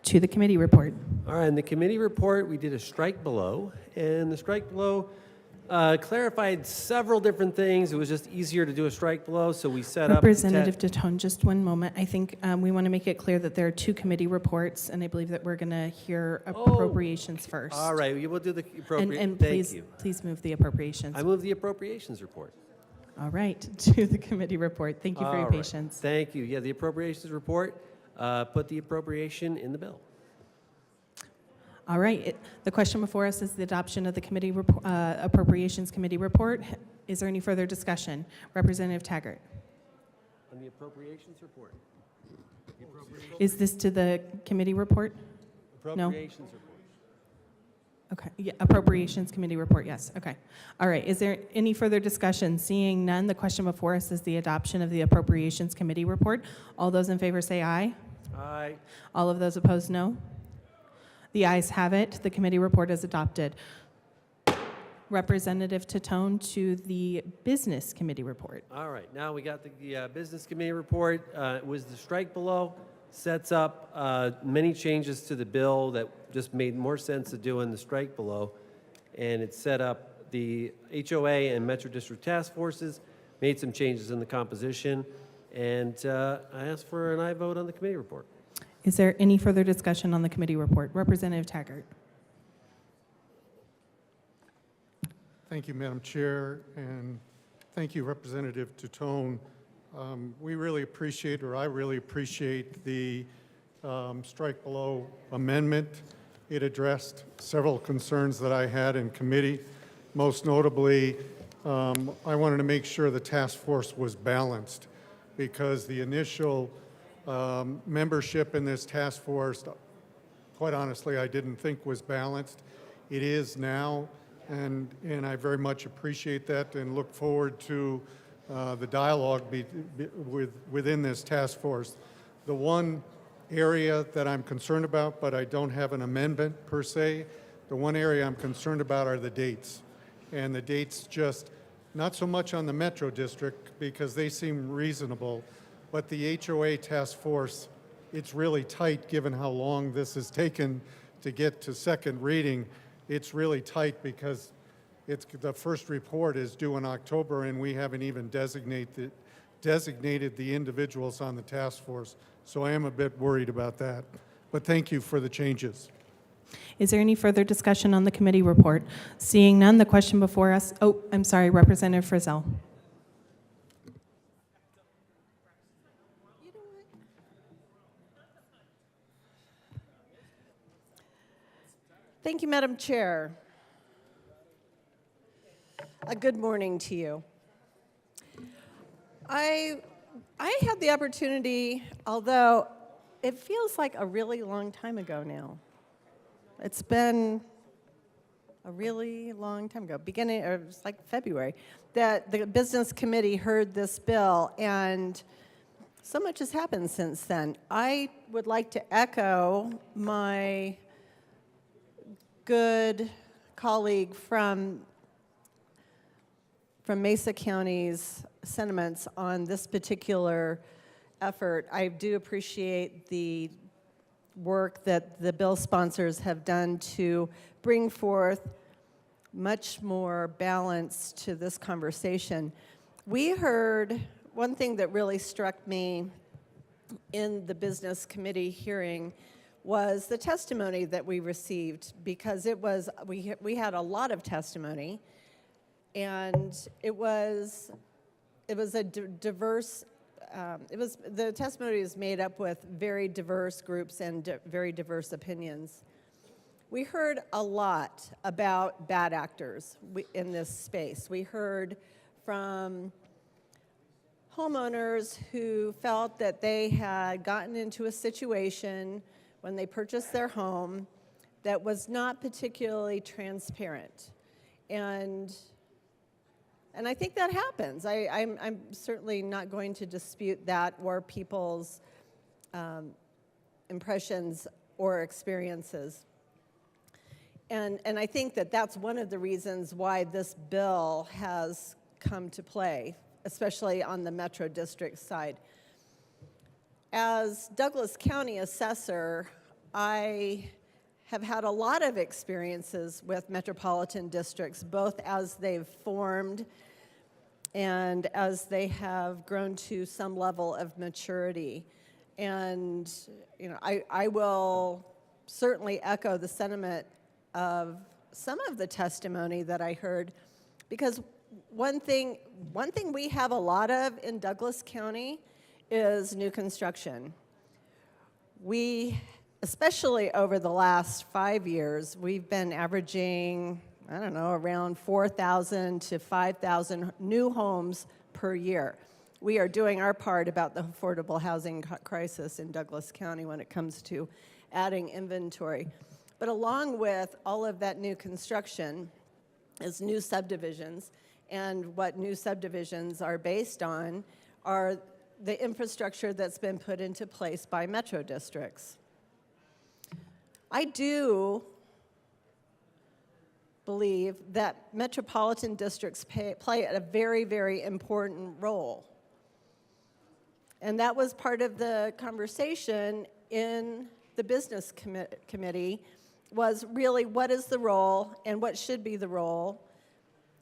To the committee report. All right, in the committee report, we did a strike below, and the strike below clarified several different things. It was just easier to do a strike below, so we set up... Representative Titone, just one moment. I think we want to make it clear that there are two committee reports, and I believe that we're going to hear appropriations first. All right, we'll do the appropriate... And Thank you. please move the appropriations. I move the appropriations report. All right, to the committee report. Thank you for your All right. patience. Thank you. Yeah, the appropriations report, put the appropriation in the bill. All right, the question before us is the adoption of the committee appropriations committee report. Is there any further discussion? Representative Taggart. On the appropriations report. Is this to the committee report? No? Appropriations report. Okay, yeah, appropriations committee report, yes, okay. All right, is there any further discussion? Seeing none, the question before us is the adoption of the appropriations committee report. All those in favor say aye. Aye. All of those opposed, no. The ayes have it. The committee report is adopted. Representative Titone to the business committee report. All right, now we got the business committee report. It was the strike below, sets up many changes to the bill that just made more sense to do in the strike below. And it set up the HOA and Metro District task forces, made some changes in the composition, and I asked for an aye vote on the committee report. Is there any further discussion on the committee report? Representative Taggart. Thank you, Madam Chair, and thank you, Representative Titone. We really appreciate, or I really appreciate the strike below amendment. It addressed several concerns that I had in committee. Most notably, I wanted to make sure the task force was balanced, because the initial membership in this task force, quite honestly, I didn't think was balanced. It is now, and I very much appreciate that and look forward to the dialogue within this task force. The one area that I'm concerned about, but I don't have an amendment per se, the one area I'm concerned about are the dates. And the dates just, not so much on the Metro District, because they seem reasonable, but the HOA task force, it's really tight given how long this has taken to get to second reading. It's really tight because the first report is due in October, and we haven't even designated the individuals on the task force. So I am a bit worried about that. But thank you for the changes. Is there any further discussion on the committee report? Seeing none, the question before us, I'm sorry, Representative Frizzell. Thank you, Madam Chair. A good morning to you. I had the opportunity, although it feels like a really long time ago now. It's been a really long time ago, beginning, or it was like February, that the Business Committee heard this bill, and so much has happened since then. I would like to echo my good colleague from Mesa County's sentiments on this particular effort. I do appreciate the work that the bill sponsors have done to bring forth much more balance to this conversation. We heard one thing that really struck me in the Business Committee hearing was the testimony that we received, because it was, we had a lot of testimony, and it was a diverse, the testimony was made up with very diverse groups and very diverse opinions. We heard a lot about bad actors in this space. We heard from homeowners who felt that they had gotten into a situation when they purchased their home that was not particularly transparent. And I think that happens. I'm certainly not going to dispute that or people's impressions or experiences. And I think that that's one of the reasons why this bill has come to play, especially on the Metro District side. As Douglas County assessor, I have had a lot of experiences with metropolitan districts, both as they've formed and as they have grown to some level of maturity. And you know, I will certainly echo the sentiment of some of the testimony that I heard, because one thing we have a lot of in Douglas County is new construction. We, especially over the last 5 years, we've been averaging, I don't know, around 4,000 to 5,000 new homes per year. We are doing our part about the affordable housing crisis in Douglas County when it comes to adding inventory. But along with all of that new construction is new subdivisions, and what new subdivisions are based on are the infrastructure that's been put into place by metro districts. I do believe that metropolitan districts play a very, very important role. And that was part of the conversation in the Business Committee, was really what is the role and what should be the role,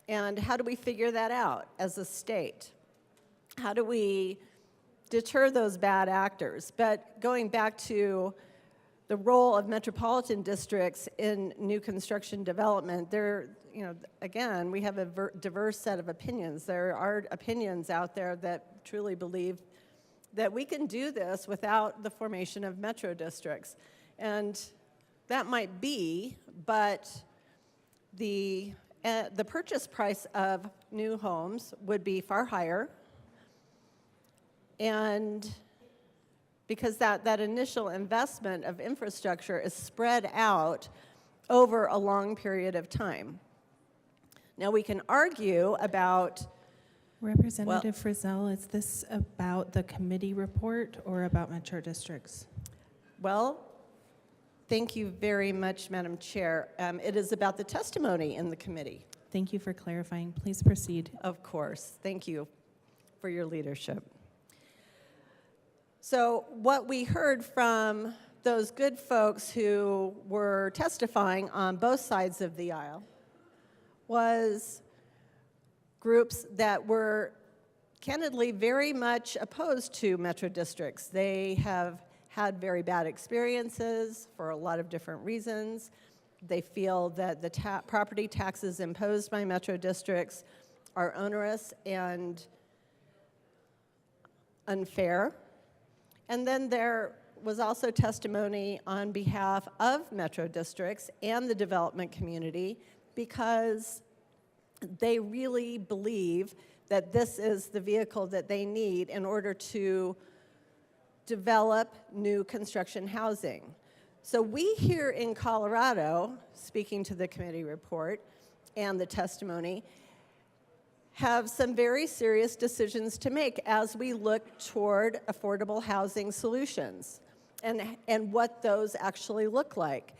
and how do we figure that out as a state? How do we deter those bad actors? But going back to the role of metropolitan districts in new construction development, there, you know, again, we have a diverse set of opinions. There are opinions out there that truly believe that we can do this without the formation of metro districts. And that might be, but the purchase price of new homes would be far higher, and because that initial investment of infrastructure is spread out over a long period of time. Now, we can argue about... Representative Frizzell, is this about the committee report or about metro districts? Well, thank you very much, Madam Chair. It is about the testimony in the committee. Thank you for clarifying. Please proceed. Of course. Thank you for your leadership. So what we heard from those good folks who were testifying on both sides of the aisle was groups that were candidly very much opposed to metro districts. They have had very bad experiences for a lot of different reasons. They feel that the property taxes imposed by metro districts are onerous and unfair. And then there was also testimony on behalf of metro districts and the development community, because they really believe that this is the vehicle that they need in order to develop new construction housing. So we here in Colorado, speaking to the committee report and the testimony, have some very serious decisions to make as we look toward affordable housing solutions and what those actually look like.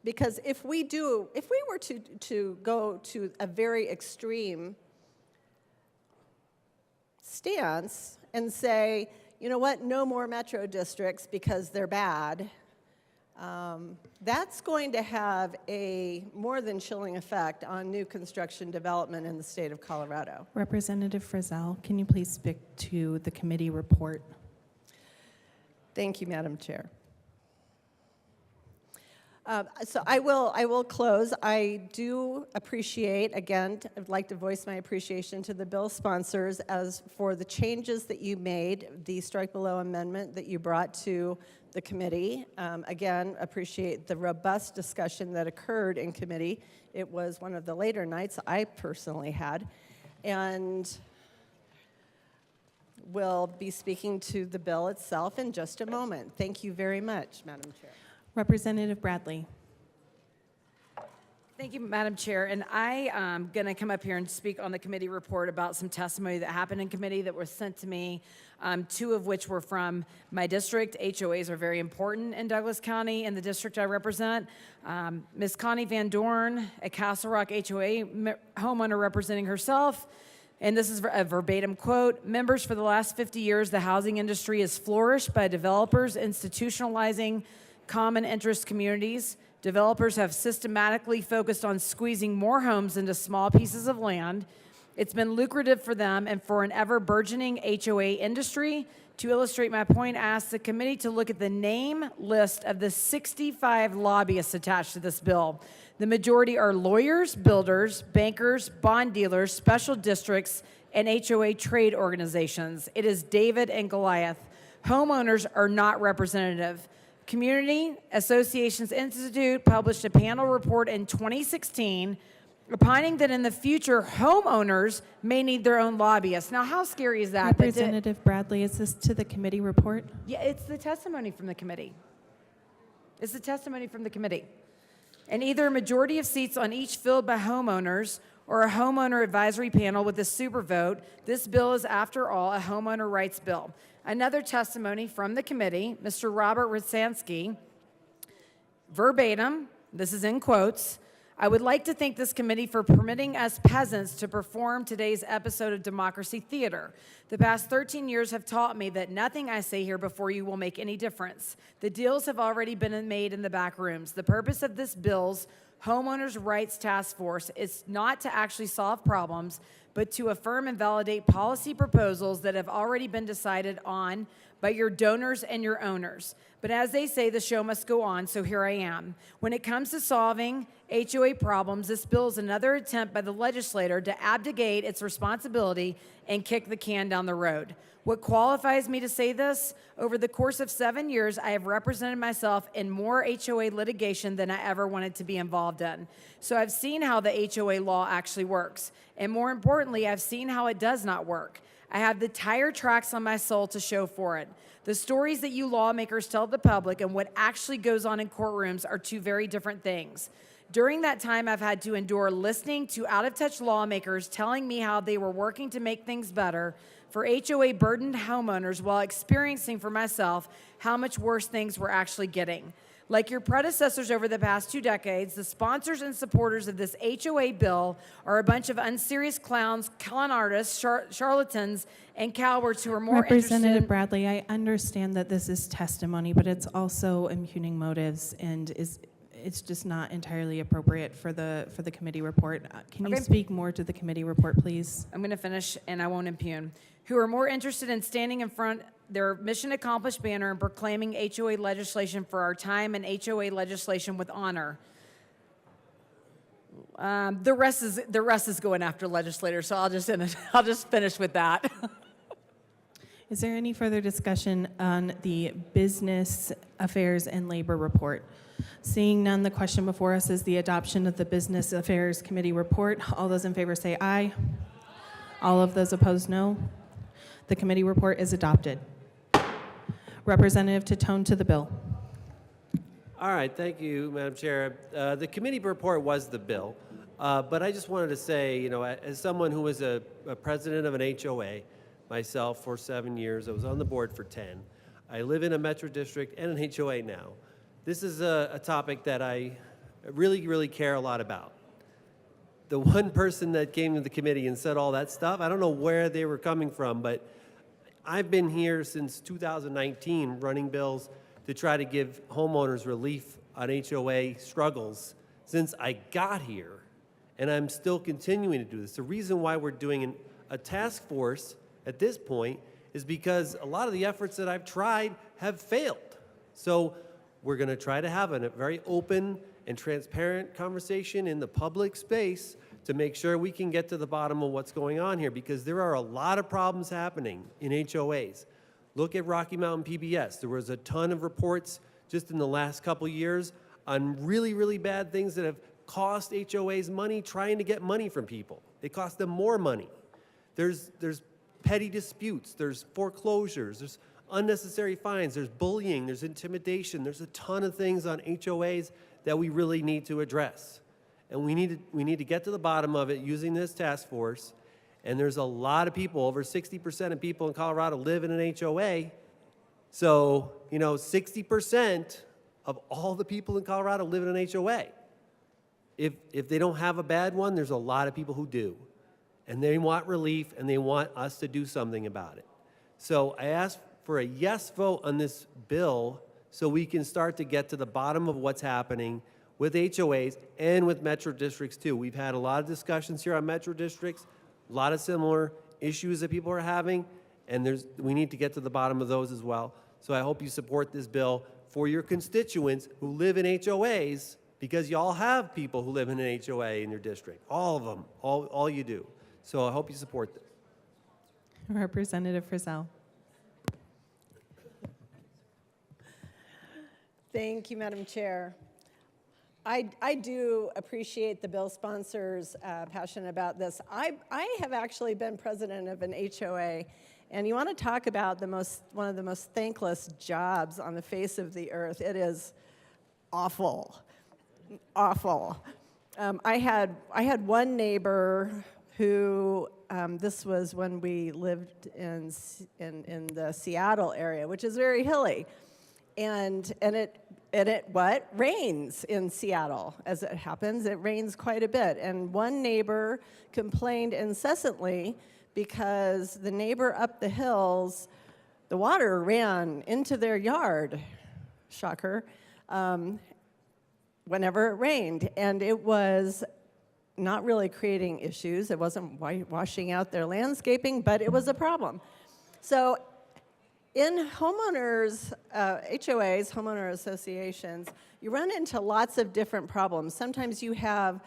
Because if we were to go to a very extreme stance and say, you know what, no more metro districts because they're bad, that's going to have a more than chilling effect on new construction development in the state of Colorado. Representative Frizzell, can you please speak to the committee report? Thank you, Madam Chair. So I will close. I do appreciate, again, I'd like to voice my appreciation to the bill sponsors as for the changes that you made, the strike below amendment that you brought to the committee. Again, appreciate the robust discussion that occurred in committee. It was one of the later nights I personally had. And we'll be speaking to the bill itself in just a moment. Thank you very much, Madam Chair. Representative Bradley. Thank you, Madam Chair. And I am going to come up here and speak on the committee report about some testimony that happened in committee that was sent to me, two of which were from my district. HOAs are very important in Douglas County and the district I represent. Ms. Connie Van Dorn, a Castle Rock HOA homeowner representing herself, and this is a verbatim quote, "Members, for the last 50 years, the housing industry has flourished by developers institutionalizing common interest communities. Developers have systematically focused on squeezing more homes into small pieces of land. It's been lucrative for them and for an ever-burgeoning HOA industry. To illustrate my point, I asked the committee to look at the name list of the 65 lobbyists attached to this bill. The majority are lawyers, builders, bankers, bond dealers, special districts, and HOA trade organizations. It is David and Goliath. Homeowners are not representative. Community Associations Institute published a panel report in 2016 opining that in the future, homeowners may need their own lobbyists. Now, how scary is that? Representative Bradley, is this to the committee report? Yeah, it's the testimony from the committee. It's the testimony from the committee. And either a majority of seats on each filled by homeowners or a homeowner advisory panel with a super vote, this bill is, after all, a homeowner rights bill. Another testimony from the committee, Mr. Robert Rutsansky, verbatim, this is in quotes, "I would like to thank this committee for permitting us peasants to perform today's episode of Democracy Theater. The past 13 years have taught me that nothing I say here before you will make any difference. The deals have already been made in the back rooms. The purpose of this bill's Homeowners' Rights Task Force is not to actually solve problems, but to affirm and validate policy proposals that have already been decided on by your donors and your owners. But as they say, the show must go on, so here I am. When it comes to solving HOA problems, this bill is another attempt by the legislator to abdicate its responsibility and kick the can down the road. What qualifies me to say this? Over the course of 7 years, I have represented myself in more HOA litigation than I ever wanted to be involved in. So I've seen how the HOA law actually works. And more importantly, I've seen how it does not work. I have the tire tracks on my soul to show for it. The stories that you lawmakers tell the public and what actually goes on in courtrooms are two very different things. During that time, I've had to endure listening to out-of-touch lawmakers telling me how they were working to make things better for HOA-burdened homeowners while experiencing for myself how much worse things were actually getting. Like your predecessors over the past 2 decades, the sponsors and supporters of this HOA bill are a bunch of unserious clowns, con artists, charlatans, and cowards who are more Representative Bradley, I understand that this is testimony, but it's also impugning motives and it's just not entirely appropriate for the committee report. Can you speak more to the committee report, please? I'm going to finish, and I won't impugn. Who are more interested in standing in front their mission accomplished banner and proclaiming HOA legislation for our time and HOA legislation with honor. The rest is going after legislators, so I'll just finish with that. Is there any further discussion on the Business Affairs and Labor Report? Seeing none, the question before us is the adoption of the Business Affairs Committee report. All those in favor say aye. All of those opposed, no. The committee report is adopted. Representative Titone to the bill. All right, thank you, Madam Chair. The committee report was the bill, but I just wanted to say, you know, as someone who was a president of an HOA myself for 7 years, I was on the board for 10. I live in a metro district and an HOA now. This is a topic that I really, really care a lot about. The one person that came to the committee and said all that stuff, I don't know where they were coming from, but I've been here since 2019 running bills to try to give homeowners relief on HOA struggles since I got here, and I'm still continuing to do this. The reason why we're doing a task force at this point is because a lot of the efforts that I've tried have failed. So we're going to try to have a very open and transparent conversation in the public space to make sure we can get to the bottom of what's going on here, because there are a lot of problems happening in HOAs. Look at Rocky Mountain PBS. There was a ton of reports just in the last couple years on really, really bad things that have cost HOAs money trying to get money from people. It cost them more money. There's petty disputes, there's foreclosures, there's unnecessary fines, there's bullying, there's intimidation, there's a ton of things on HOAs that we really need to address. And we need to get to the bottom of it using this task force. And there's a lot of people, over 60% of people in Colorado live in an HOA. So, you know, 60% of all the people in Colorado live in an HOA. If they don't have a bad one, there's a lot of people who do. And they want relief, and they want us to do something about it. So I ask for a yes vote on this bill so we can start to get to the bottom of what's happening with HOAs and with metro districts too. We've had a lot of discussions here on metro districts, a lot of similar issues that people are having, and we need to get to the bottom of those as well. So I hope you support this bill for your constituents who live in HOAs, because you all have people who live in an HOA in your district, all of them, all you do. So I hope you support this. Representative Frizzell. Thank you, Madam Chair. I do appreciate the bill sponsors' passion about this. I have actually been president of an HOA, and you want to talk about one of the most thankless jobs on the face of the earth. It is awful, awful. I had one neighbor who, this was when we lived in the Seattle area, which is very hilly, and it what? Rains in Seattle, as it happens. It rains quite a bit. And one neighbor complained incessantly because the neighbor up the hills, the water ran into their yard, shocker, whenever it rained. And it was not really creating issues. It wasn't washing out their landscaping, but it was a problem. So in homeowners, HOAs, homeowner associations, you run into lots of different problems. Sometimes you have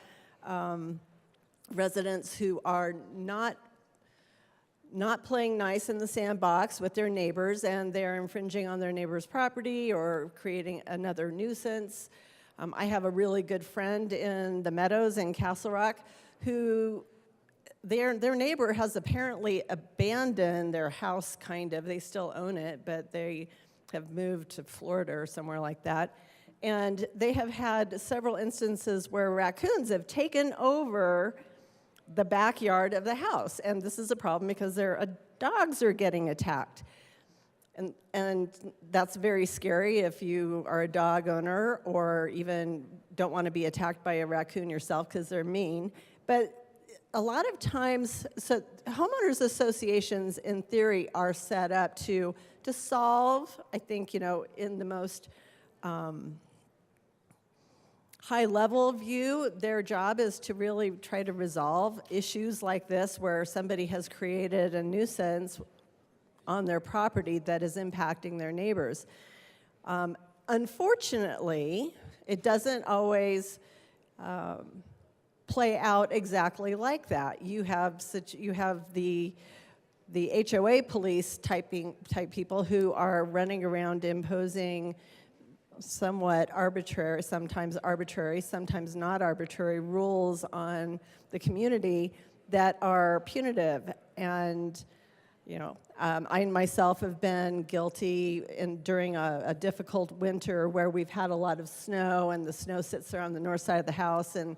residents who are not playing nice in the sandbox with their neighbors, and they're infringing on their neighbor's property or creating another nuisance. I have a really good friend in the Meadows in Castle Rock who their neighbor has apparently abandoned their house, kind of. They still own it, but they have moved to Florida or somewhere like that. And they have had several instances where raccoons have taken over the backyard of the house. And this is a problem because their dogs are getting attacked. And that's very scary if you are a dog owner or even don't want to be attacked by a raccoon yourself because they're mean. But a lot of times, so homeowners associations, in theory, are set up to solve, I think, you know, in the most high-level view, their job is to really try to resolve issues like this where somebody has created a nuisance on their property that is impacting their neighbors. Unfortunately, it doesn't always play out exactly like that. You have the HOA police type people who are running around imposing somewhat arbitrary, sometimes not arbitrary rules on the community that are punitive. And I myself have been guilty during a difficult winter where we've had a lot of snow and the snow sits there on the north side of the house and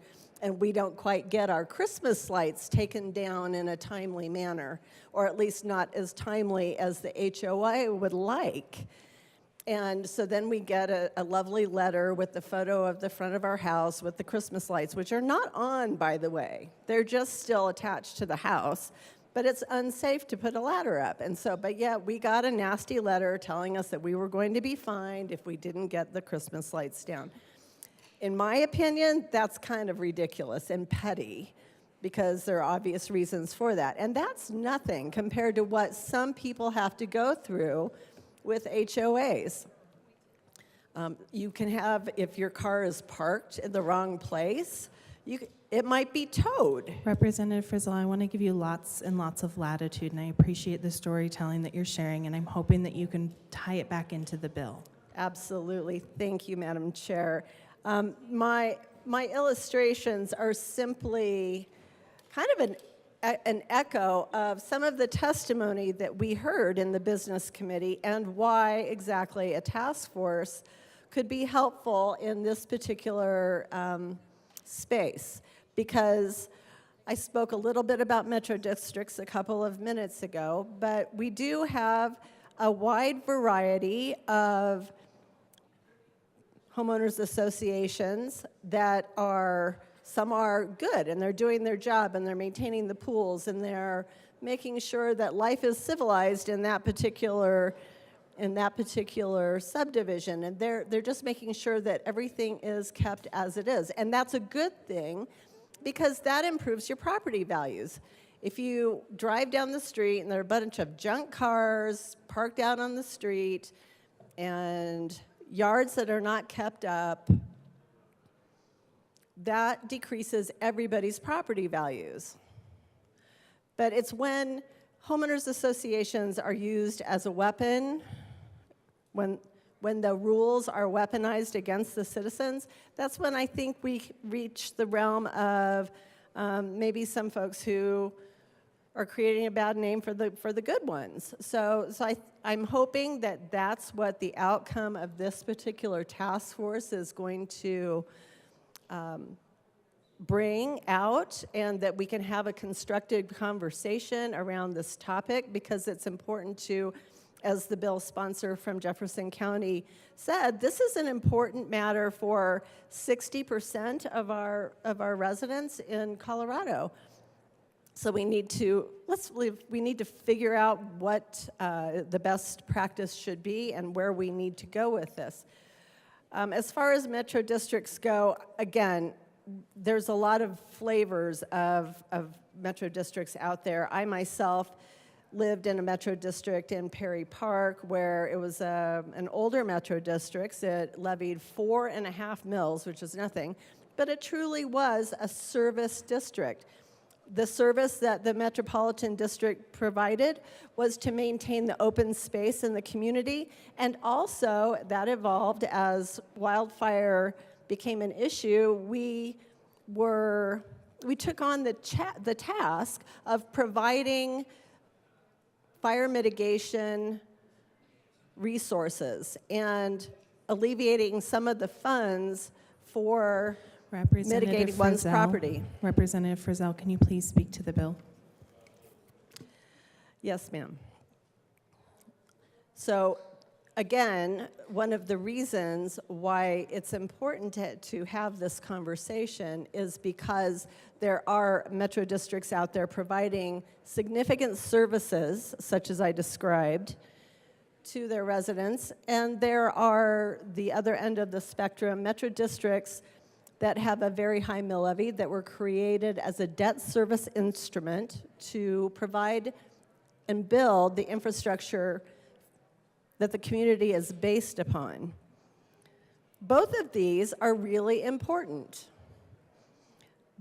we don't quite get our Christmas lights taken down in a timely manner, or at least not as timely as the HOA would like. And so then we get a lovely letter with the photo of the front of our house with the Christmas lights, which are not on, by the way. They're just still attached to the house, but it's unsafe to put a ladder up. And so, but yeah, we got a nasty letter telling us that we were going to be fined if we didn't get the Christmas lights down. In my opinion, that's kind of ridiculous and petty, because there are obvious reasons for that. And that's nothing compared to what some people have to go through with HOAs. You can have, if your car is parked in the wrong place, it might be towed. Representative Frizzle, I want to give you lots and lots of latitude, and I appreciate the storytelling that you're sharing, and I'm hoping that you can tie it back into the bill. Absolutely. Thank you, Madam Chair. My illustrations are simply kind of an echo of some of the testimony that we heard in the Business Committee and why exactly a task force could be helpful in this particular space. Because I spoke a little bit about metro districts a couple of minutes ago, but we do have a wide variety of homeowners associations that some are good and they're doing their job and they're maintaining the pools and they're making sure that life is civilized in that particular subdivision, and they're just making sure that everything is kept as it is. And that's a good thing because that improves your property values. If you drive down the street and there are a bunch of junk cars parked out on the street and yards that are not kept up, that decreases everybody's property values. But it's when homeowners associations are used as a weapon, when the rules are weaponized against the citizens, that's when I think we reach the realm of maybe some folks who are creating a bad name for the good ones. So I'm hoping that that's what the outcome of this particular task force is going to bring out, and that we can have a constructive conversation around this topic, because it's important to, as the bill sponsor from Jefferson County said, this is an important matter for 60% of our residents in Colorado. So we need to figure out what the best practice should be and where we need to go with this. As far as metro districts go, again, there's a lot of flavors of metro districts out there. I myself lived in a metro district in Perry Park where it was an older metro district. It levied 4.5 mills, which is nothing, but it truly was a service district. The service that the Metropolitan District provided was to maintain the open space in the community, and also that evolved as wildfire became an issue. We took on the task of providing fire mitigation resources and alleviating some of the funds for mitigating one's property. Representative Frizzell, can you please speak to the bill? Yes, ma'am. So again, one of the reasons why it's important to have this conversation is because there are metro districts out there providing significant services, such as I described, to their residents, and there are the other end of the spectrum, metro districts that have a very high mill levy that were created as a debt service instrument to provide and build the infrastructure that the community is based upon. Both of these are really important.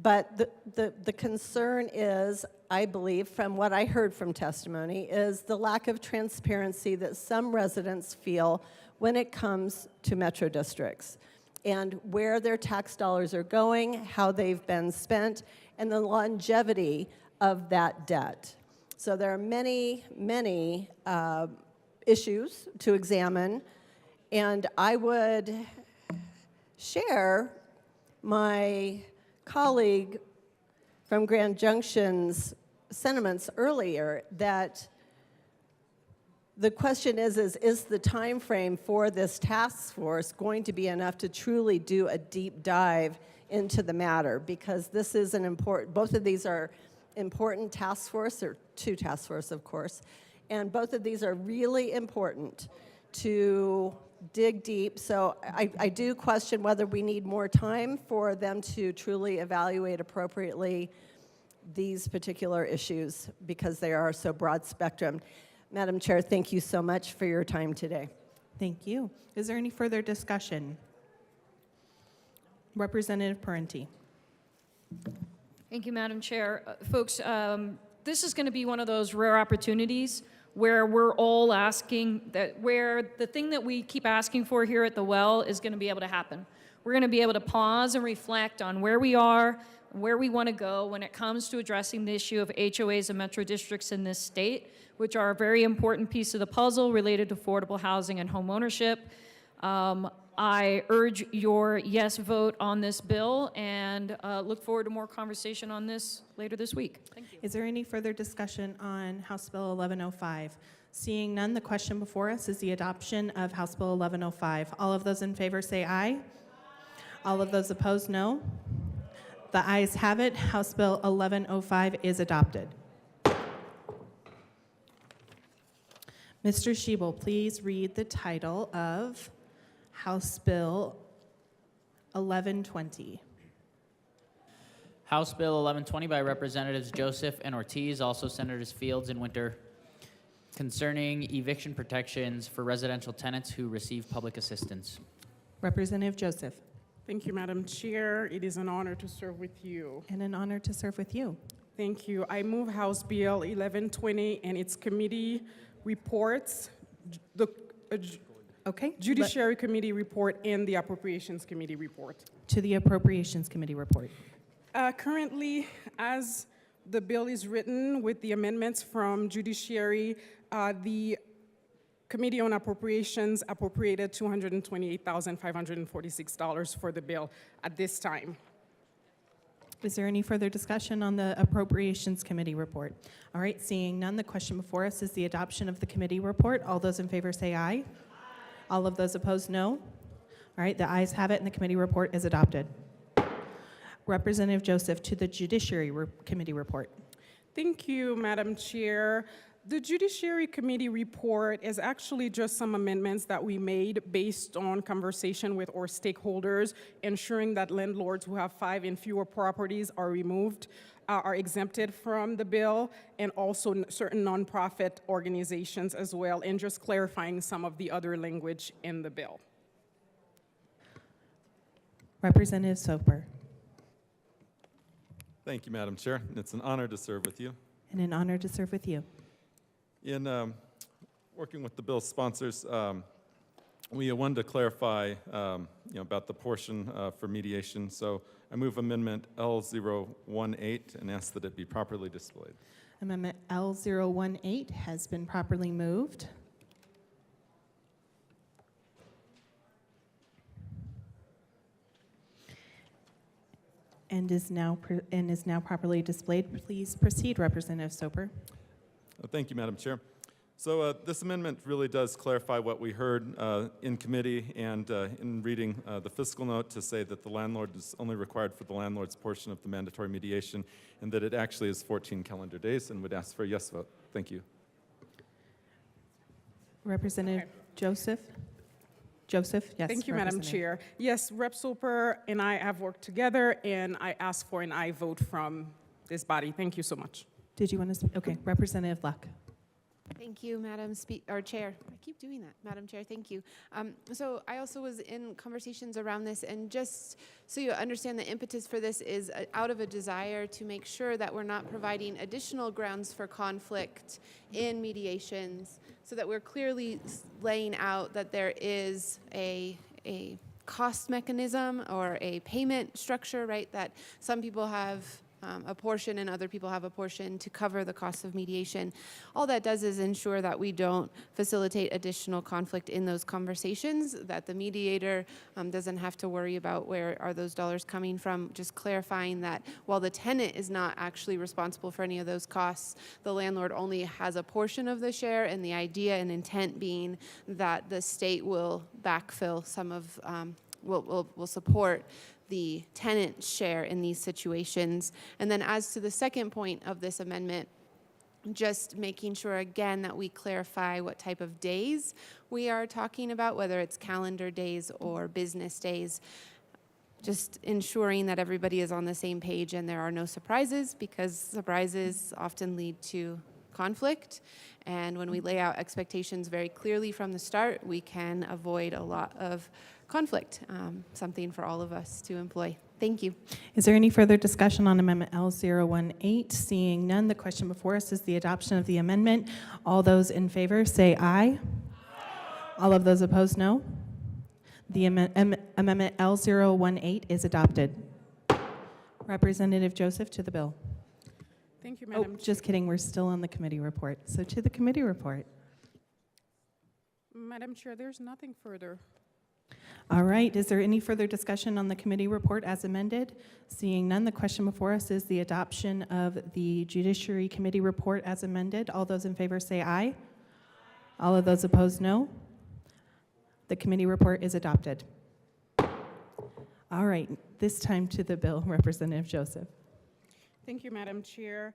But the concern is, I believe, from what I heard from testimony, is the lack of transparency that some residents feel when it comes to metro districts, and where their tax dollars are going, how they've been spent, and the longevity of that debt. So there are many, many issues to examine, and I would share my colleague from Grand Junction's sentiments earlier that the question is the time frame for this task force going to be enough to truly do a deep dive into the matter? Because this is an important, both of these are important task force, or two task force, of course, and both of these are really important to dig deep. So I do question whether we need more time for them to truly evaluate appropriately these particular issues because they are so broad spectrum. Madam Chair, thank you so much for your time today. Thank you. Is there any further discussion? Representative Parenti. Thank you, Madam Chair. Folks, this is going to be one of those rare opportunities where we're all asking that, where the thing that we keep asking for here at the well is going to be able to happen. We're going to be able to pause and reflect on where we are, where we want to go when it comes to addressing the issue of HOAs and metro districts in this state, which are a very important piece of the puzzle related to affordable housing and home ownership. I urge your yes vote on this bill and look forward to more conversation on this later this week. Thank you. Is there any further discussion on House Bill 1105? Seeing none, the question before us is the adoption of House Bill 1105. All of those in favor say aye. All of those opposed, no. The ayes have it. House Bill 1105 is adopted. Mr. Schiebel, please read the title of House Bill 1120. House Bill 1120 by Representatives Joseph and Ortiz, also Senators Fields and Winter, concerning eviction protections for residential tenants who receive public assistance. Representative Joseph. Thank you, Madam Chair. It is an honor to serve with you. And an honor to serve with you. Thank you. I move House Bill 1120 and its committee reports, the Judiciary Committee report and the Appropriations Committee report. To the Appropriations Committee report. Currently, as the bill is written with the amendments from Judiciary, the Committee on Appropriations appropriated $228,546 for the bill at this time. Is there any further discussion on the Appropriations Committee report? All right, seeing none, the question before us is the adoption of the committee report. All those in favor say aye. Aye. All of those opposed, no. All right, the ayes have it, and the committee report is adopted. Representative Joseph, to the Judiciary Committee report. Thank you, Madam Chair. The Judiciary Committee report is actually just some amendments that we made based on conversation with our stakeholders, ensuring that landlords who have 5 and fewer properties are exempted from the bill, and also certain nonprofit organizations as well, and just clarifying some of the other language in the bill. Representative Soper. Thank you, Madam Chair. It's an honor to serve with you. And an honor to serve with you. In working with the bill's sponsors, we wanted to clarify about the portion for mediation. So I move Amendment L018 and ask that it be properly displayed. Amendment L018 has been properly moved. And is now properly displayed. Please proceed, Representative Soper. Thank you, Madam Chair. So this amendment really does clarify what we heard in committee and in reading the fiscal note to say that the landlord is only required for the landlord's portion of the mandatory mediation and that it actually is 14 calendar days, and would ask for a yes vote. Thank you. Representative Joseph? Joseph, yes. Thank you, Madam Chair. Yes, Rep. Soper and I have worked together, and I ask for an aye vote from this body. Thank you so much. Did you want to speak? Okay, Representative Luck. Thank you, Chair. I keep doing that, Madam Chair. Thank you. So I also was in conversations around this, and just so you understand, the impetus for this is out of a desire to make sure that we're not providing additional grounds for conflict in mediations, so that we're clearly laying out that there is a cost mechanism or a payment structure, right, that some people have a portion and other people have a portion to cover the cost of mediation. All that does is ensure that we don't facilitate additional conflict in those conversations, that the mediator doesn't have to worry about where are those dollars coming from, just clarifying that while the tenant is not actually responsible for any of those costs, the landlord only has a portion of the share, and the idea and intent being that the state will backfill some of, will support the tenant share in these situations. And then as to the second point of this amendment, just making sure again that we clarify what type of days we are talking about, whether it's calendar days or business days. Just ensuring that everybody is on the same page and there are no surprises, because surprises often lead to conflict. And when we lay out expectations very clearly from the start, we can avoid a lot of conflict, something for all of us to employ. Thank you. Is there any further discussion on Amendment L018? Seeing none, the question before us is the adoption of the amendment. All those in favor say aye. All of those opposed, no. The Amendment L018 is adopted. Representative Joseph, to the bill. Thank you, Madam Chair. Just kidding, we're still on the committee report. So to the committee report. Madam Chair, there's nothing further. All right, is there any further discussion on the committee report as amended? Seeing none, the question before us is the adoption of the Judiciary Committee report as amended. All those in favor say aye. All of those opposed, no. The committee report is adopted. All right, this time to the bill, Representative Joseph. Thank you, Madam Chair.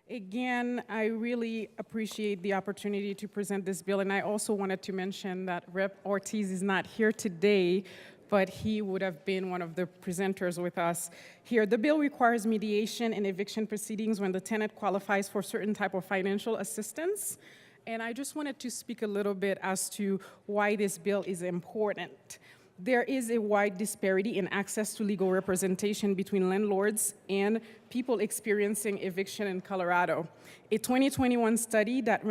Again, I really appreciate the opportunity to present this bill, and I also wanted to mention that Rep. Ortiz is not here today, but he would have been one of the presenters with us here. The bill requires mediation in eviction proceedings when the tenant qualifies for certain type of financial assistance, and I just wanted to speak a little bit as to why this bill is important. There is a wide disparity in access to legal representation between landlords and people experiencing eviction in Colorado. A 2021 study that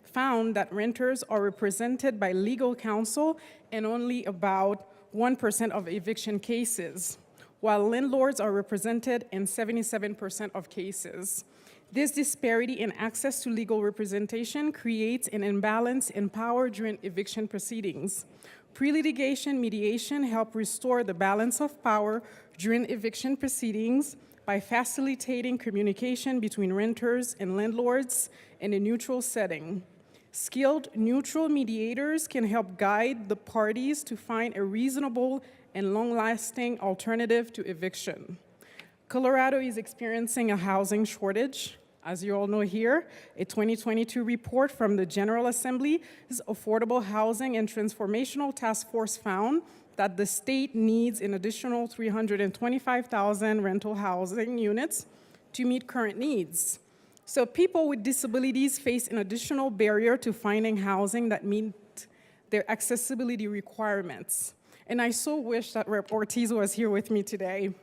found that renters are represented by legal counsel in only about 1% of eviction cases, while landlords are represented in 77% of cases. This disparity in access to legal representation creates an imbalance in power during eviction proceedings. Pre-litigation mediation helps restore the balance of power during eviction proceedings by facilitating communication between renters and landlords in a neutral setting. Skilled neutral mediators can help guide the parties to find a reasonable and long-lasting alternative to eviction. Colorado is experiencing a housing shortage. As you all know here, a 2022 report from the General Assembly's Affordable Housing and Transformational Task Force found that the state needs an additional 325,000 rental housing units to meet current needs. So people with disabilities face an additional barrier to finding housing that meet their accessibility requirements. And I so wish that Rep. Ortiz was here with me today.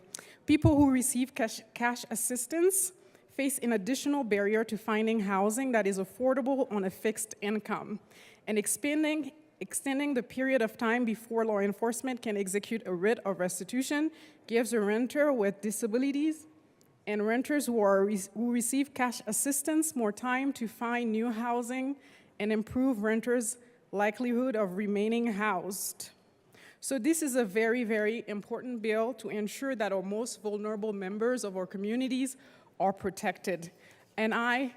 People who receive cash assistance face an additional barrier to finding housing that is affordable on a fixed income. And extending the period of time before law enforcement can execute a writ of restitution gives a renter with disabilities and renters who receive cash assistance more time to find new housing and improve renters' likelihood of remaining housed. So this is a very, very important bill to ensure that our most vulnerable members of our communities are protected. And I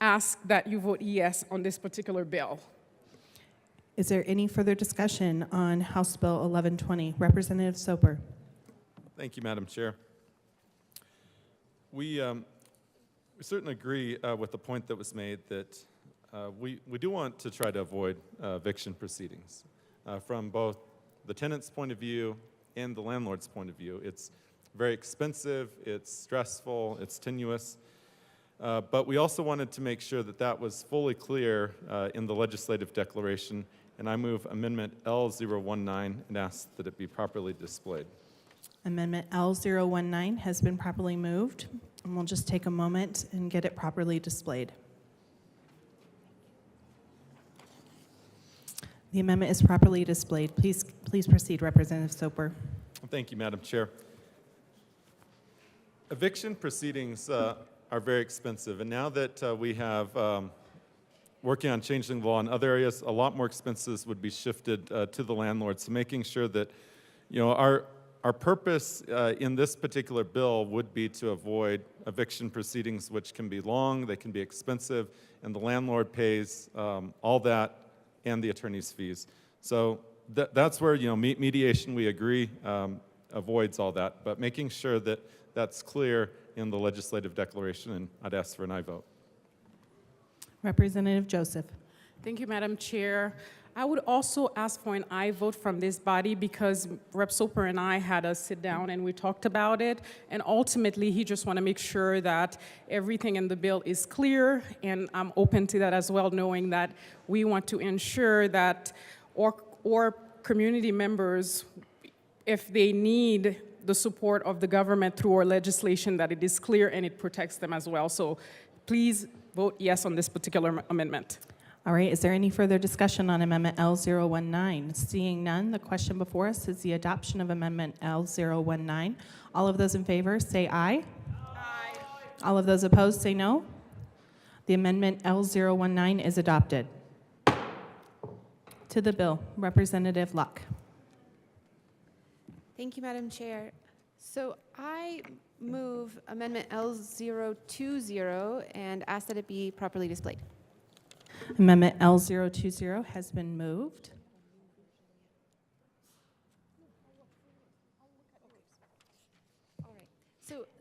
ask that you vote yes on this particular bill. Is there any further discussion on House Bill 1120? Representative Soper. Thank you, Madam Chair. We certainly agree with the point that was made that we do want to try to avoid eviction proceedings from both the tenant's point of view and the landlord's point of view. It's very expensive, it's stressful, it's tenuous, but we also wanted to make sure that that was fully clear in the legislative declaration, and I move Amendment L019 and ask that it be properly displayed. Amendment L019 has been properly moved, and we'll just take a moment and get it properly displayed. The amendment is properly displayed. Please proceed, Representative Soper. Thank you, Madam Chair. Eviction proceedings are very expensive, and now that we have working on changing the law in other areas, a lot more expenses would be shifted to the landlord. So making sure that, our purpose in this particular bill would be to avoid eviction proceedings, which can be long, they can be expensive, and the landlord pays all that and the attorney's fees. So that's where, mediation, we agree, avoids all that, but making sure that that's clear in the legislative declaration, and I'd ask for an aye vote. Representative Joseph. Thank you, Madam Chair. I would also ask for an aye vote from this body because Rep. Soper and I had a sit down and we talked about it, and ultimately he just want to make sure that everything in the bill is clear, and I'm open to that as well, knowing that we want to ensure that our community members, if they need the support of the government through our legislation, that it is clear and it protects them as well. So please vote yes on this particular amendment. All right, is there any further discussion on Amendment L019? Seeing none, the question before us is the adoption of Amendment L019. All of those in favor say aye. Aye. All of those opposed say no. The amendment L019 is adopted. To the bill, Representative Luck. Thank you, Madam Chair. So I move Amendment L020 and ask that it be properly displayed. Amendment L020 has been moved.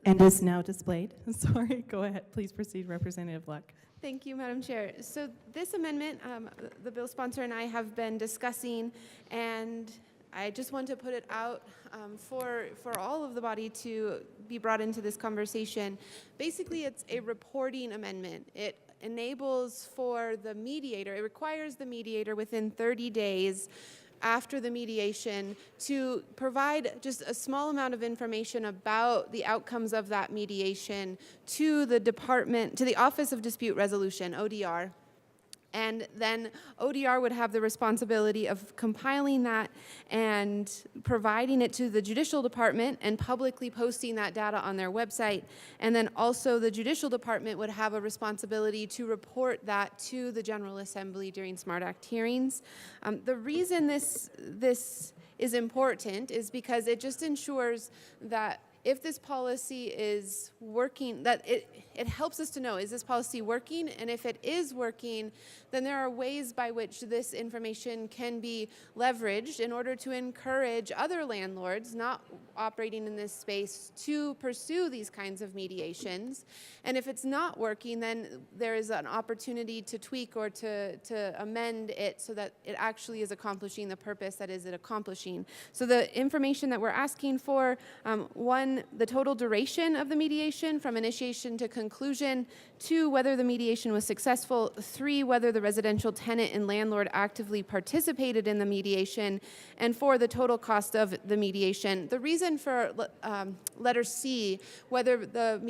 And is now displayed. Sorry, go ahead. Please proceed, Representative Luck. Thank you, Madam Chair. So this amendment, the bill sponsor and I have been discussing, and I just want to put it out for all of the body to be brought into this conversation. Basically, it's a reporting amendment. It enables for the mediator, it requires the mediator within 30 days after the mediation to provide just a small amount of information about the outcomes of that mediation to the department, to the Office of Dispute Resolution, ODR. And then ODR would have the responsibility of compiling that and providing it to the Judicial Department and publicly posting that data on their website. And then also the Judicial Department would have a responsibility to report that to the General Assembly during SMART Act hearings. The reason this is important is because it just ensures that if this policy is working, that it helps us to know, is this policy working? And if it is working, then there are ways by which this information can be leveraged in order to encourage other landlords not operating in this space to pursue these kinds of mediations. And if it's not working, then there is an opportunity to tweak or to amend it so that it actually is accomplishing the purpose that is it accomplishing. So the information that we're asking for, one, the total duration of the mediation from initiation to conclusion, two, whether the mediation was successful, three, whether the residential tenant and landlord actively participated in the mediation, and four, the total cost of the mediation. The reason for letter C, whether the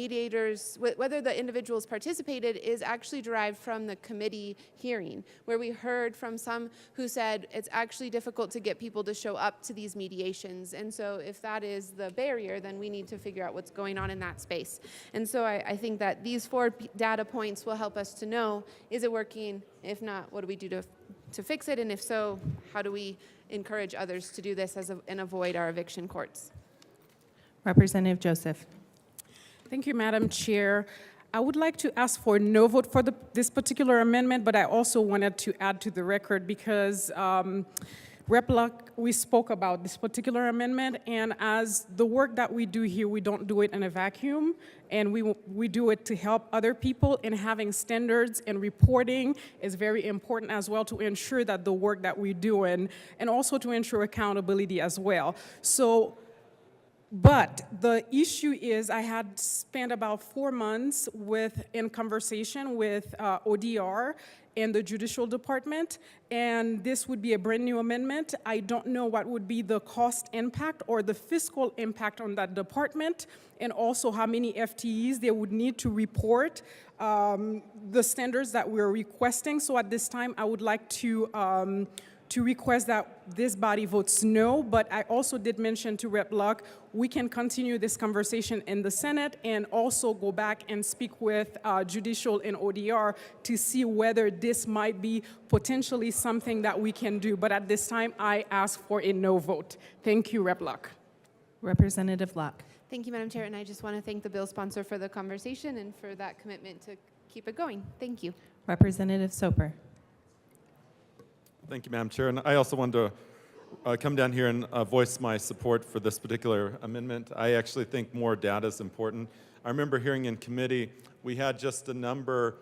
individuals participated, is actually derived from the committee hearing, where we heard from some who said it's actually difficult to get people to show up to these mediations. And so if that is the barrier, then we need to figure out what's going on in that space. And so I think that these four data points will help us to know, is it working? If not, what do we do to fix it? And if so, how do we encourage others to do this and avoid our eviction courts? Representative Joseph. Thank you, Madam Chair. I would like to ask for no vote for this particular amendment, but I also wanted to add to the record because Rep. Luck, we spoke about this particular amendment, and as the work that we do here, we don't do it in a vacuum, and we do it to help other people, and having standards and reporting is very important as well to ensure that the work that we do and also to ensure accountability as well. So, but the issue is I had spent about 4 months in conversation with ODR and the Judicial Department, and this would be a brand new amendment. I don't know what would be the cost impact or the fiscal impact on that department, and also how many FTEs they would need to report the standards that we're requesting. So at this time, I would like to to request that this body votes no, but I also did mention to Rep. Luck, we can continue this conversation in the Senate and also go back and speak with Judicial and ODR to see whether this might be potentially something that we can do. But at this time, I ask for a no vote. Thank you, Rep. Luck. Representative Luck. Thank you, Madam Chair, and I just want to thank the bill sponsor for the conversation and for that commitment to keep it going. Thank you. Representative Soper. Thank you, Madam Chair. And I also wanted to come down here and voice my support for this particular amendment. I actually think more data is important. I remember hearing in committee, we had just a number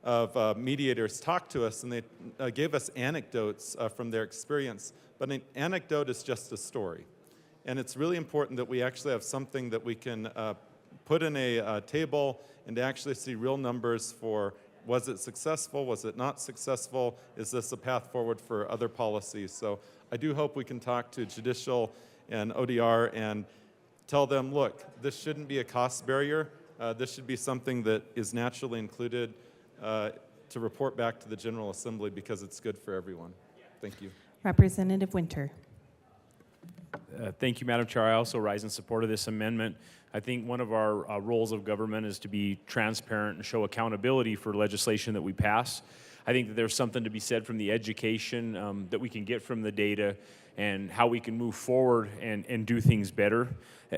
of mediators talk to us, and they gave us anecdotes from their experience. But an anecdote is just a story. And it's really important that we actually have something that we can put in a table and to actually see real numbers for was it successful, was it not successful, is this a path forward for other policies. So I do hope we can talk to Judicial and ODR and tell them, look, this shouldn't be a cost barrier. This should be something that is naturally included to report back to the General Assembly because it's good for everyone. Thank you. Representative Winter. Thank you, Madam Chair. I also rise in support of this amendment. I think one of our roles of government is to be transparent and show accountability for legislation that we pass. I think that there's something to be said from the education that we can get from the data and how we can move forward and do things better.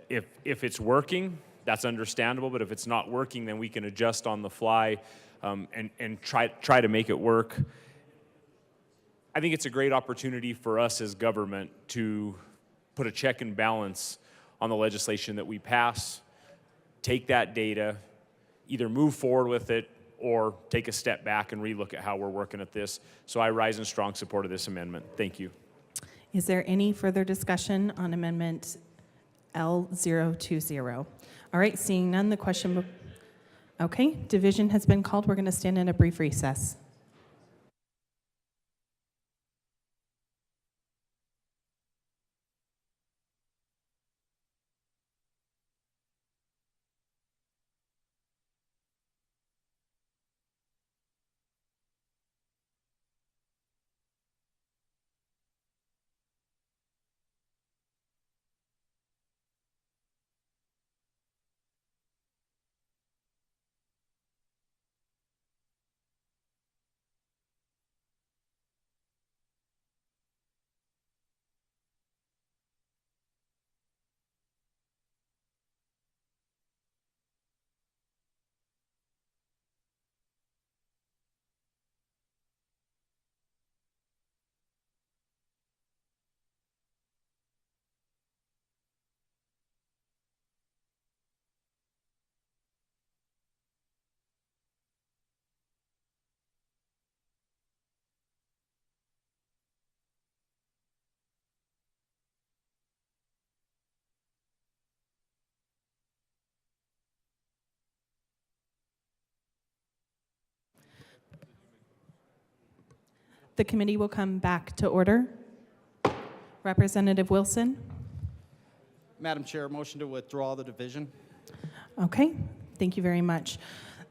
If it's working, that's understandable, but if it's not working, then we can adjust on the fly and try to make it work. I think it's a great opportunity for us as government to put a check and balance on the legislation that we pass, take that data, either move forward with it or take a step back and relook at how we're working at this. So I rise in strong support of this amendment. Thank you. Is there any further discussion on Amendment L020? All right, seeing none, the question. Okay, division has been called. We're going to stand in a brief recess. The committee will come back to order. Representative Wilson. Madam Chair, motion to withdraw the division. Okay, thank you very much.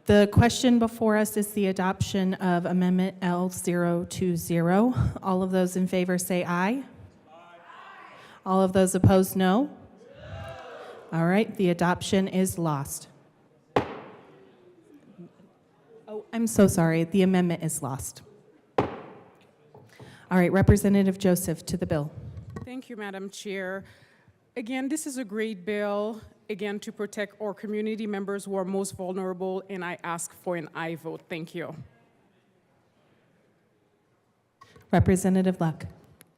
The question before us is the adoption of Amendment L020. All of those in favor say aye. Aye. All of those opposed, no. All right, the adoption is lost. Oh, I'm so sorry. The amendment is lost. All right, Representative Joseph to the bill. Thank you, Madam Chair. Again, this is a great bill, again, to protect our community members who are most vulnerable, and I ask for an aye vote. Thank you. Representative Luck.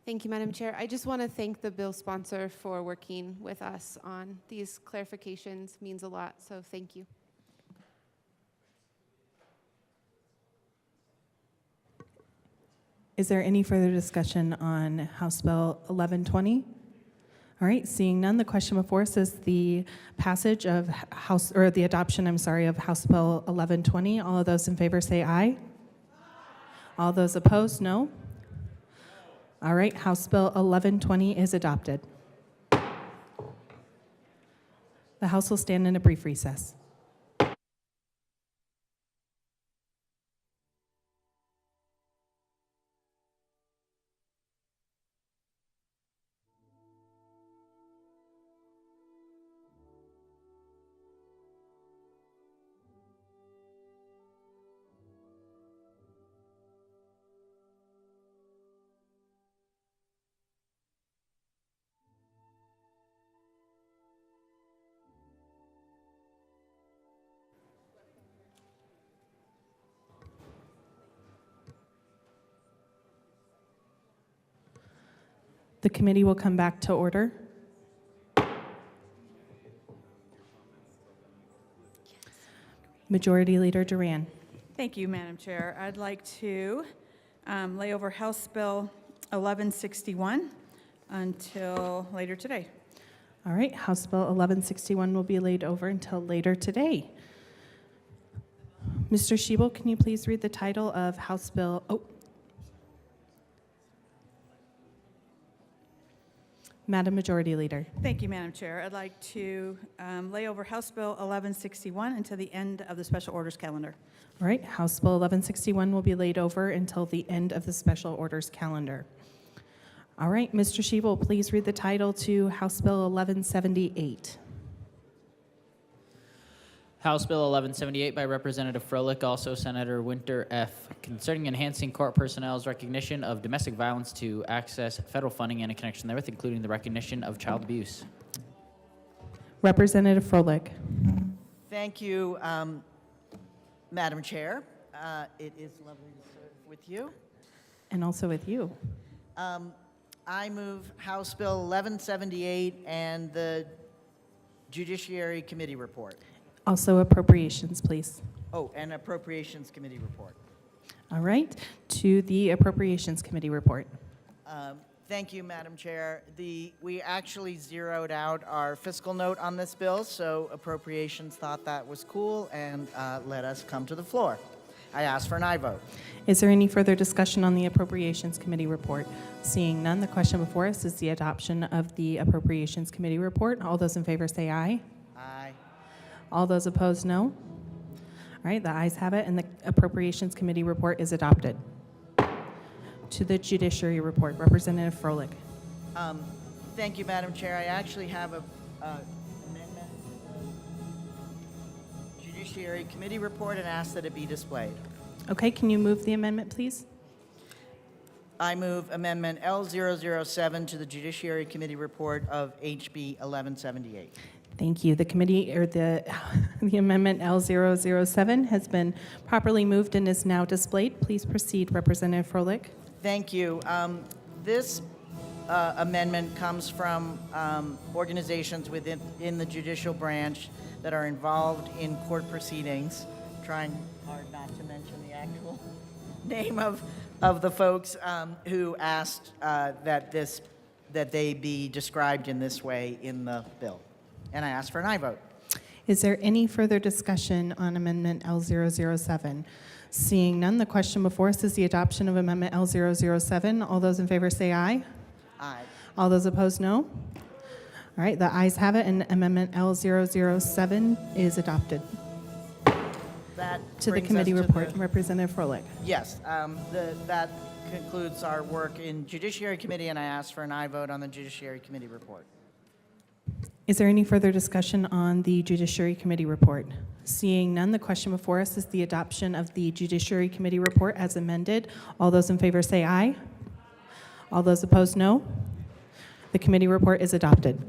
Thank you, Madam Chair. I just want to thank the bill sponsor for working with us on these clarifications. Means a lot, so thank you. Is there any further discussion on House Bill 1120? All right, seeing none, the question before us is the passage of the adoption, of House Bill 1120. All of those in favor say aye. All those opposed, no. All right, House Bill 1120 is adopted. The House will stand in a brief recess. The committee will come back to order. Majority Leader Duran. Thank you, Madam Chair. I'd like to lay over House Bill 1161 until later today. All right, House Bill 1161 will be laid over until later today. Mr. Schiebel, can you please read the title of House Bill? Madam Majority Leader. Thank you, Madam Chair. I'd like to lay over House Bill 1161 until the end of the special orders calendar. All right, House Bill 1161 will be laid over until the end of the special orders calendar. All right, Mr. Schiebel, please read the title to House Bill 1178. House Bill 1178 by Representative Froelich, also Senator Winter F., concerning enhancing court personnel's recognition of domestic violence to access federal funding and in connection therewith, including the recognition of child abuse. Representative Froelich. Thank you, Madam Chair. It is lovely to serve with you. And also with you. I move House Bill 1178 and the Judiciary Committee report. Also appropriations, please. Oh, and Appropriations Committee report. All right, to the Appropriations Committee report. Thank you, Madam Chair. We actually zeroed out our fiscal note on this bill, so Appropriations thought that was cool and let us come to the floor. I ask for an aye vote. Is there any further discussion on the Appropriations Committee report? Seeing none, the question before us is the adoption of the Appropriations Committee report. All those in favor say aye. Aye. All those opposed, no. All right, the ayes have it, and the Appropriations Committee report is adopted. To the Judiciary report, Representative Froelich. Thank you, Madam Chair. I actually have a amendment to the Judiciary Committee report and ask that it be displayed. Okay, can you move the amendment, please? I move Amendment L007 to the Judiciary Committee report of HB 1178. Thank you. The committee, or the amendment L007 has been properly moved and is now displayed. Please proceed, Representative Froelich. Thank you. This amendment comes from organizations within the judicial branch that are involved in court proceedings, trying hard not to mention the actual name of the folks who asked that they be described in this way in the bill. And I ask for an aye vote. Is there any further discussion on Amendment L007? Seeing none, the question before us is the adoption of Amendment L007. All those in favor say aye. Aye. All those opposed, no. All right, the ayes have it, and Amendment L007 is adopted. That To the brings committee us to report, the- Representative Froelich. Yes, that concludes our work in Judiciary Committee, and I ask for an aye vote on the Judiciary Committee report. Is there any further discussion on the Judiciary Committee report? Seeing none, the question before us is the adoption of the Judiciary Committee report as amended. All those in favor say aye. All those opposed, no. The committee report is adopted.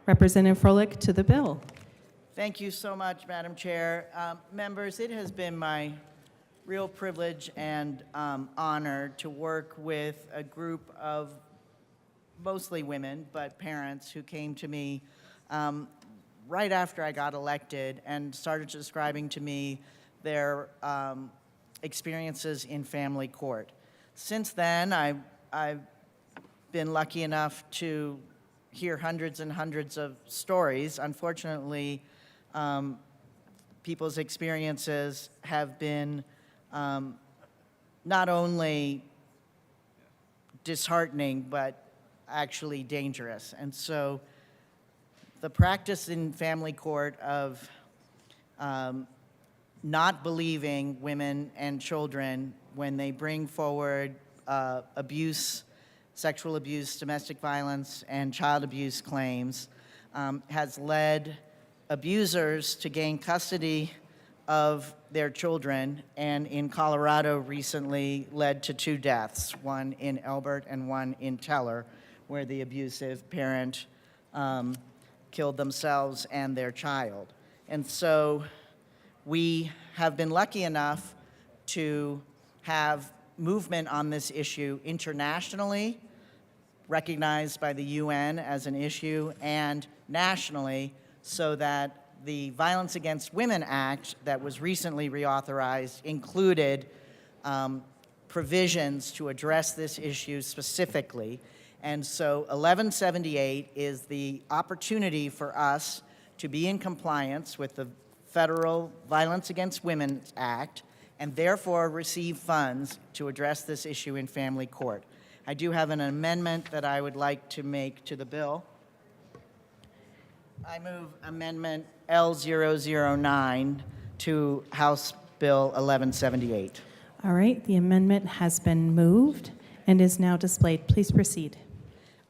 Representative Froelich to the bill. Thank you so much, Madam Chair. Members, it has been my real privilege and honor to work with a group of mostly women, but parents who came to me right after I got elected and started describing to me their experiences in family court. Since then, I've been lucky enough to hear hundreds and hundreds of stories. Unfortunately, people's experiences have been not only disheartening, but actually dangerous. And so the practice in family court of not believing women and children when they bring forward abuse, sexual abuse, domestic violence, and child abuse claims has led abusers to gain custody of their children, and in Colorado recently led to 2 deaths, one in Elbert and one in Teller, where the abusive parent killed themselves and their child. And so we have been lucky enough to have movement on this issue internationally recognized by the UN as an issue and nationally, so that the Violence Against Women Act that was recently reauthorized included provisions to address this issue specifically. And so 1178 is the opportunity for us to be in compliance with the Federal Violence Against Women Act and therefore receive funds to address this issue in family court. I do have an amendment that I would like to make to the bill. I move Amendment L009 to House Bill 1178. All right, the amendment has been moved and is now displayed. Please proceed.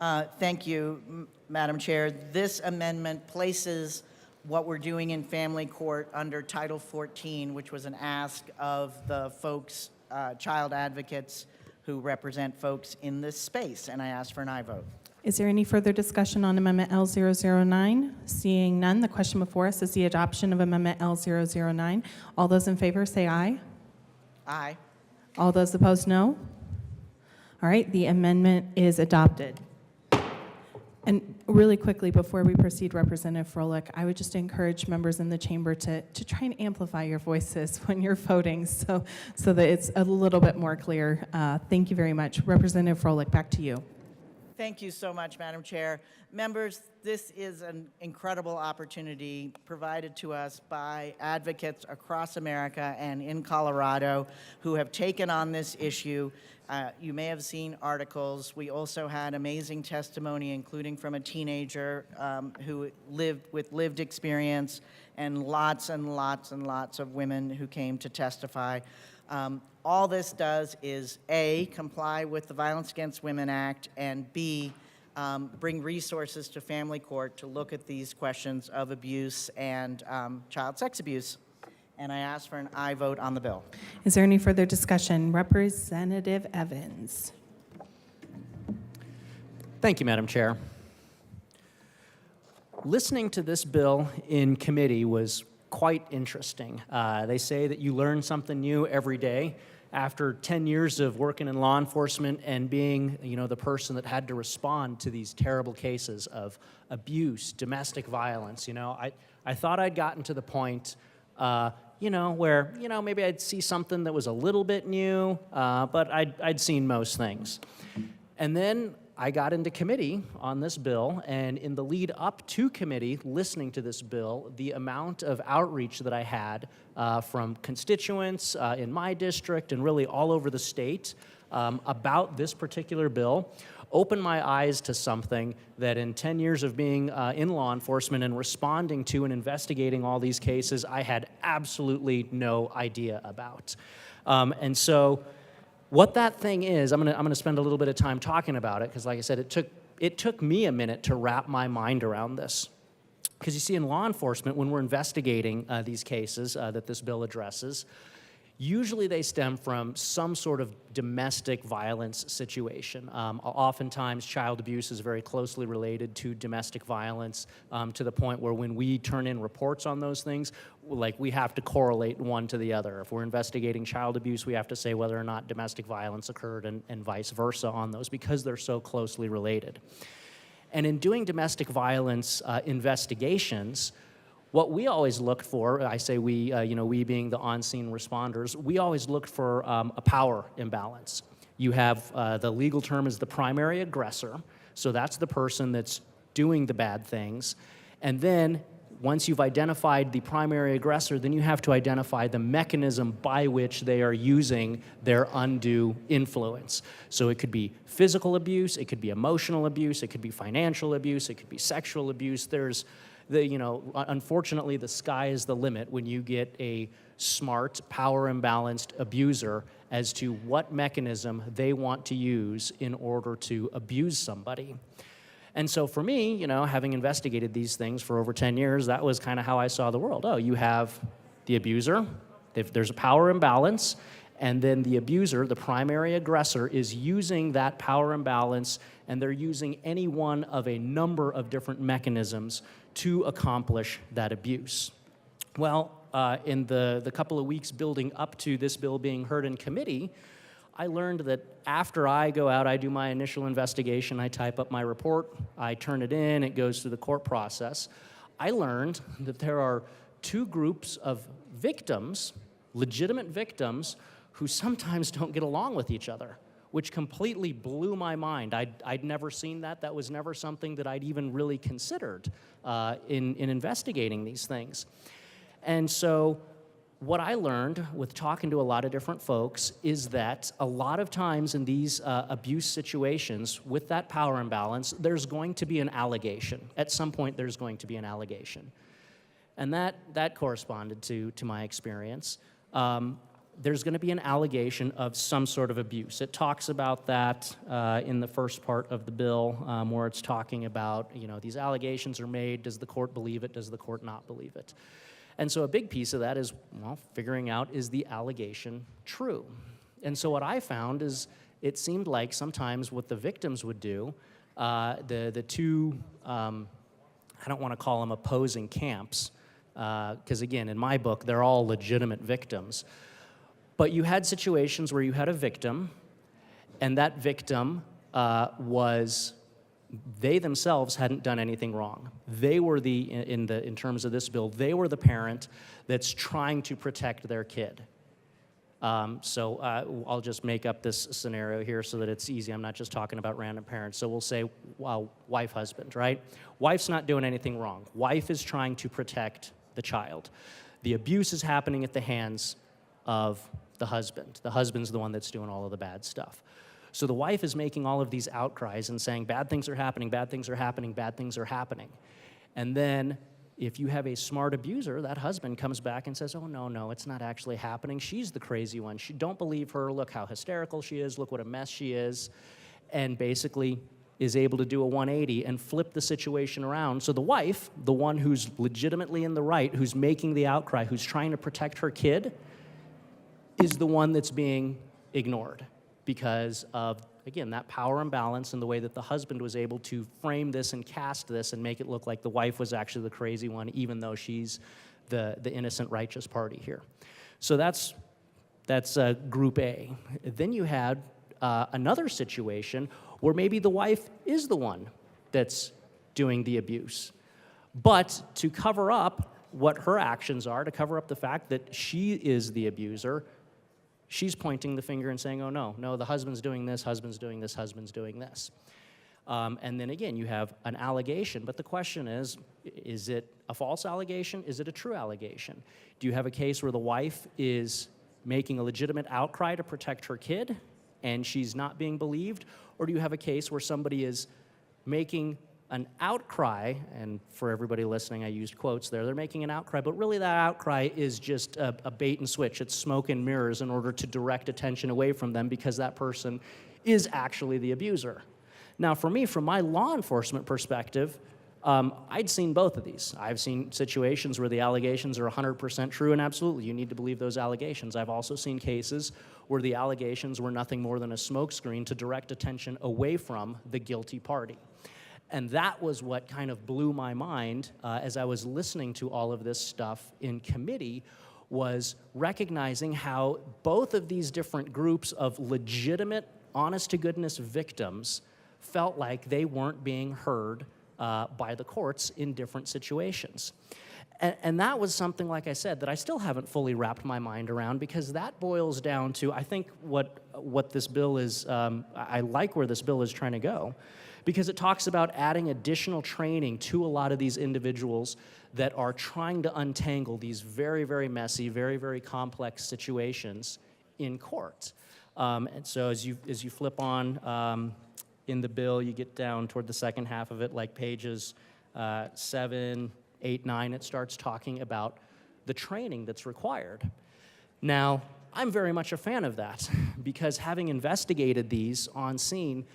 Thank you, Madam Chair. This amendment places what we're doing in family court under Title 14, which was an ask of the folks, child advocates who represent folks in this space, and I ask for an aye vote. Is there any further discussion on Amendment L009? Seeing none, the question before us is the adoption of Amendment L009. All those in favor say aye. Aye. All those opposed, no. All right, the amendment is adopted. And really quickly, before we proceed, Representative Froelich, I would just encourage members in the chamber to try and amplify your voices when you're voting so that it's a little bit more clear. Thank you very much. Representative Froelich, back to you. Thank you so much, Madam Chair. Members, this is an incredible opportunity provided to us by advocates across America and in Colorado who have taken on this issue. You may have seen articles. We also had amazing testimony, including from a teenager who lived experience, and lots and lots and lots of women who came to testify. All this does is A, comply with the Violence Against Women Act, and B, bring resources to family court to look at these questions of abuse and child sex abuse. And I ask for an aye vote on the bill. Is there any further discussion? Representative Evans. Thank you, Madam Chair. Listening to this bill in committee was quite interesting. They say that you learn something new every day. After 10 years of working in law enforcement and being, the person that had to respond to these terrible cases of abuse, domestic violence, I thought I'd gotten to the point, where, maybe I'd see something that was a little bit new, but I'd seen most things. And then I got into committee on this bill, and in the lead up to committee, listening to this bill, the amount of outreach that I had from constituents in my district and really all over the state about this particular bill opened my eyes to something that in 10 years of being in law enforcement and responding to and investigating all these cases, I had absolutely no idea about. And so what that thing is, I'm gonna spend a little bit of time talking about it, because like I said, it took me a minute to wrap my mind around this. Because you see, in law enforcement, when we're investigating these cases that this bill addresses, usually they stem from some sort of domestic violence situation. Oftentimes, child abuse is very closely related to domestic violence, to the point where when we turn in reports on those things, we have to correlate one to the other. If we're investigating child abuse, we have to say whether or not domestic violence occurred and vice versa on those, because they're so closely related. And in doing domestic violence investigations, what we always looked for, I say we, we being the on-scene responders, we always looked for a power imbalance. You have, the legal term is the primary aggressor, so that's the person that's doing the bad things. And then, once you've identified the primary aggressor, then you have to identify the mechanism by which they are using their undue influence. So it could be physical abuse, it could be emotional abuse, it could be financial abuse, it could be sexual abuse. Unfortunately, the sky is the limit when you get a smart, power-imbalanced abuser as to what mechanism they want to use in order to abuse somebody. And so for me, having investigated these things for over 10 years, that was kind of how I saw the world. Oh, you have the abuser, if there's a power imbalance, and then the abuser, the primary aggressor, is using that power imbalance, and they're using any one of a number of different mechanisms to accomplish that abuse. Well, in the couple of weeks building up to this bill being heard in committee, I learned that after I go out, I do my initial investigation, I type up my report, I turn it in, it goes through the court process. I learned that there are two groups of victims, legitimate victims, who sometimes don't get along with each other, which completely blew my mind. I'd never seen that. That was never something that I'd even really considered in investigating these things. And so what I learned with talking to a lot of different folks is that a lot of times in these abuse situations, with that power imbalance, there's going to be an allegation. At some point, there's going to be an allegation. And that corresponded to my experience. There's going to be an allegation of some sort of abuse. It talks about that in the first part of the bill, where it's talking about, these allegations are made. Does the court believe it? Does the court not believe it? And so a big piece of that is, well, figuring out, is the allegation true? And so what I found is it seemed like sometimes what the victims would do, the two, I don't want to call them opposing camps, because again, in my book, they're all legitimate victims. But you had situations where you had a victim, and that victim they themselves hadn't done anything wrong. They were in terms of this bill, they were the parent that's trying to protect their kid. So I'll just make up this scenario here so that it's easy. I'm not just talking about random parents. So we'll say, wife, husband, right? Wife's not doing anything wrong. Wife is trying to protect the child. The abuse is happening at the hands of the husband. The husband's the one that's doing all of the bad stuff. So the wife is making all of these outcries and saying, bad things are happening, bad things are happening, bad things are happening. And then if you have a smart abuser, that husband comes back and says, oh, no, it's not actually happening. She's the crazy one. Don't believe her. Look how hysterical she is. Look what a mess she is. And basically is able to do a 180 and flip the situation around. So the wife, the one who's legitimately in the right, who's making the outcry, who's trying to protect her kid, is the one that's being ignored because of, again, that power imbalance and the way that the husband was able to frame this and cast this and make it look like the wife was actually the crazy one, even though she's the innocent, righteous party here. So that's group A. Then you had another situation where maybe the wife is the one that's doing the abuse. But to cover up what her actions are, to cover up the fact that she is the abuser, she's pointing the finger and saying, oh, no, the husband's doing this, husband's doing this, husband's doing this. And then again, you have an allegation, but the question is it a false allegation? Is it a true allegation? Do you have a case where the wife is making a legitimate outcry to protect her kid and she's not being believed? Or do you have a case where somebody is making an outcry, and for everybody listening, I used quotes there, they're making an outcry, but really that outcry is just a bait and switch. It's smoke and mirrors in order to direct attention away from them because that person is actually the abuser. Now for me, from my law enforcement perspective, I'd seen both of these. I've seen situations where the allegations are 100% true, and absolutely, you need to believe those allegations. I've also seen cases where the allegations were nothing more than a smokescreen to direct attention away from the guilty party. And that was what kind of blew my mind as I was listening to all of this stuff in committee, was recognizing how both of these different groups of legitimate, honest-to-goodness victims felt like they weren't being heard by the courts in different situations. And that was something, like I said, that I still haven't fully wrapped my mind around, because that boils down to, I think, what this bill is, I like where this bill is trying to go, because it talks about adding additional training to a lot of these individuals that are trying to untangle these very, very messy, very, very complex situations in court. And so as you flip on in the bill, you get down toward the second half of it, like pages 7, 8, 9, it starts talking about the training that's required. Now, I'm very much a fan of that, because having investigated these on scene,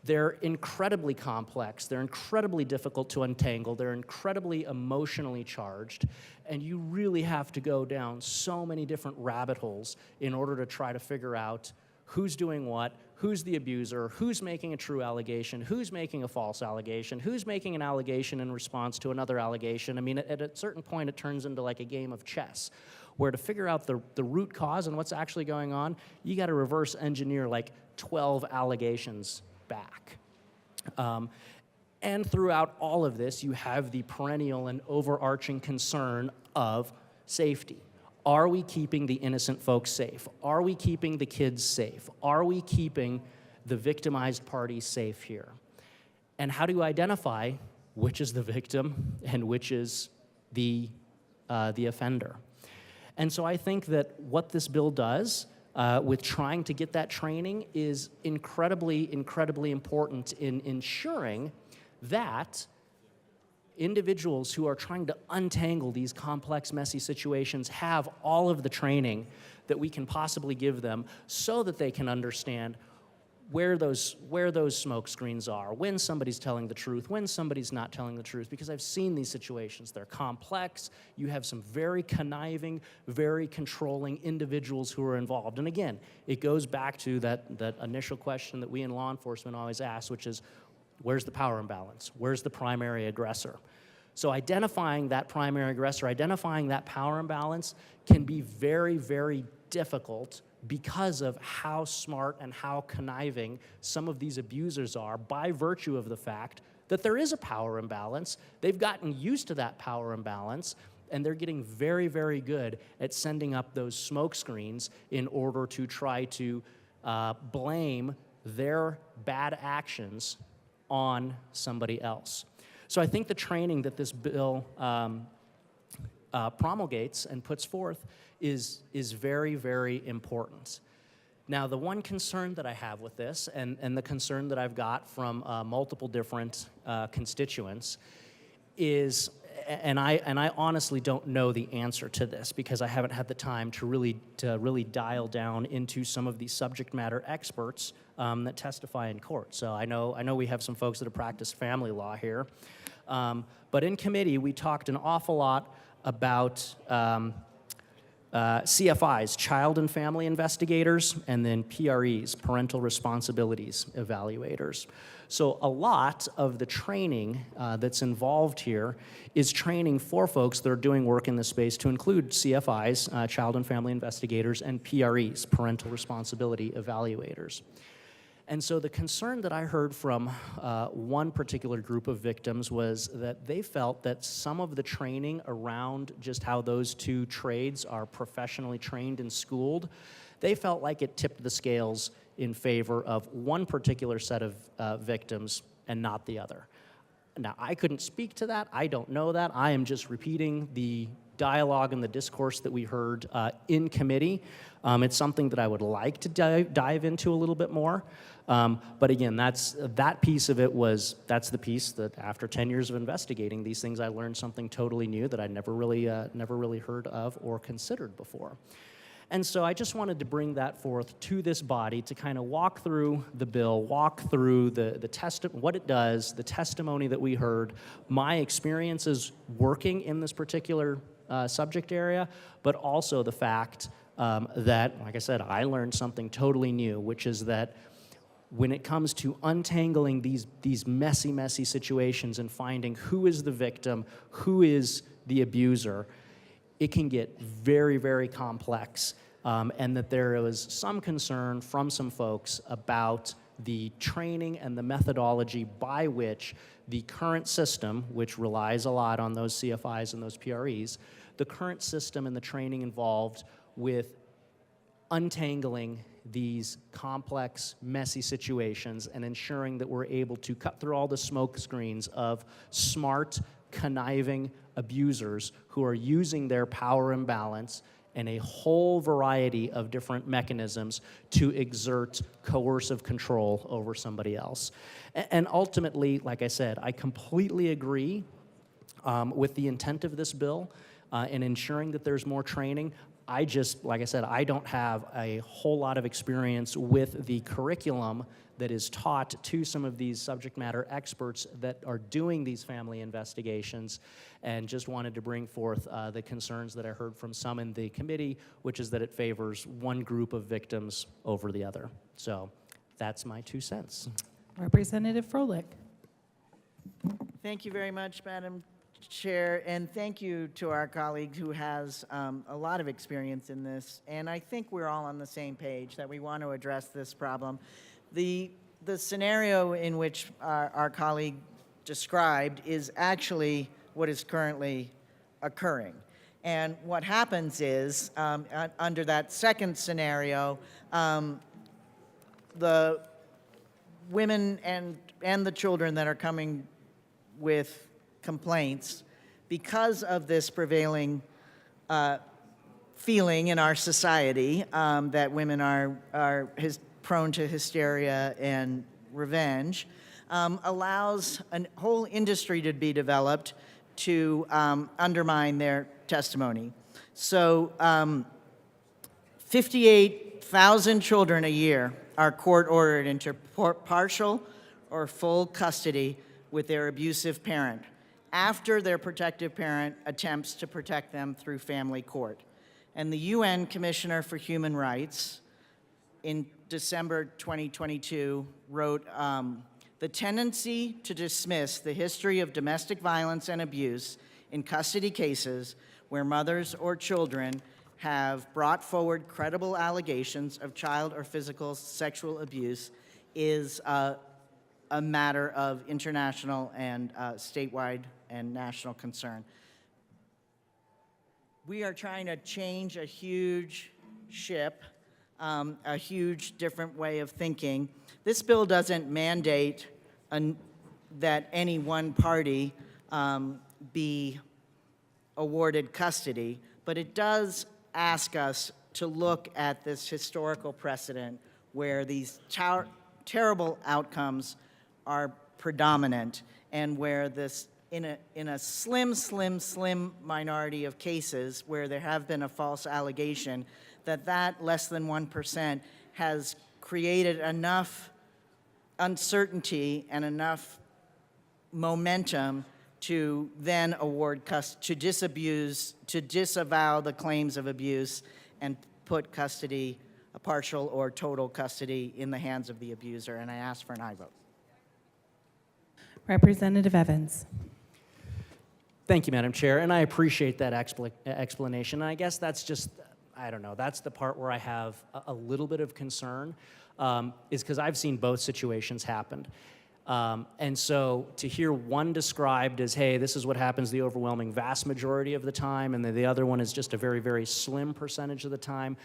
they're incredibly complex, they're incredibly difficult to untangle, they're incredibly emotionally charged, and you really have to go down so many different rabbit holes in order to try to figure out who's doing what, who's the abuser, who's making a true allegation, who's making a false allegation, who's making an allegation in response to another allegation. I mean, at a certain point, it turns into like a game of chess, where to figure out the root cause and what's actually going on, you got to reverse engineer like 12 allegations back. And throughout all of this, you have the perennial and overarching concern of safety. Are we keeping the innocent folks safe? Are we keeping the kids safe? Are we keeping the victimized parties safe here? And how do you identify which is the victim and which is the offender? And so I think that what this bill does with trying to get that training is incredibly, incredibly important in ensuring that individuals who are trying to untangle these complex, messy situations have all of the training that we can possibly give them so that they can understand where those smoke screens are, when somebody's telling the truth, when somebody's not telling the truth, because I've seen these situations. They're complex. You have some very conniving, very controlling individuals who are involved. And again, it goes back to that initial question that we in law enforcement always ask, which is, where's the power imbalance? Where's the primary aggressor? So identifying that primary aggressor, identifying that power imbalance can be very, very difficult because of how smart and how conniving some of these abusers are by virtue of the fact that there is a power imbalance. They've gotten used to that power imbalance, and they're getting very, very good at sending up those smoke screens in order to try to blame their bad actions on somebody else. So I think the training that this bill promulgates and puts forth is very, very important. Now, the one concern that I have with this, and the concern that I've got from multiple different constituents, is, and I honestly don't know the answer to this because I haven't had the time to really dial down into some of these subject matter experts that testify in court. So I know we have some folks that have practiced family law here, but in committee we talked an awful lot about CFIs, child and family investigators, and then PREs, parental responsibilities evaluators. So a lot of the training that's involved here is training for folks that are doing work in this space to include CFIs, child and family investigators, and PREs, parental responsibility evaluators. And so the concern that I heard from one particular group of victims was that they felt that some of the training around just how those two trades are professionally trained and schooled, they felt like it tipped the scales in favor of one particular set of victims and not the other. Now, I couldn't speak to that. I don't know that. I am just repeating the dialogue and the discourse that we heard in committee. It's something that I would like to dive into a little bit more. But again, that piece of it that's the piece that after 10 years of investigating these things, I learned something totally new that I'd never really heard of or considered before. And so I just wanted to bring that forth to this body to kind of walk through the bill, walk through what it does, the testimony that we heard, my experiences working in this particular subject area, but also the fact that, like I said, I learned something totally new, which is that when it comes to untangling these messy, messy situations and finding who is the victim, who is the abuser, it can get very, very complex, and that there was some concern from some folks about the training and the methodology by which the current system, which relies a lot on those CFIs and those PREs, the current system and the training involved with untangling these complex, messy situations and ensuring that we're able to cut through all the smoke screens of smart, conniving abusers who are using their power imbalance and a whole variety of different mechanisms to exert coercive control over somebody else. And ultimately, like I said, I completely agree with the intent of this bill in ensuring that there's more training. Like I said, I don't have a whole lot of experience with the curriculum that is taught to some of these subject matter experts that are doing these family investigations, and just wanted to bring forth the concerns that I heard from some in the committee, which is that it favors one group of victims over the other. So that's my 2 cents. Representative Froelich. Thank you very much, Madam Chair, and thank you to our colleague who has a lot of experience in this. And I think we're all on the same page that we want to address this problem. The scenario in which our colleague described is actually what is currently occurring. And what happens is, under that second scenario, the women and the children that are coming with complaints, because of this prevailing feeling in our society that women are prone to hysteria and revenge, allows a whole industry to be developed to undermine their testimony. So 58,000 children a year are court-ordered into partial or full custody with their abusive parent after their protective parent attempts to protect them through family court. And the UN Commissioner for Human Rights in December 2022 wrote, the tendency to dismiss the history of domestic violence and abuse in custody cases where mothers or children have brought forward credible allegations of child or physical sexual abuse is a matter of international and statewide and national concern. We are trying to change a huge ship, a huge different way of thinking. This bill doesn't mandate that any one party be awarded custody, but it does ask us to look at this historical precedent where these terrible outcomes are predominant, and where this, in a slim minority of cases where there have been a false allegation, that less than 1% has created enough uncertainty and enough momentum to then award to disavow the claims of abuse and put custody, a partial or total custody, in the hands of the abuser. And I ask for an aye vote. Representative Evans. Thank you, Madam Chair, and I appreciate that explanation. And I guess that's just, I don't know, that's the part where I have a little bit of concern, is because I've seen both situations happen. And so to hear one described as, hey, this is what happens the overwhelming vast majority of the time, and then the other one is just a very, very slim percentage of the time,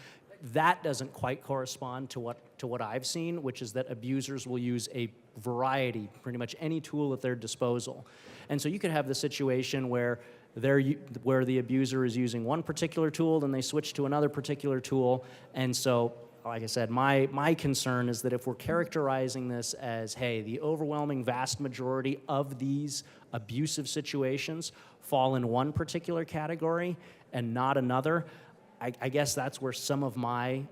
that doesn't quite correspond to what I've seen, which is that abusers will use a variety, pretty much any tool at their disposal. And so you could have the situation where the abuser is using one particular tool, then they switch to another particular tool. And so, like I said, my concern is that if we're characterizing this as, hey, the overwhelming vast majority of these abusive situations fall in one particular category and not another, I guess that's where some of my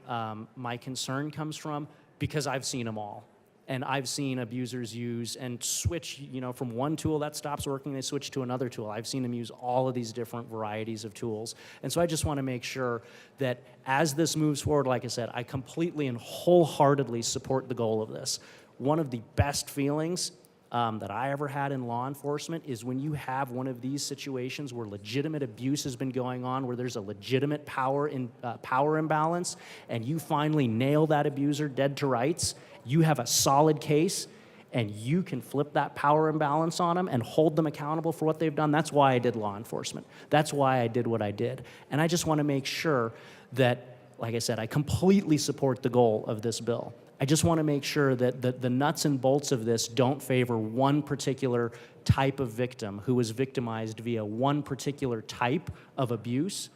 concern comes from, because I've seen them all. And I've seen abusers use and switch, from one tool that stops working, they switch to another tool. I've seen them use all of these different varieties of tools. And so I just want to make sure that as this moves forward, like I said, I completely and wholeheartedly support the goal of this. One of the best feelings that I ever had in law enforcement is when you have one of these situations where legitimate abuse has been going on, where there's a legitimate power imbalance, and you finally nail that abuser dead to rights. You have a solid case, and you can flip that power imbalance on them and hold them accountable for what they've done. That's why I did law enforcement. That's why I did what I did. And I just want to make sure that, like I said, I completely support the goal of this bill. I just want to make sure that the nuts and bolts of this don't favor one particular type of victim who was victimized via one particular type of abuse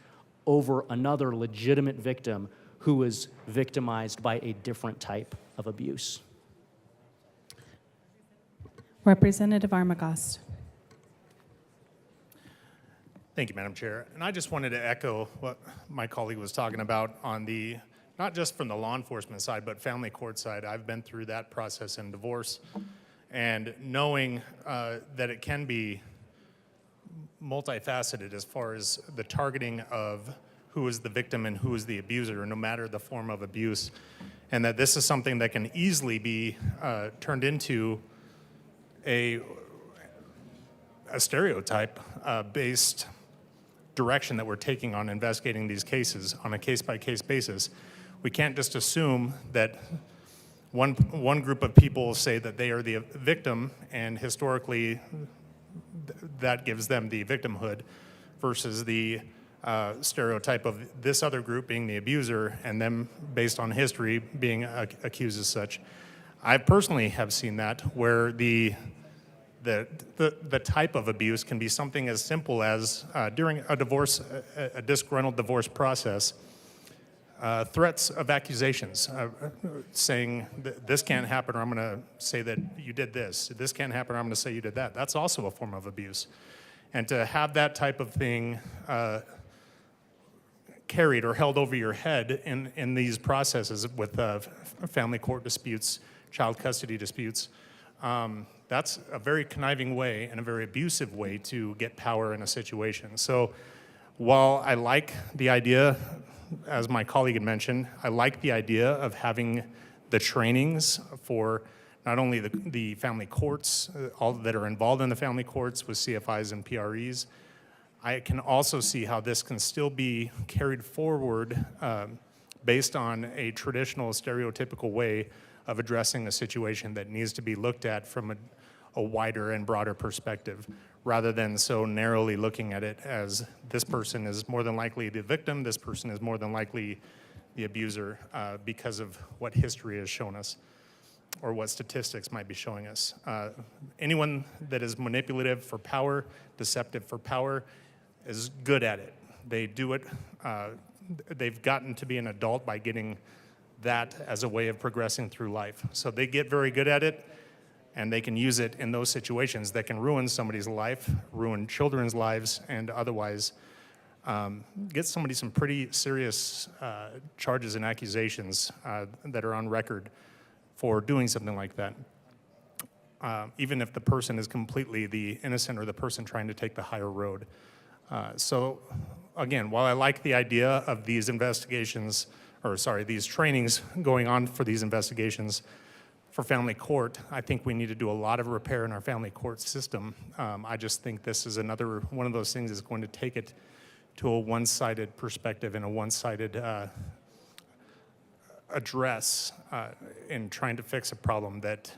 over another legitimate victim who was victimized by a different type of abuse. Representative Armagost. Thank you, Madam Chair. And I just wanted to echo what my colleague was talking about on the, not just from the law enforcement side, but family court side. I've been through that process in divorce, and knowing that it can be multifaceted as far as the targeting of who is the victim and who is the abuser, no matter the form of abuse, and that this is something that can easily be turned into a a stereotype-based direction that we're taking on investigating these cases on a case-by-case basis. We can't just assume that one group of people say that they are the victim, and historically that gives them the victimhood, versus the stereotype of this other group being the abuser, and them, based on history, being accused as such. I personally have seen that, where the type of abuse can be something as simple as during a divorce, a disgruntled divorce process, threats of accusations, saying this can't happen, or I'm going to say that you did this. This can't happen, or I'm going to say you did that. That's also a form of abuse. And to have that type of thing carried or held over your head in these processes with family court disputes, child custody disputes, that's a very conniving way and a very abusive way to get power in a situation. So while I like the idea, as my colleague had mentioned, I like the idea of having the trainings for not only the family courts, all that are involved in the family courts with CFIs and PREs. I can also see how this can still be carried forward based on a traditional stereotypical way of addressing a situation that needs to be looked at from a wider and broader perspective, rather than so narrowly looking at it as this person is more than likely the victim, this person is more than likely the abuser because of what history has shown us or what statistics might be showing us. Anyone that is manipulative for power, deceptive for power, is good at it. They do it, they've gotten to be an adult by getting that as a way of progressing through life. So they get very good at it, and they can use it in those situations that can ruin somebody's life, ruin children's lives, and otherwise get somebody some pretty serious charges and accusations that are on record for doing something like that, even if the person is completely the innocent or the person trying to take the higher road. So again, while I like the idea of these investigations, or sorry, these trainings going on for these investigations for family court, I think we need to do a lot of repair in our family court system. I just think this is another one of those things that's going to take it to a one-sided perspective and a one-sided address in trying to fix a problem that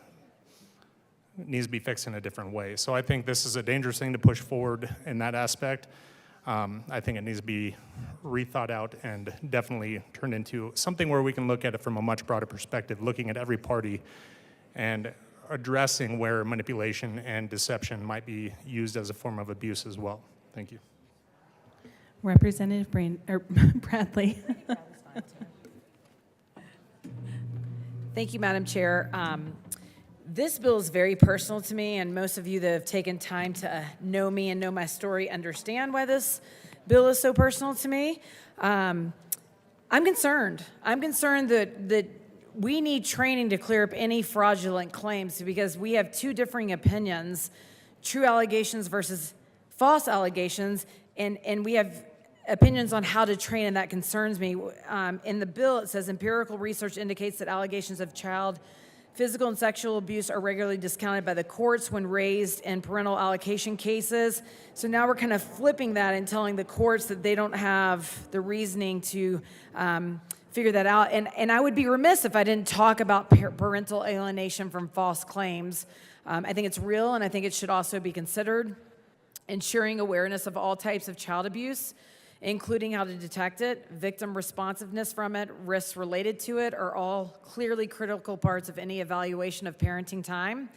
needs to be fixed in a different way. So I think this is a dangerous thing to push forward in that aspect. I think it needs to be rethought out and definitely turned into something where we can look at it from a much broader perspective, looking at every party and addressing where manipulation and deception might be used as a form of abuse as well. Thank you. Representative Bradley. Thank you, Madam Chair. This bill is very personal to me, and most of you that have taken time to know me and know my story understand why this bill is so personal to me. I'm concerned. I'm concerned that we need training to clear up any fraudulent claims, because we have two differing opinions, true allegations versus false allegations, and we have opinions on how to train, and that concerns me. In the bill, it says empirical research indicates that allegations of child physical and sexual abuse are regularly discounted by the courts when raised in parental allocation cases. So now we're kind of flipping that and telling the courts that they don't have the reasoning to figure that out. And I would be remiss if I didn't talk about parental alienation from false claims. I think it's real, and I think it should also be considered. Ensuring awareness of all types of child abuse, including how to detect it, victim responsiveness from it, risks related to it, are all clearly critical parts of any evaluation of parenting time.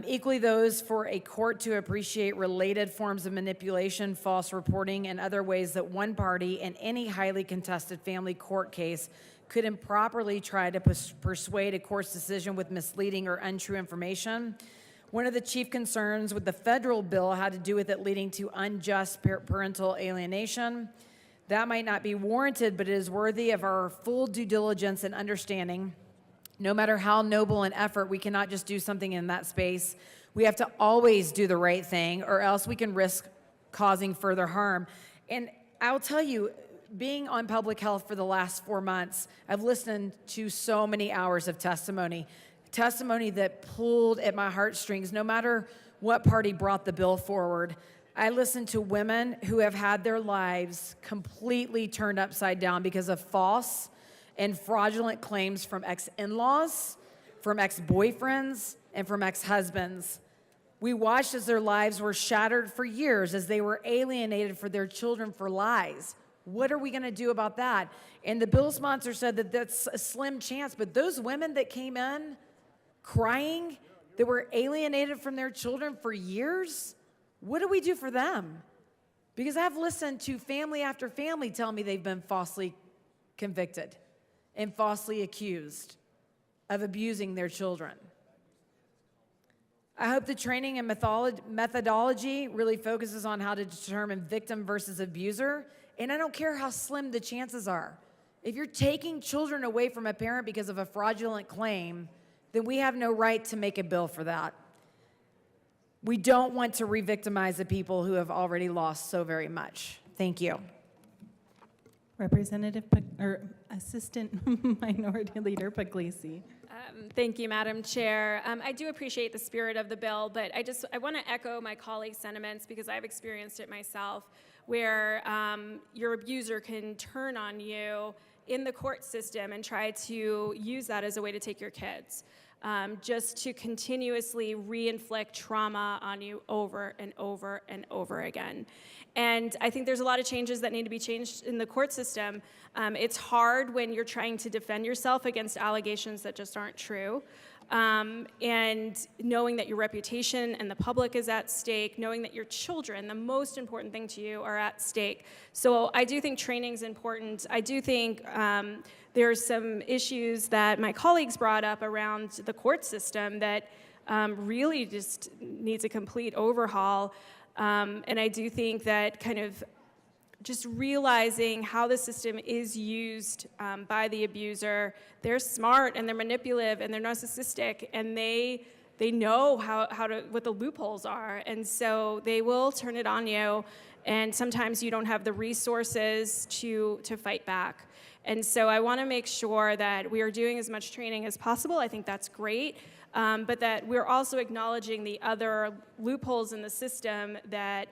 Equally, those for a court to appreciate related forms of manipulation, false reporting, and other ways that one party in any highly contested family court case could improperly try to persuade a court's decision with misleading or untrue information. One of the chief concerns with the federal bill had to do with it leading to unjust parental alienation. That might not be warranted, but it is worthy of our full due diligence and understanding. No matter how noble an effort, we cannot just do something in that space. We have to always do the right thing, or else we can risk causing further harm. And I'll tell you, being on public health for the last 4 months, I've listened to so many hours of testimony testimony that pulled at my heartstrings, no matter what party brought the bill forward. I listened to women who have had their lives completely turned upside down because of false and fraudulent claims from ex-in-laws, from ex-boyfriends, and from ex-husbands. We watched as their lives were shattered for years, as they were alienated for their children for lies. What are we going to do about that? And the bill sponsor said that that's a slim chance, but those women that came in crying, that were alienated from their children for years, what do we do for them? Because I've listened to family after family tell me they've been falsely convicted and falsely accused of abusing their children. I hope the training and methodology really focuses on how to determine victim versus abuser, and I don't care how slim the chances are. If you're taking children away from a parent because of a fraudulent claim, then we have no right to make a bill for that. We don't want to re-victimize the people who have already lost so very much. Thank you. Assistant Minority Leader Puglisi. Thank you, Madam Chair. I do appreciate the spirit of the bill, but I want to echo my colleagues' sentiments because I've experienced it myself, where your abuser can turn on you in the court system and try to use that as a way to take your kids, just to continuously re-inflict trauma on you over and over and over again. And I think there's a lot of changes that need to be changed in the court system. It's hard when you're trying to defend yourself against allegations that just aren't true. And knowing that your reputation and the public is at stake, knowing that your children, the most important thing to you, are at stake. So I do think training is important. I do think there's some issues that my colleagues brought up around the court system that really just needs a complete overhaul. And I do think that kind of just realizing how the system is used by the abuser. They're smart and they're manipulative and they're narcissistic, and they know what the loopholes are, and so they will turn it on you, and sometimes you don't have the resources to fight back. And so I want to make sure that we are doing as much training as possible. I think that's great, but that we're also acknowledging the other loopholes in the system that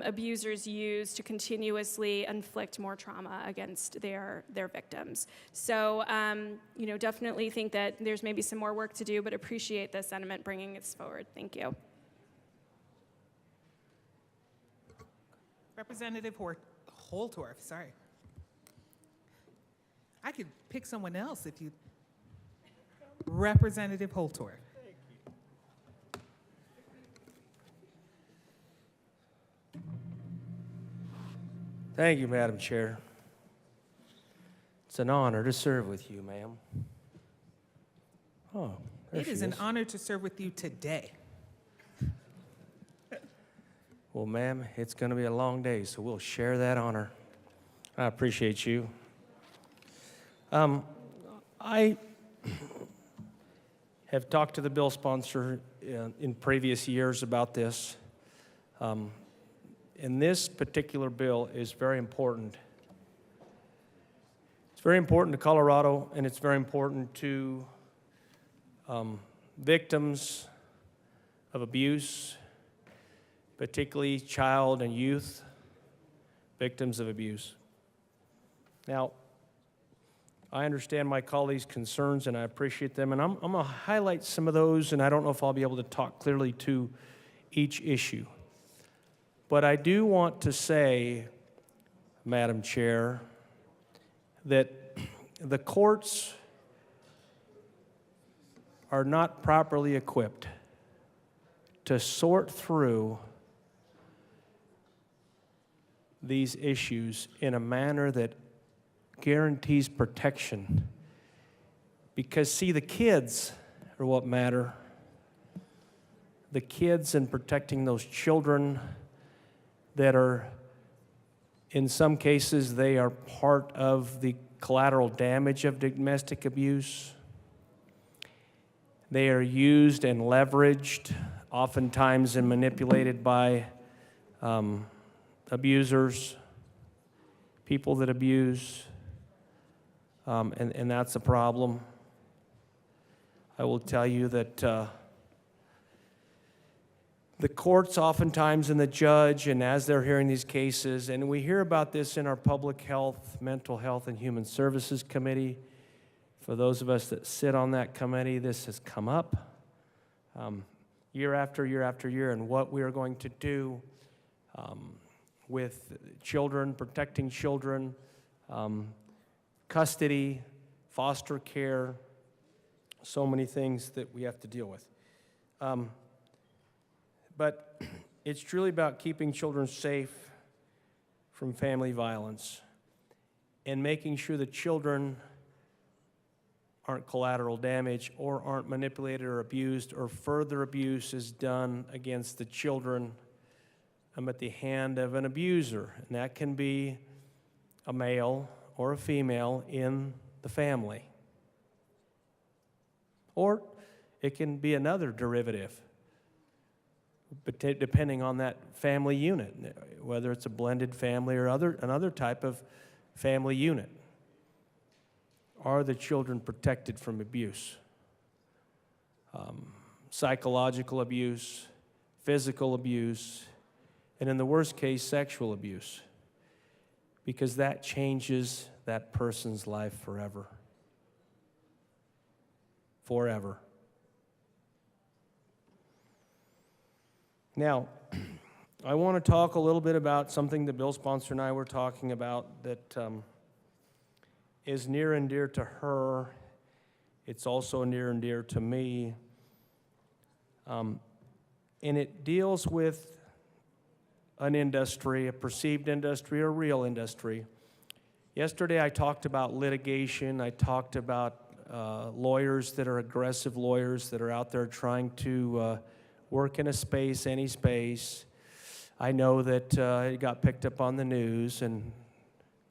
abusers use to continuously inflict more trauma against their victims. So, definitely think that there's maybe some more work to do, but appreciate the sentiment bringing this forward. Thank you. Representative Holtorf, sorry. I could pick someone else if you. Representative Holtorf. Thank you, Madam Chair. It's an honor to serve with you, ma'am. Oh, there It she is an honor to serve with you today. Well, ma'am, it's going to be a long day, so we'll share that honor. I appreciate you. I have talked to the bill sponsor in previous years about this. And this particular bill is very important. It's very important to Colorado, and it's very important to victims of abuse, particularly child and youth victims of abuse. Now, I understand my colleagues' concerns, and I appreciate them, and I'm going to highlight some of those, and I don't know if I'll be able to talk clearly to each issue. But I do want to say, Madam Chair, that the courts are not properly equipped to sort through these issues in a manner that guarantees protection. Because, see, the kids are what matter. The kids and protecting those children that are, in some cases, they are part of the collateral damage of domestic abuse. They are used and leveraged, oftentimes and manipulated by abusers, people that abuse, and that's a problem. I will tell you that the courts oftentimes and the judge, and as they're hearing these cases, and we hear about this in our Public Health, Mental Health, and Human Services Committee. For those of us that sit on that committee, this has come up year after year after year, and what we are going to do with children, protecting children, custody, foster care, so many things that we have to deal with. But it's truly about keeping children safe from family violence and making sure that children aren't collateral damage or aren't manipulated or abused, or further abuse is done against the children at the hand of an abuser. And that can be a male or a female in the family. Or it can be another derivative, but depending on that family unit, whether it's a blended family or another type of family unit. Are the children protected from abuse? Psychological abuse, physical abuse, and in the worst case, sexual abuse, because that changes that person's life forever. Forever. Now, I want to talk a little bit about something the bill sponsor and I were talking about that is near and dear to her. It's also near and dear to me. And it deals with an industry, a perceived industry, or real industry. Yesterday I talked about litigation. I talked about lawyers that are aggressive lawyers that are out there trying to work in a space, any space. I know that it got picked up on the news, and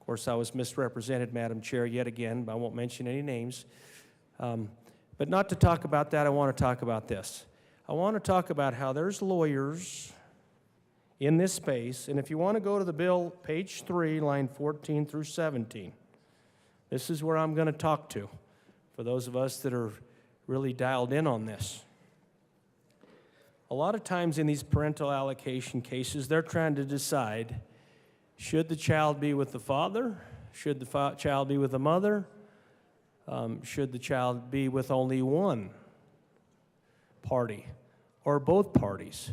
of course I was misrepresented, Madam Chair, yet again, but I won't mention any names. But not to talk about that, I want to talk about this. I want to talk about how there's lawyers in this space, and if you want to go to the bill, page 3, line 14 through 17, this is where I'm going to talk to, for those of us that are really dialed in on this. A lot of times in these parental allocation cases, they're trying to decide, should the child be with the father? Should the child be with the mother? Should the child be with only one party or both parties?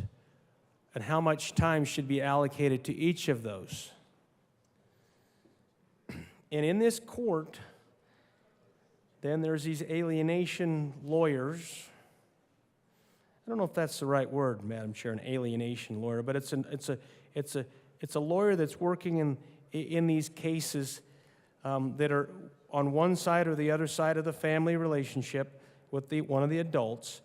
And how much time should be allocated to each of those? And in this court, then there's these alienation lawyers. I don't know if that's the right word, Madam Chair, an alienation lawyer, but it's a lawyer that's working in these cases that are on one side or the other side of the family relationship with one of the adults,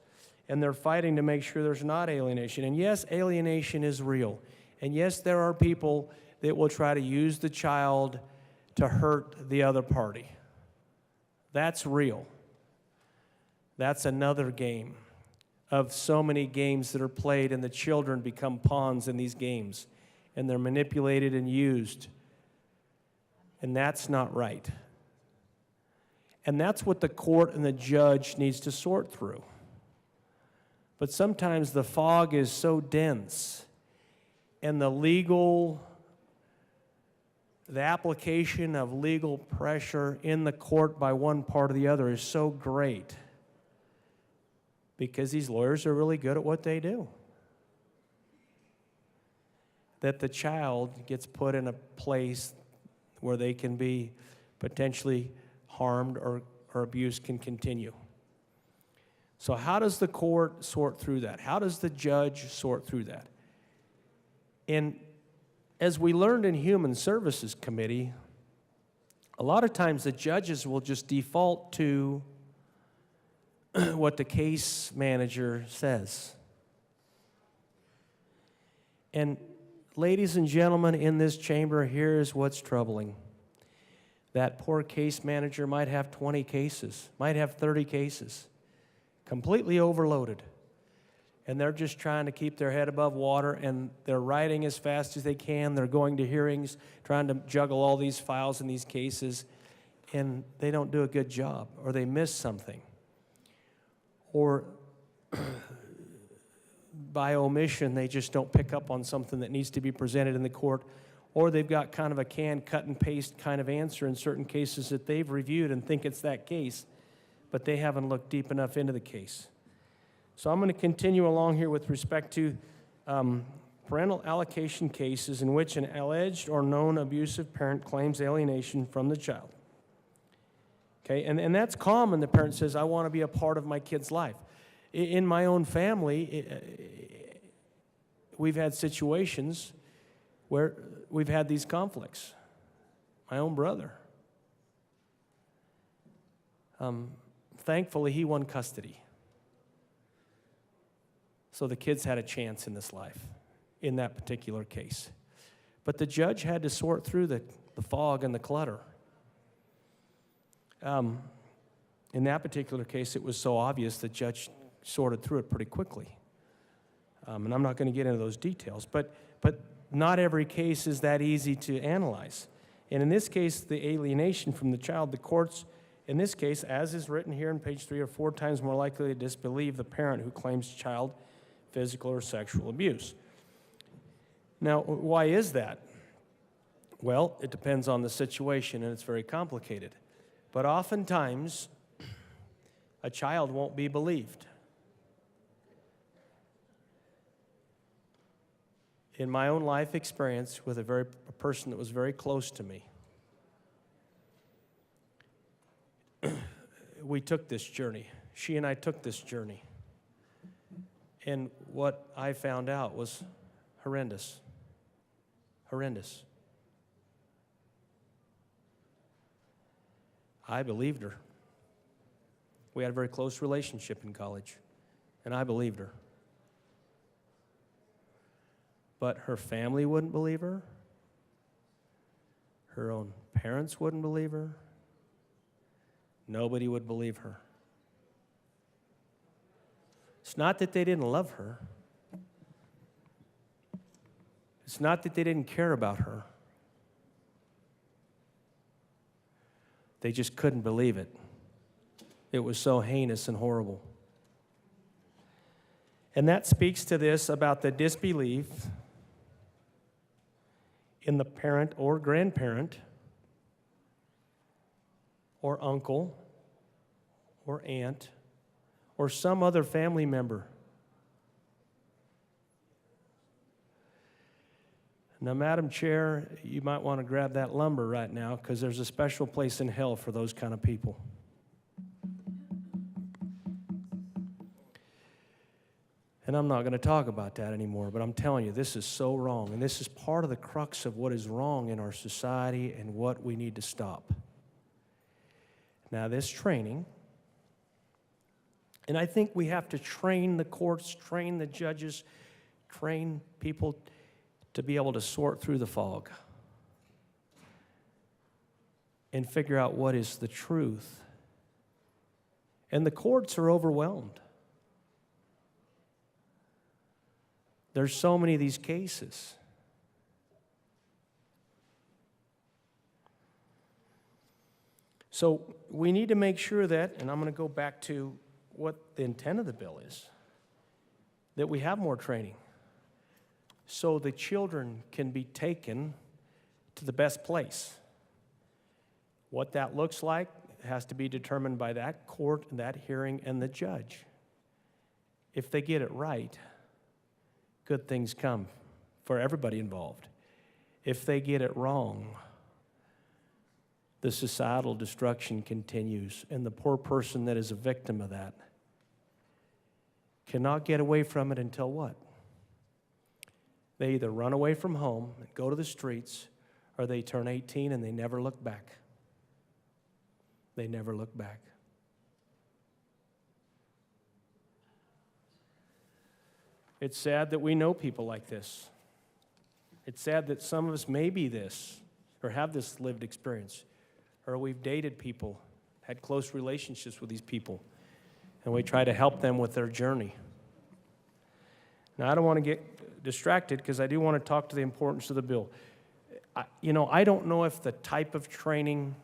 and they're fighting to make sure there's not alienation. And yes, alienation is real. And yes, there are people that will try to use the child to hurt the other party. That's real. That's another game of so many games that are played, and the children become pawns in these games, and they're manipulated and used. And that's not right. And that's what the court and the judge needs to sort through. But sometimes the fog is so dense, and the application of legal pressure in the court by one part or the other is so great, because these lawyers are really good at what they do, that the child gets put in a place where they can be potentially harmed, or abuse can continue. So how does the court sort through that? How does the judge sort through that? And as we learned in Human Services Committee, a lot of times the judges will just default to what the case manager says. And ladies and gentlemen in this chamber, here's what's troubling. That poor case manager might have 20 cases, might have 30 cases, completely overloaded. And they're just trying to keep their head above water, and they're writing as fast as they can. They're going to hearings, trying to juggle all these files in these cases, and they don't do a good job, or they miss something. or by omission, they just don't pick up on something that needs to be presented in the court, or they've got kind of a cut and paste kind of answer in certain cases that they've reviewed and think it's that case, but they haven't looked deep enough into the case. So I'm going to continue along here with respect to parental allocation cases in which an alleged or known abusive parent claims alienation from the child. Okay, and that's common. The parent says, I want to be a part of my kid's life. In my own family, we've had situations where we've had these conflicts. My own brother. Thankfully, he won custody. So the kids had a chance in this life, in that particular case. But the judge had to sort through the fog and the clutter. In that particular case, it was so obvious the judge sorted through it pretty quickly. And I'm not going to get into those details, but not every case is that easy to analyze. And in this case, the alienation from the child, the courts, in this case, as is written here on page 3, are 4 times more likely to disbelieve the parent who claims child physical or sexual abuse. Now, why is that? Well, it depends on the situation, and it's very complicated. But oftentimes, a child won't be believed. In my own life experience with a person that was very close to me, we took this journey. She and I took this journey. And what I found out was horrendous. Horrendous. I believed her. We had a very close relationship in college, and I believed her. But her family wouldn't believe her. Her own parents wouldn't believe her. Nobody would believe her. It's not that they didn't love her. It's not that they didn't care about her. They just couldn't believe it. It was so heinous and horrible. And that speaks to this about the disbelief in the parent or grandparent or uncle or aunt or some other family member. Now, Madam Chair, you might want to grab that lumber right now because there's a special place in hell for those kind of people. And I'm not going to talk about that anymore, but I'm telling you, this is so wrong. And this is part of the crux of what is wrong in our society and what we need to stop. Now, this training, and I think we have to train the courts, train the judges, train people to be able to sort through the fog and figure out what is the truth. And the courts are overwhelmed. There's so many of these cases. So we need to make sure that, and I'm going to go back to what the intent of the bill is, that we have more training so the children can be taken to the best place. What that looks like has to be determined by that court, that hearing, and the judge. If they get it right, good things come for everybody involved. If they get it wrong, the societal destruction continues, and the poor person that is a victim of that cannot get away from it until what? They either run away from home and go to the streets, or they turn 18 and they never look back. They never look back. It's sad that we know people like this. It's sad that some of us may be this, or have this lived experience, or we've dated people, had close relationships with these people, and we try to help them with their journey. Now, I don't want to get distracted because I do want to talk to the importance of the bill. I don't know if the type of training,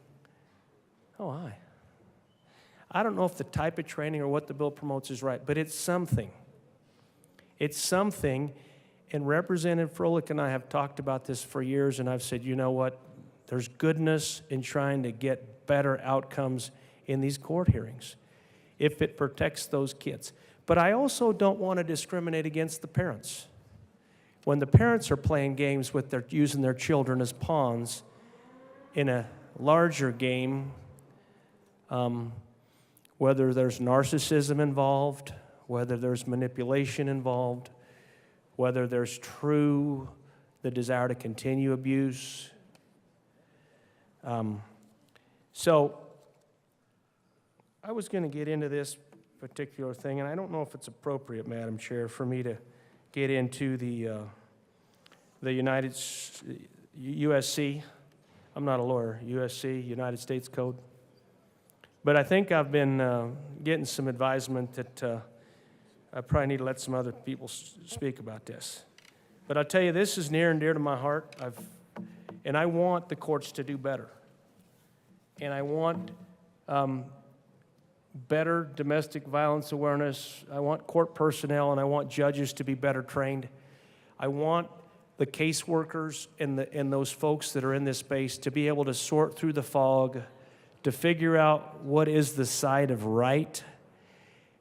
I don't know if the type of training or what the bill promotes is right, but it's something. It's something, and Representative Froelich and I have talked about this for years, and I've said, you know what? There's goodness in trying to get better outcomes in these court hearings if it protects those kids. But I also don't want to discriminate against the parents. When the parents are playing games with using their children as pawns in a larger game, whether there's narcissism involved, whether there's manipulation involved, whether there's the desire to continue abuse. So I was going to get into this particular thing, and I don't know if it's appropriate, Madam Chair, for me to get into the USC. I'm not a lawyer. USC, United States Code. But I think I've been getting some advisement that I probably need to let some other people speak about this. But I'll tell you, this is near and dear to my heart. And I want the courts to do better. And I want better domestic violence awareness. I want court personnel, and I want judges to be better trained. I want the caseworkers and those folks that are in this space to be able to sort through the fog, to figure out what is the side of right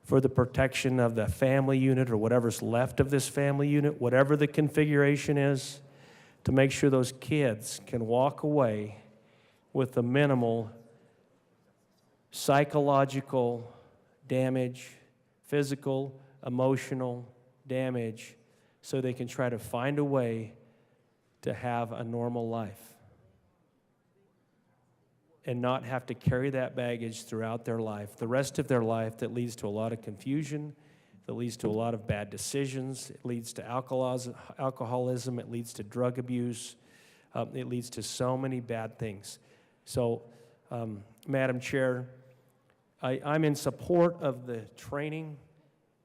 for the protection of the family unit or whatever's left of this family unit, whatever the configuration is, to make sure those kids can walk away with the minimal psychological damage, physical, emotional damage, so they can try to find a way to have a normal life and not have to carry that baggage throughout their life, the rest of their life, that leads to a lot of confusion, that leads to a lot of bad decisions, it leads to alcoholism, it leads to drug abuse, it leads to so many bad things. So, Madam Chair, I'm in support of the training.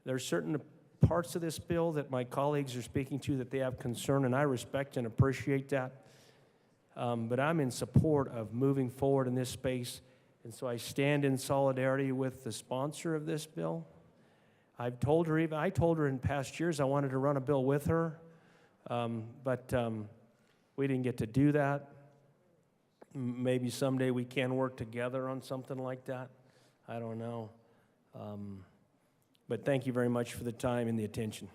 There are certain parts of this bill that my colleagues are speaking to that they have concern, and I respect and appreciate that. But I'm in support of moving forward in this space, and so I stand in solidarity with the sponsor of this bill. I told her in past years I wanted to run a bill with her, but we didn't get to do that. Maybe someday we can work together on something like that. I don't know. But thank you very much for the time and the attention.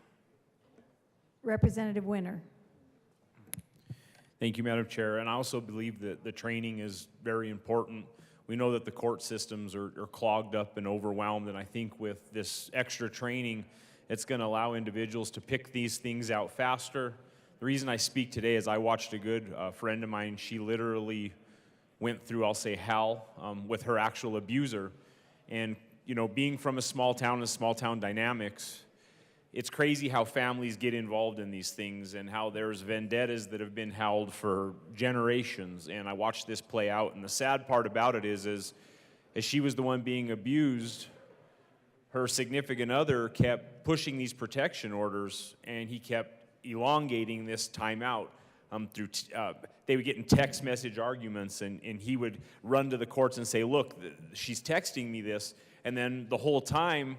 Representative Winter. Thank you, Madam Chair. And I also believe that the training is very important. We know that the court systems are clogged up and overwhelmed, and I think with this extra training, it's going to allow individuals to pick these things out faster. The reason I speak today is I watched a good friend of mine. She literally went through, I'll say, hell with her actual abuser. And, you know, being from a small town and small town dynamics, it's crazy how families get involved in these things and how there's vendettas that have been held for generations. And I watched this play out. And the sad part about it is as she was the one being abused, her significant other kept pushing these protection orders, and he kept elongating this timeout. They would get in text message arguments, and he would run to the courts and say, look, she's texting me this. And then the whole time,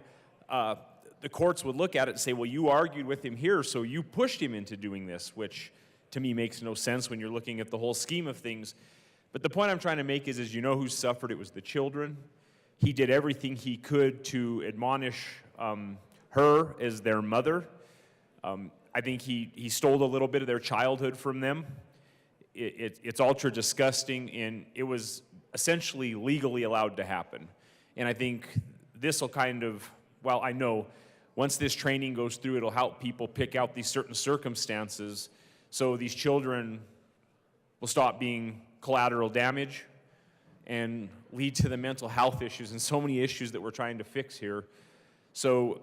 the courts would look at it and say, well, you argued with him here, so you pushed him into doing this, which to me makes no sense when you're looking at the whole scheme of things. But the point I'm trying to make is you know who suffered? It was the children. He did everything he could to admonish her as their mother. I think he stole a little bit of their childhood from them. It's ultra disgusting, and it was essentially legally allowed to happen. And I think this will kind of, well, I know once this training goes through, it'll help people pick out these certain circumstances so these children will stop being collateral damage and lead to the mental health issues and so many issues that we're trying to fix here. So,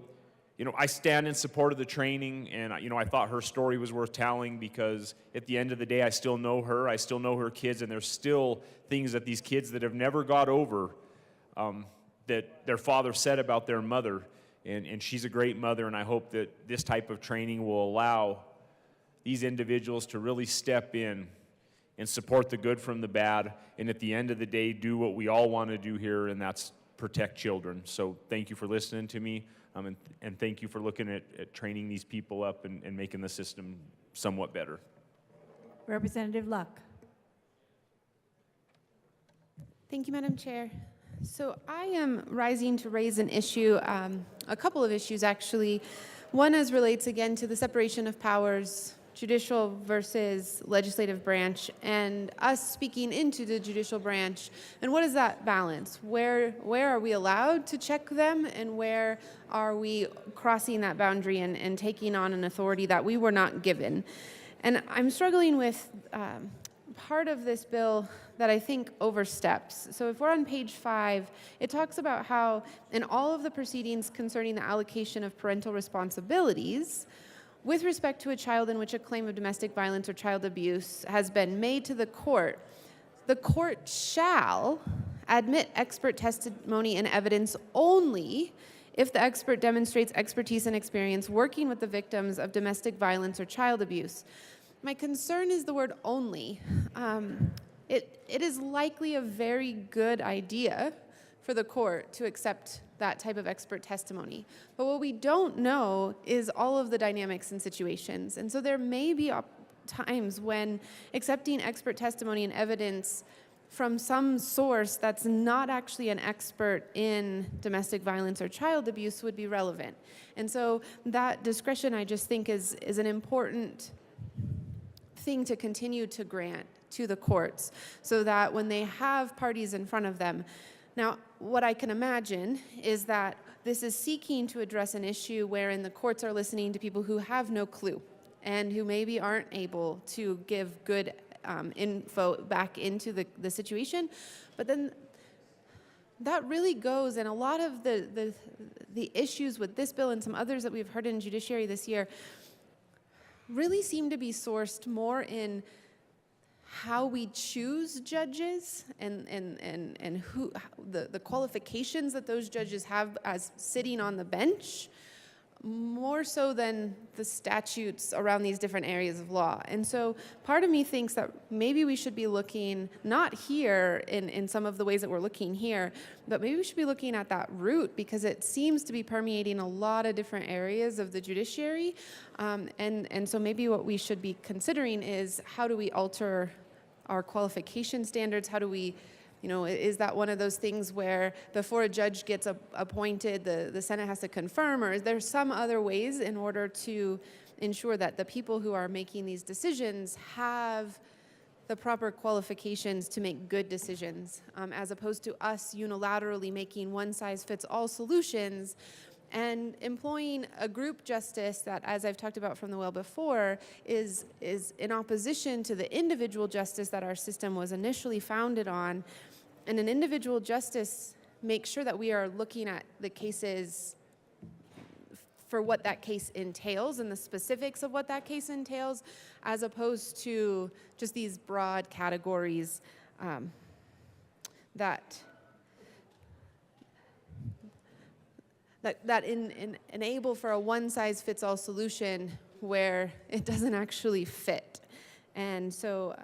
you know, I stand in support of the training, and, you know, I thought her story was worth telling because at the end of the day, I still know her, I still know her kids, and there's still things that these kids that have never got over that their father said about their mother, and she's a great mother, and I hope that this type of training will allow these individuals to really step in and support the good from the bad, and at the end of the day, do what we all want to do here, and that's protect children. So thank you for listening to me, and thank you for looking at training these people up and making the system somewhat better. Representative Luck. Thank you, Madam Chair. So I am rising to raise an issue, a couple of issues actually. One as relates again to the separation of powers, judicial versus legislative branch, and us speaking into the judicial branch. And what is that balance? Where are we allowed to check them, and where are we crossing that boundary and taking on an authority that we were not given? And I'm struggling with part of this bill that I think oversteps. So if we're on page 5, it talks about how in all of the proceedings concerning the allocation of parental responsibilities, with respect to a child in which a claim of domestic violence or child abuse has been made to the court shall admit expert testimony and evidence only if the expert demonstrates expertise and experience working with the victims of domestic violence or child abuse. My concern is the word only. It is likely a very good idea for the court to accept that type of expert testimony. But what we don't know is all of the dynamics and situations. And so there may be times when accepting expert testimony and evidence from some source that's not actually an expert in domestic violence or child abuse would be relevant. And so that discretion, I just think, is an important thing to continue to grant to the courts so that when they have parties in front of them. Now, what I can imagine is that this is seeking to address an issue wherein the courts are listening to people who have no clue and who maybe aren't able to give good info back into the situation. But then that really goes, and a lot of the issues with this bill and some others that we've heard in Judiciary this year really seem to be sourced more in how we choose judges and who the qualifications that those judges have as sitting on the bench, more so than the statutes around these different areas of law. And so part of me thinks that maybe we should be looking, not here in some of the ways that we're looking here, but maybe we should be looking at that root, because it seems to be permeating a lot of different areas of the judiciary. And so maybe what we should be considering is, how do we alter our qualification standards? How do we, is that one of those things where before a judge gets appointed, the Senate has to confirm, or is there some other ways in order to ensure that the people who are making these decisions have the proper qualifications to make good decisions, as opposed to us unilaterally making one-size-fits-all solutions and employing a group justice that, as I've talked about from the well before, is in opposition to the individual justice that our system was initially founded on. And an individual justice makes sure that we are looking at the cases for what that case entails and the specifics of what that case entails, as opposed to just these broad categories that enable for a one-size-fits-all solution where it doesn't actually fit. And so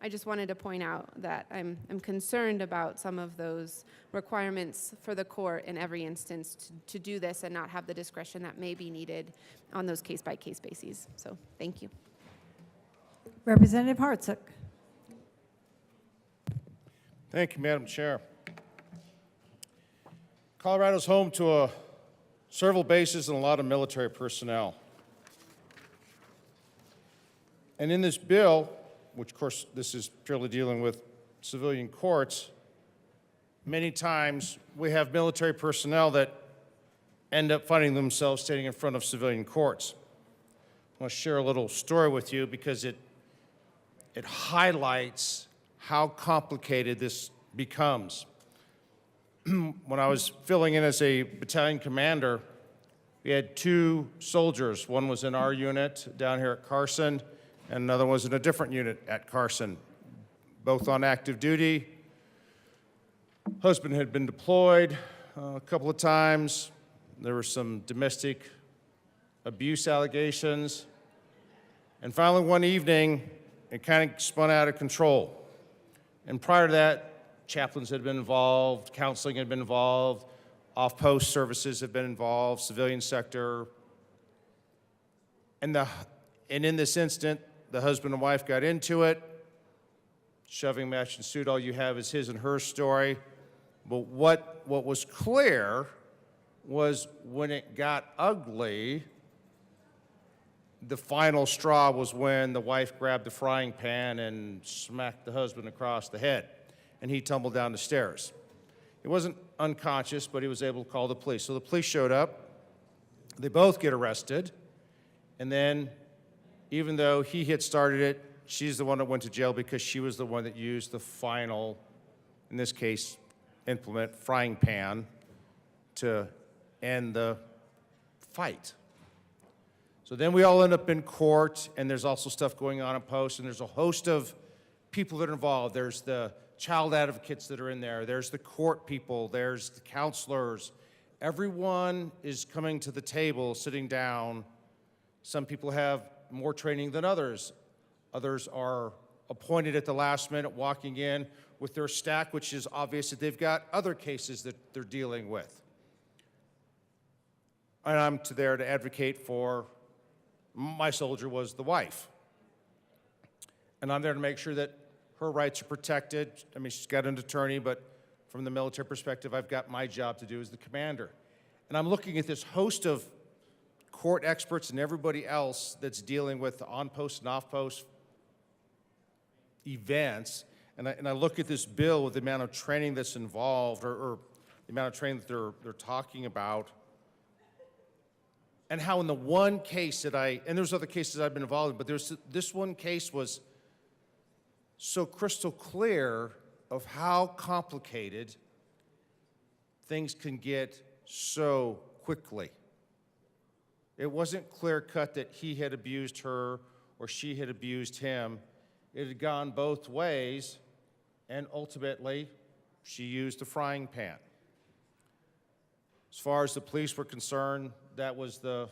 I just wanted to point out that I'm concerned about some of those requirements for the court in every instance to do this and not have the discretion that may be needed on those case-by-case bases. So thank you. Representative Hartsook. Thank you, Madam Chair. Colorado's home to a several bases and a lot of military personnel. And in this bill, which of course this is purely dealing with civilian courts, many times we have military personnel that end up finding themselves standing in front of civilian courts. I want to share a little story with you because it highlights how complicated this becomes. When I was filling in as a battalion commander, we had two soldiers. One was in our unit down here at Carson, and another was in a different unit at Carson, both on active duty. Husband had been deployed a couple of times. There were some domestic abuse allegations. And finally, one evening, it kind of spun out of control. And prior to that, chaplains had been involved, counseling had been involved, off-post services have been involved, civilian sector. And in this instant, the husband and wife got into it, shoving match and suit. All you have is his and her story. But what was clear was when it got ugly, the final straw was when the wife grabbed the frying pan and smacked the husband across the head, and he tumbled down the stairs. He wasn't unconscious, but he was able to call the police. So the police showed up. They both get arrested. And then, even though he had started it, she's the one that went to jail because she was the one that used the final, in this case, implement, frying pan, to end the fight. So then we all end up in court, and there's also stuff going on in post, and there's a host of people that are involved. There's the child advocates that are in there. There's the court people. There's the counselors. Everyone is coming to the table, sitting down. Some people have more training than others. Others are appointed at the last minute, walking in with their stack, which is obvious that they've got other cases that they're dealing with. And I'm there to advocate for my soldier was the wife. And I'm there to make sure that her rights are protected. I mean, she's got an attorney, but from the military perspective, I've got my job to do as the commander. And I'm looking at this host of court experts and everybody else that's dealing with the on-post and off-post events, and I look at this bill with the amount of training that's involved, or the amount of training that they're talking about, and how in the one case that and there's other cases I've been involved in, but this one case was so crystal clear of how complicated things can get so quickly. It wasn't clear-cut that he had abused her or she had abused him. It had gone both ways, and ultimately, she used the frying pan. As far as the police were concerned, that was the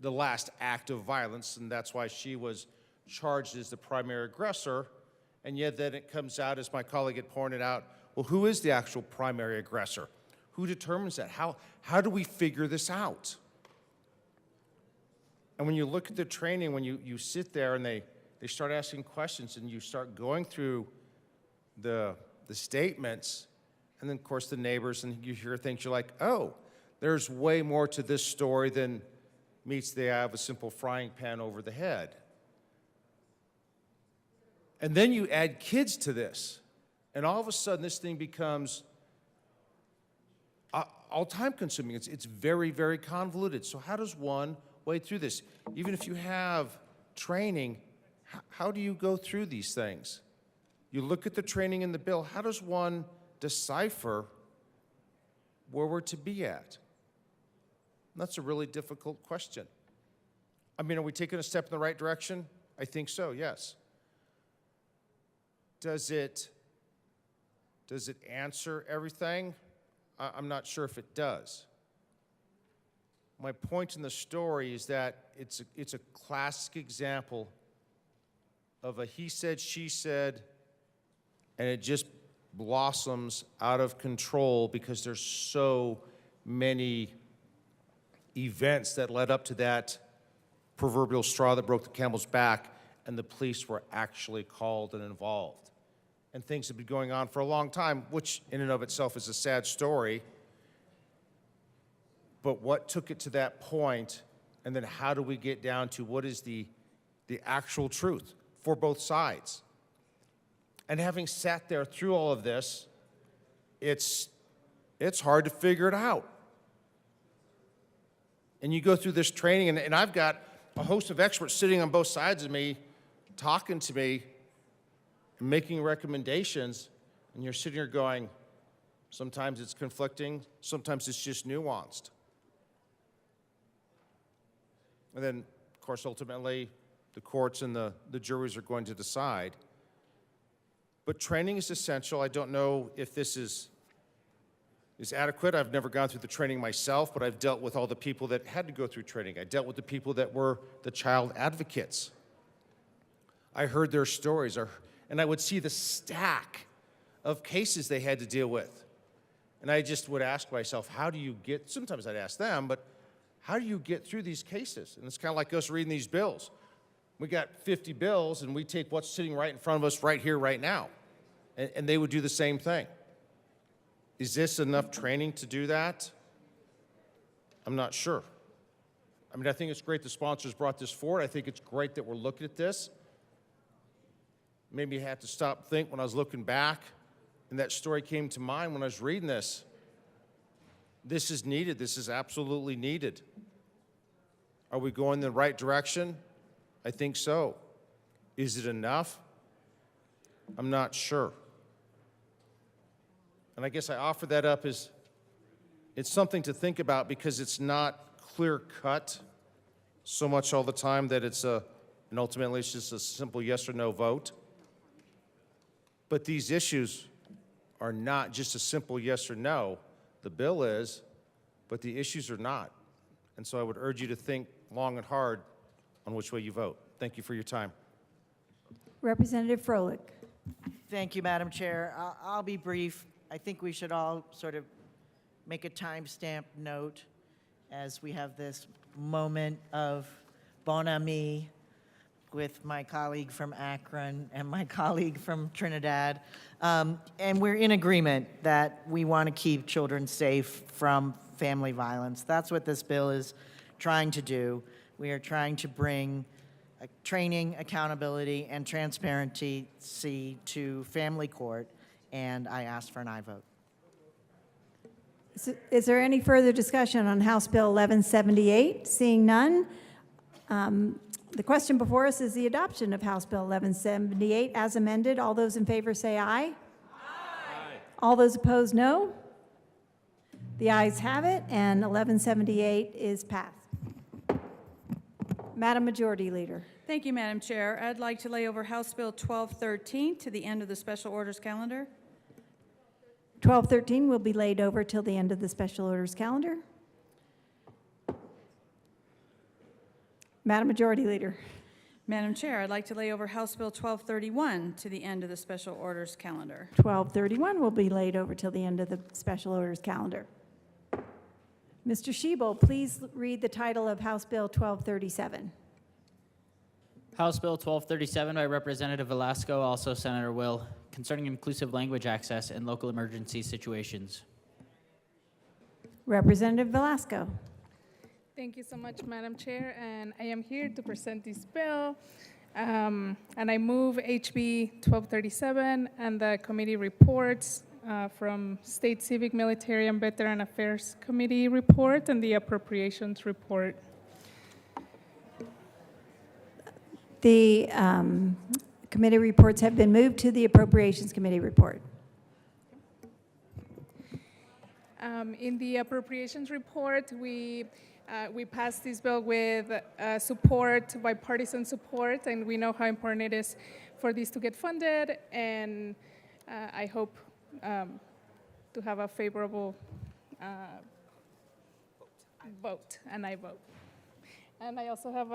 last act of violence, and that's why she was charged as the primary aggressor. And yet then it comes out, as my colleague had pointed out, well, who is the actual primary aggressor? Who determines that? How do we figure this out? And when you look at the training, when you sit there and they start asking questions and you start going through the statements, and then, of course, the neighbors, and you hear things, you're like, oh, there's way more to this story than meets the eye of a simple frying pan over the head. And then you add kids to this, and all of a sudden this thing becomes all time consuming. It's very, very convoluted. So how does one wade through this? Even if you have training, how do you go through these things? You look at the training in the bill, how does one decipher where we're to be at? And that's a really difficult question. I mean, are we taking a step in the right direction? I think so, yes. Does it answer everything? I'm not sure if it does. My point in the story is that it's a classic example of a he said, she said, and it just blossoms out of control because there's so many events that led up to that proverbial straw that broke the camel's back, and the police were actually called and involved. And things have been going on for a long time, which in and of itself is a sad story. But what took it to that point, and then how do we get down to what is the actual truth for both sides? And having sat there through all of this, it's hard to figure it out. And you go through this training, and I've got a host of experts sitting on both sides of me, talking to me, and making recommendations, and you're sitting here going, sometimes it's conflicting, sometimes it's just nuanced. And then, of course, ultimately, the courts and the juries are going to decide. But training is essential. I don't know if this is adequate. I've never gone through the training myself, but I've dealt with all the people that had to go through training. I dealt with the people that were the child advocates. I heard their stories, and I would see the stack of cases they had to deal with. And I just would ask myself, how do you get, sometimes I'd ask them, but how do you get through these cases? And it's kind of like us reading these bills. We got 50 bills, and we take what's sitting right in front of us right here, right now. And they would do the same thing. Is this enough training to do that? I'm not sure. I mean, I think it's great the sponsors brought this forward. I think it's great that we're looking at this. Maybe I had to stop and think when I was looking back, and that story came to mind when I was reading this. This is needed. This is absolutely needed. Are we going in the right direction? I think so. Is it enough? I'm not sure. And I guess I offer that up as it's something to think about because it's not clear cut so much all the time that it's and ultimately it's just a simple yes or no vote. But these issues are not just a simple yes or no. The bill is, but the issues are not. And so I would urge you to think long and hard on which way you vote. Thank you for your time. Representative Froelich. Thank you, Madam Chair. I'll be brief. I think we should all sort of make a timestamp note as we have this moment of bon ami with my colleague from Akron and my colleague from Trinidad. And we're in agreement that we want to keep children safe from family violence. That's what this bill is trying to do. We are trying to bring training, accountability, and transparency to family court, and I ask for an aye vote. Is there any further discussion on House Bill 1178? Seeing none, the question before us is the adoption of House Bill 1178 as amended. All those in favor say aye. Aye. All those opposed, no. The ayes have it, and 1178 is passed. Madam Majority Leader. Thank you, Madam Chair. I'd like to lay over House Bill 1213 to the end of the special orders calendar. 1213 will be laid over till the end of the special orders calendar. Madam Majority Leader. Madam Chair, I'd like to lay over House Bill 1231 to the end of the special orders calendar. 1231 will be laid over till the end of the special orders calendar. Mr. Schiebel, please read the title of House Bill 1237. House Bill 1237 by Representative Velasco, also Senator Will, concerning inclusive language access in local emergency situations. Representative Velasco. Thank you so much, Madam Chair, and I am here to present this bill. And I move HB 1237 and the committee reports from State Civic, Military, and Veteran Affairs Committee report and the Appropriations report. The committee reports have been moved to the Appropriations Committee report. In the Appropriations report, we passed this bill with support, bipartisan support, and we know how important it is for this to get funded, and I hope to have a favorable vote, and I vote. And I also have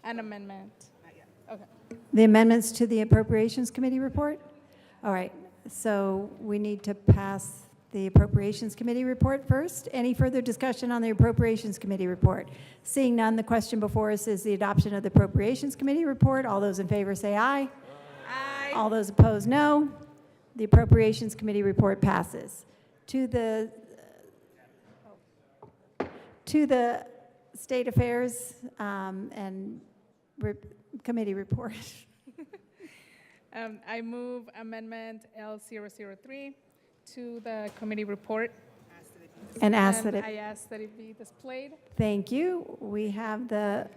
an amendment. Okay. The amendments to the Appropriations Committee report? All right, so we need to pass the Appropriations Committee report first. Any further discussion on the Appropriations Committee report? Seeing none, the question before us is the adoption of the Appropriations Committee report. All those in favor say aye. Aye. All those opposed, no. The Appropriations Committee report passes. To the State Affairs and Committee report. I move Amendment L003 to the committee report. And ask that I ask that it be displayed. Thank you. We have the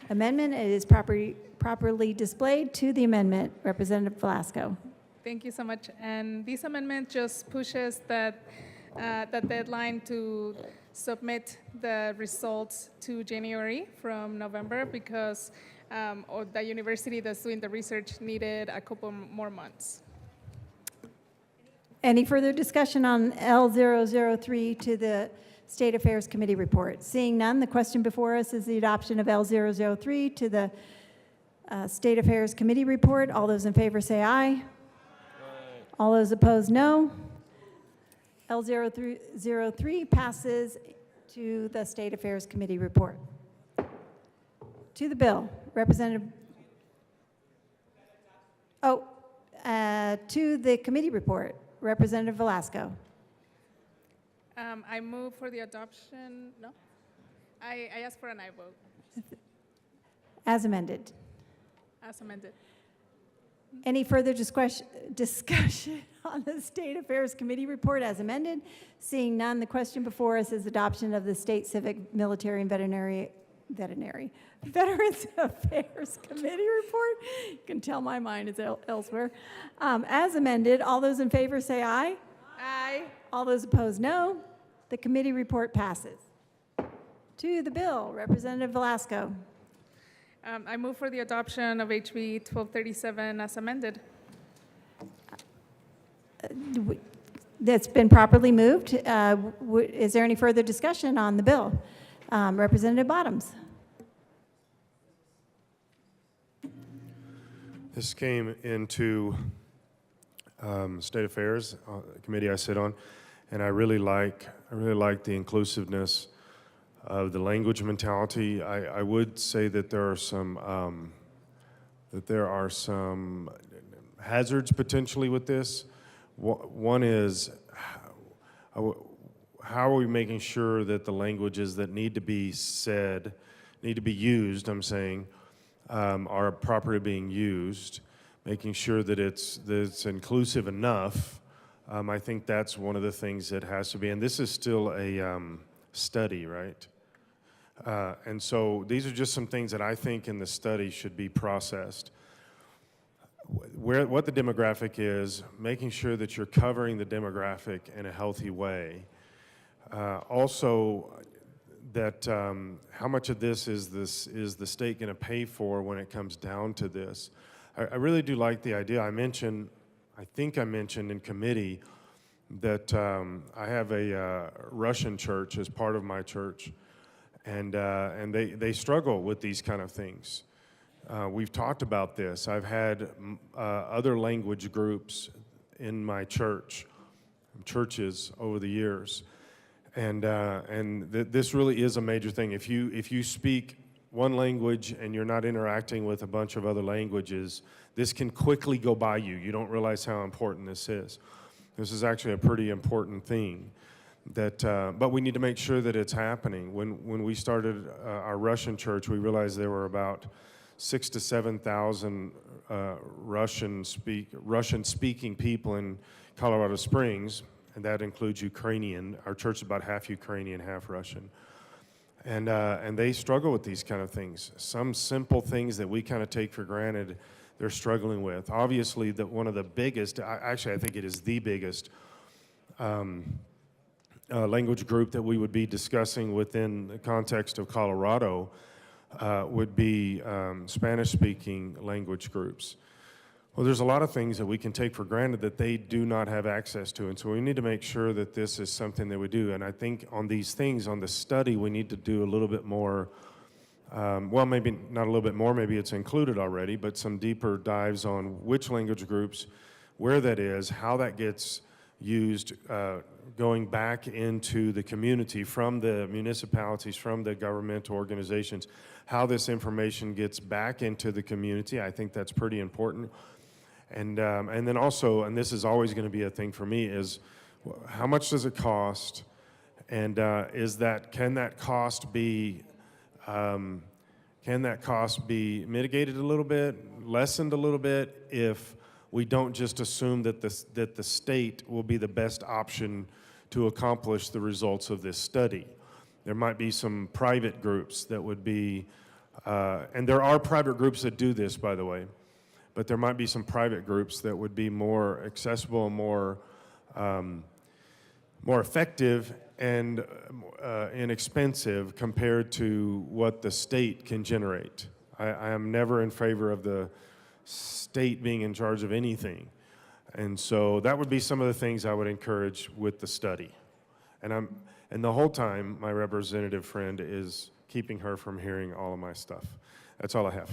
amendment. It is properly displayed to the amendment. Representative Velasco. Thank you so much. And this amendment just pushes that deadline to submit the results to January from November because the university that's doing the research needed a couple more months. Any further discussion on L003 to the State Affairs Committee report? Seeing none, the question before us is the adoption of L003 to the State Affairs Committee report. All those in favor say aye. Aye. All those opposed, no. L0303 passes to the State Affairs Committee report. To the bill, Representative, to the committee report, Representative Velasco. I move for the adoption, no? I ask for an aye vote, As amended. as amended. Any further discussion on the State Affairs Committee report as amended? Seeing none, the question before us is adoption of the State Civic, Military, and Veterans Affairs Committee report. You can tell my mind is elsewhere. As amended, all those in favor say aye. Aye. All those opposed, no. The committee report passes. To the bill, Representative Velasco. I move for the adoption of HB 1237 as amended. That's been properly moved. Is there any further discussion on the bill? Representative Bottoms. This came into State Affairs committee I sit on, and I really like the inclusiveness of the language mentality. I would say that there are some hazards potentially with this. One is how are we making sure that the languages that need to be said, need to be used, I'm saying, are properly being used, making sure that it's inclusive enough. I think that's one of the things that has to be, and this is still a study, right? And so these are just some things that I think in the study should be processed. What the demographic is, making sure that you're covering the demographic in a healthy way. Also, that how much of this is the state going to pay for when it comes down to this. I really do like the idea. I think I mentioned in committee that I have a Russian church as part of my church, and they struggle with these kind of things. We've talked about this. I've had other language groups in my churches over the years, and this really is a major thing. If you speak one language and you're not interacting with a bunch of other languages, this can quickly go by you. You don't realize how important this is. This is actually a pretty important thing. But we need to make sure that it's happening. When we started our Russian church, we realized there were about 6,000 to 7,000 Russian-speaking people in Colorado Springs, and that includes Ukrainian. Our church is about half Ukrainian, half Russian. And they struggle with these kind of things. Some simple things that we kind of take for granted, they're struggling with. Obviously, one of the biggest, actually I think it is the biggest language group that we would be discussing within the context of Colorado would be Spanish-speaking language groups. Well, there's a lot of things that we can take for granted that they do not have access to, and so we need to make sure that this is something that we do. And I think on these things, on the study, we need to do a little bit more, well, maybe not a little bit more, maybe it's included already, but some deeper dives on which language groups, where that is, how that gets used, going back into the community from the municipalities, from the governmental organizations, how this information gets back into the community. I think that's pretty important. And then also, and this is always going to be a thing for me, is how much does it cost? And can that cost be mitigated a little bit, lessened a little bit, if we don't just assume that the state will be the best option to accomplish the results of this study? There might be some private groups that would be, and there are private groups that do this, by the way, but there might be some private groups that would be more accessible, more effective, and inexpensive compared to what the state can generate. I am never in favor of the state being in charge of anything. And so that would be some of the things I would encourage with the study. And the whole time, my representative friend is keeping her from hearing all of my stuff. That's all I have.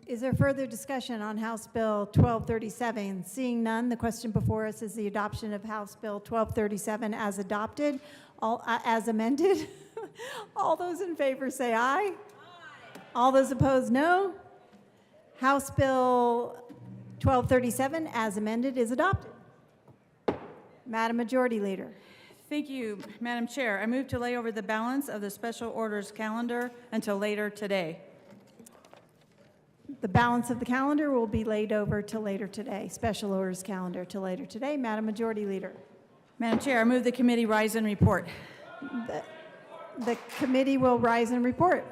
Is there further discussion on House Bill 1237? Seeing none, the question before us is the adoption of House Bill 1237 as adopted, as amended. All those in favor say aye. Aye. All those opposed, no. House Bill 1237 as amended is adopted. Madam Majority Leader. Thank you, Madam Chair. I move to lay over the balance of the special orders calendar until later today. The balance of the calendar will be laid over till later today. Special orders calendar till later today. Madam Majority Leader. Madam Chair, I move the committee rise and report. The committee will rise and report.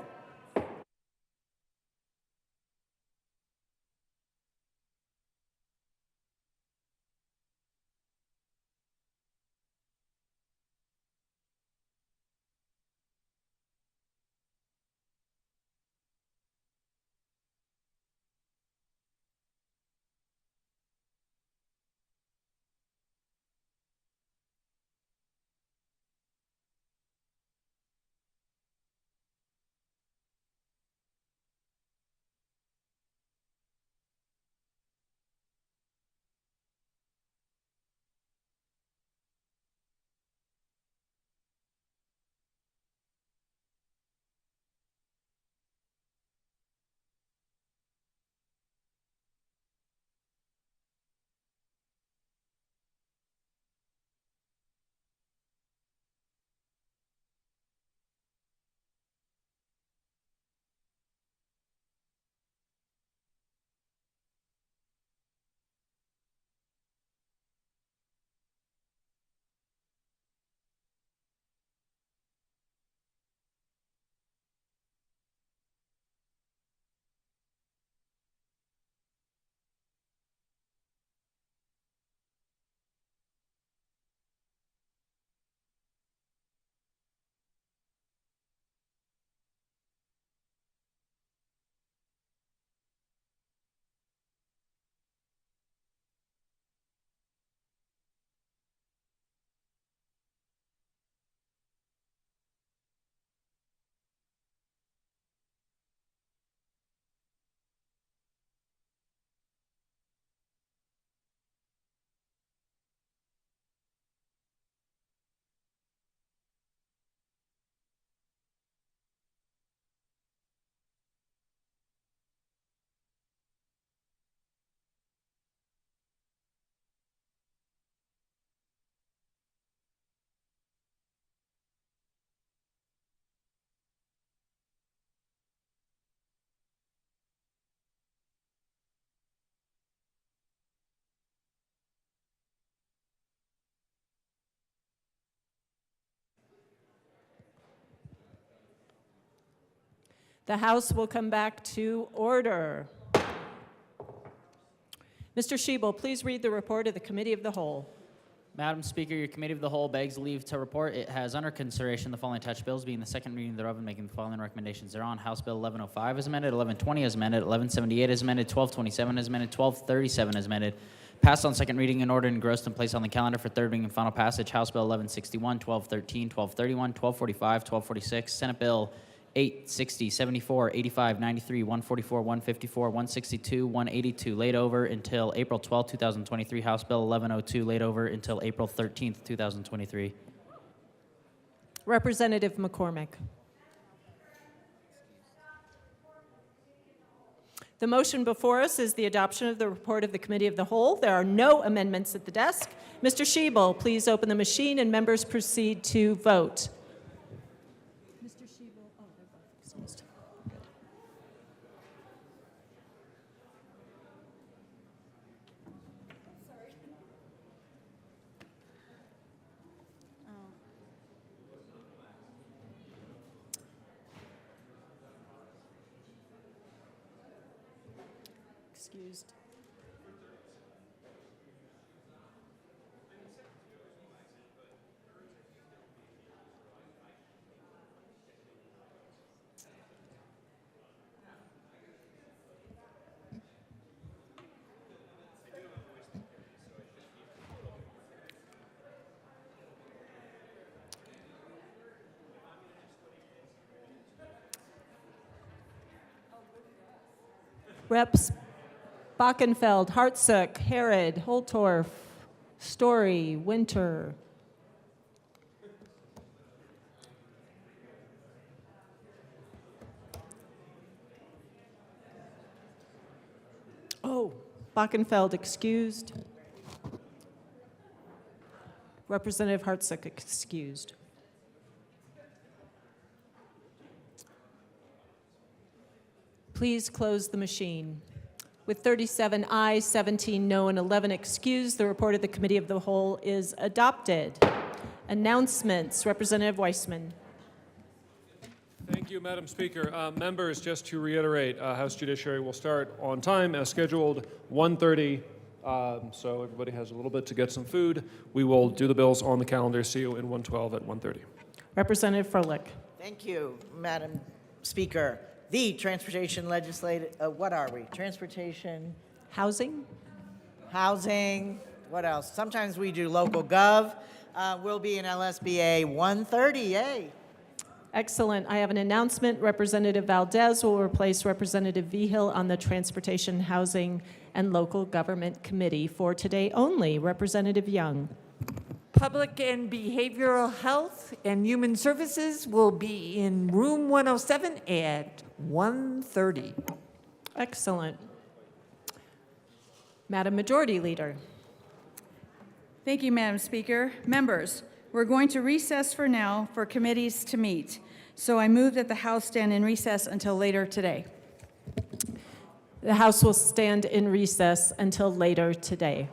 The House will come back to order. Mr. Schiebel, please read the report of the Committee of the Whole. Madam Speaker, your Committee of the Whole begs leave to report it has under consideration the following attached bills, being the second reading thereof and making the following recommendations thereon. House Bill 1105 as amended, 1120 as amended, 1178 as amended, 1227 as amended, 1237 as amended. Passed on second reading in order, engrossed and placed on the calendar for third reading and final passage. House Bill 1161, 1213, 1231, 1245, 1246. Senate Bill 860, 74, 85, 93, 144, 154, 162, 182, laid over until April 12, 2023. House Bill 1102, laid over until April 13, 2023. Representative McCormick. The motion before us is the adoption of the report of the Committee of the Whole. There are no amendments at the desk. Mr. Schiebel, please open the machine and members proceed to vote. Excused. Reps Bachenfeld, Hartsook, Herod, Holtorf, Story, Winter. Oh, Bachenfeld excused. Representative Hartsook excused. Please close the machine. With 37 ayes, 17 no, and 11 excused, the report of the Committee of the Whole is adopted. Announcements. Representative Weissman. Thank you, Madam Speaker. Members, just to reiterate, House Judiciary will start on time as scheduled, 1:30. So everybody has a little bit to get some food. We will do the bills on the calendar. See you in 112 at 1:30. Representative Froelich. Thank you, Madam Speaker. The transportation legislative, what are we? Transportation? Housing? Housing. What else? Sometimes we do local gov. We'll be in LSBA 130. Yay. Excellent. I have an announcement. Representative Valdez will replace Representative Vigil on the Transportation, Housing, and Local Government Committee for today only. Representative Young. Public and Behavioral Health and Human Services will be in room 107 at 1:30. Excellent. Madam Majority Leader. Thank you, Madam Speaker. Members, we're going to recess for now for committees to meet. So I move that the House stand in recess until later today. The House will stand in recess until later today.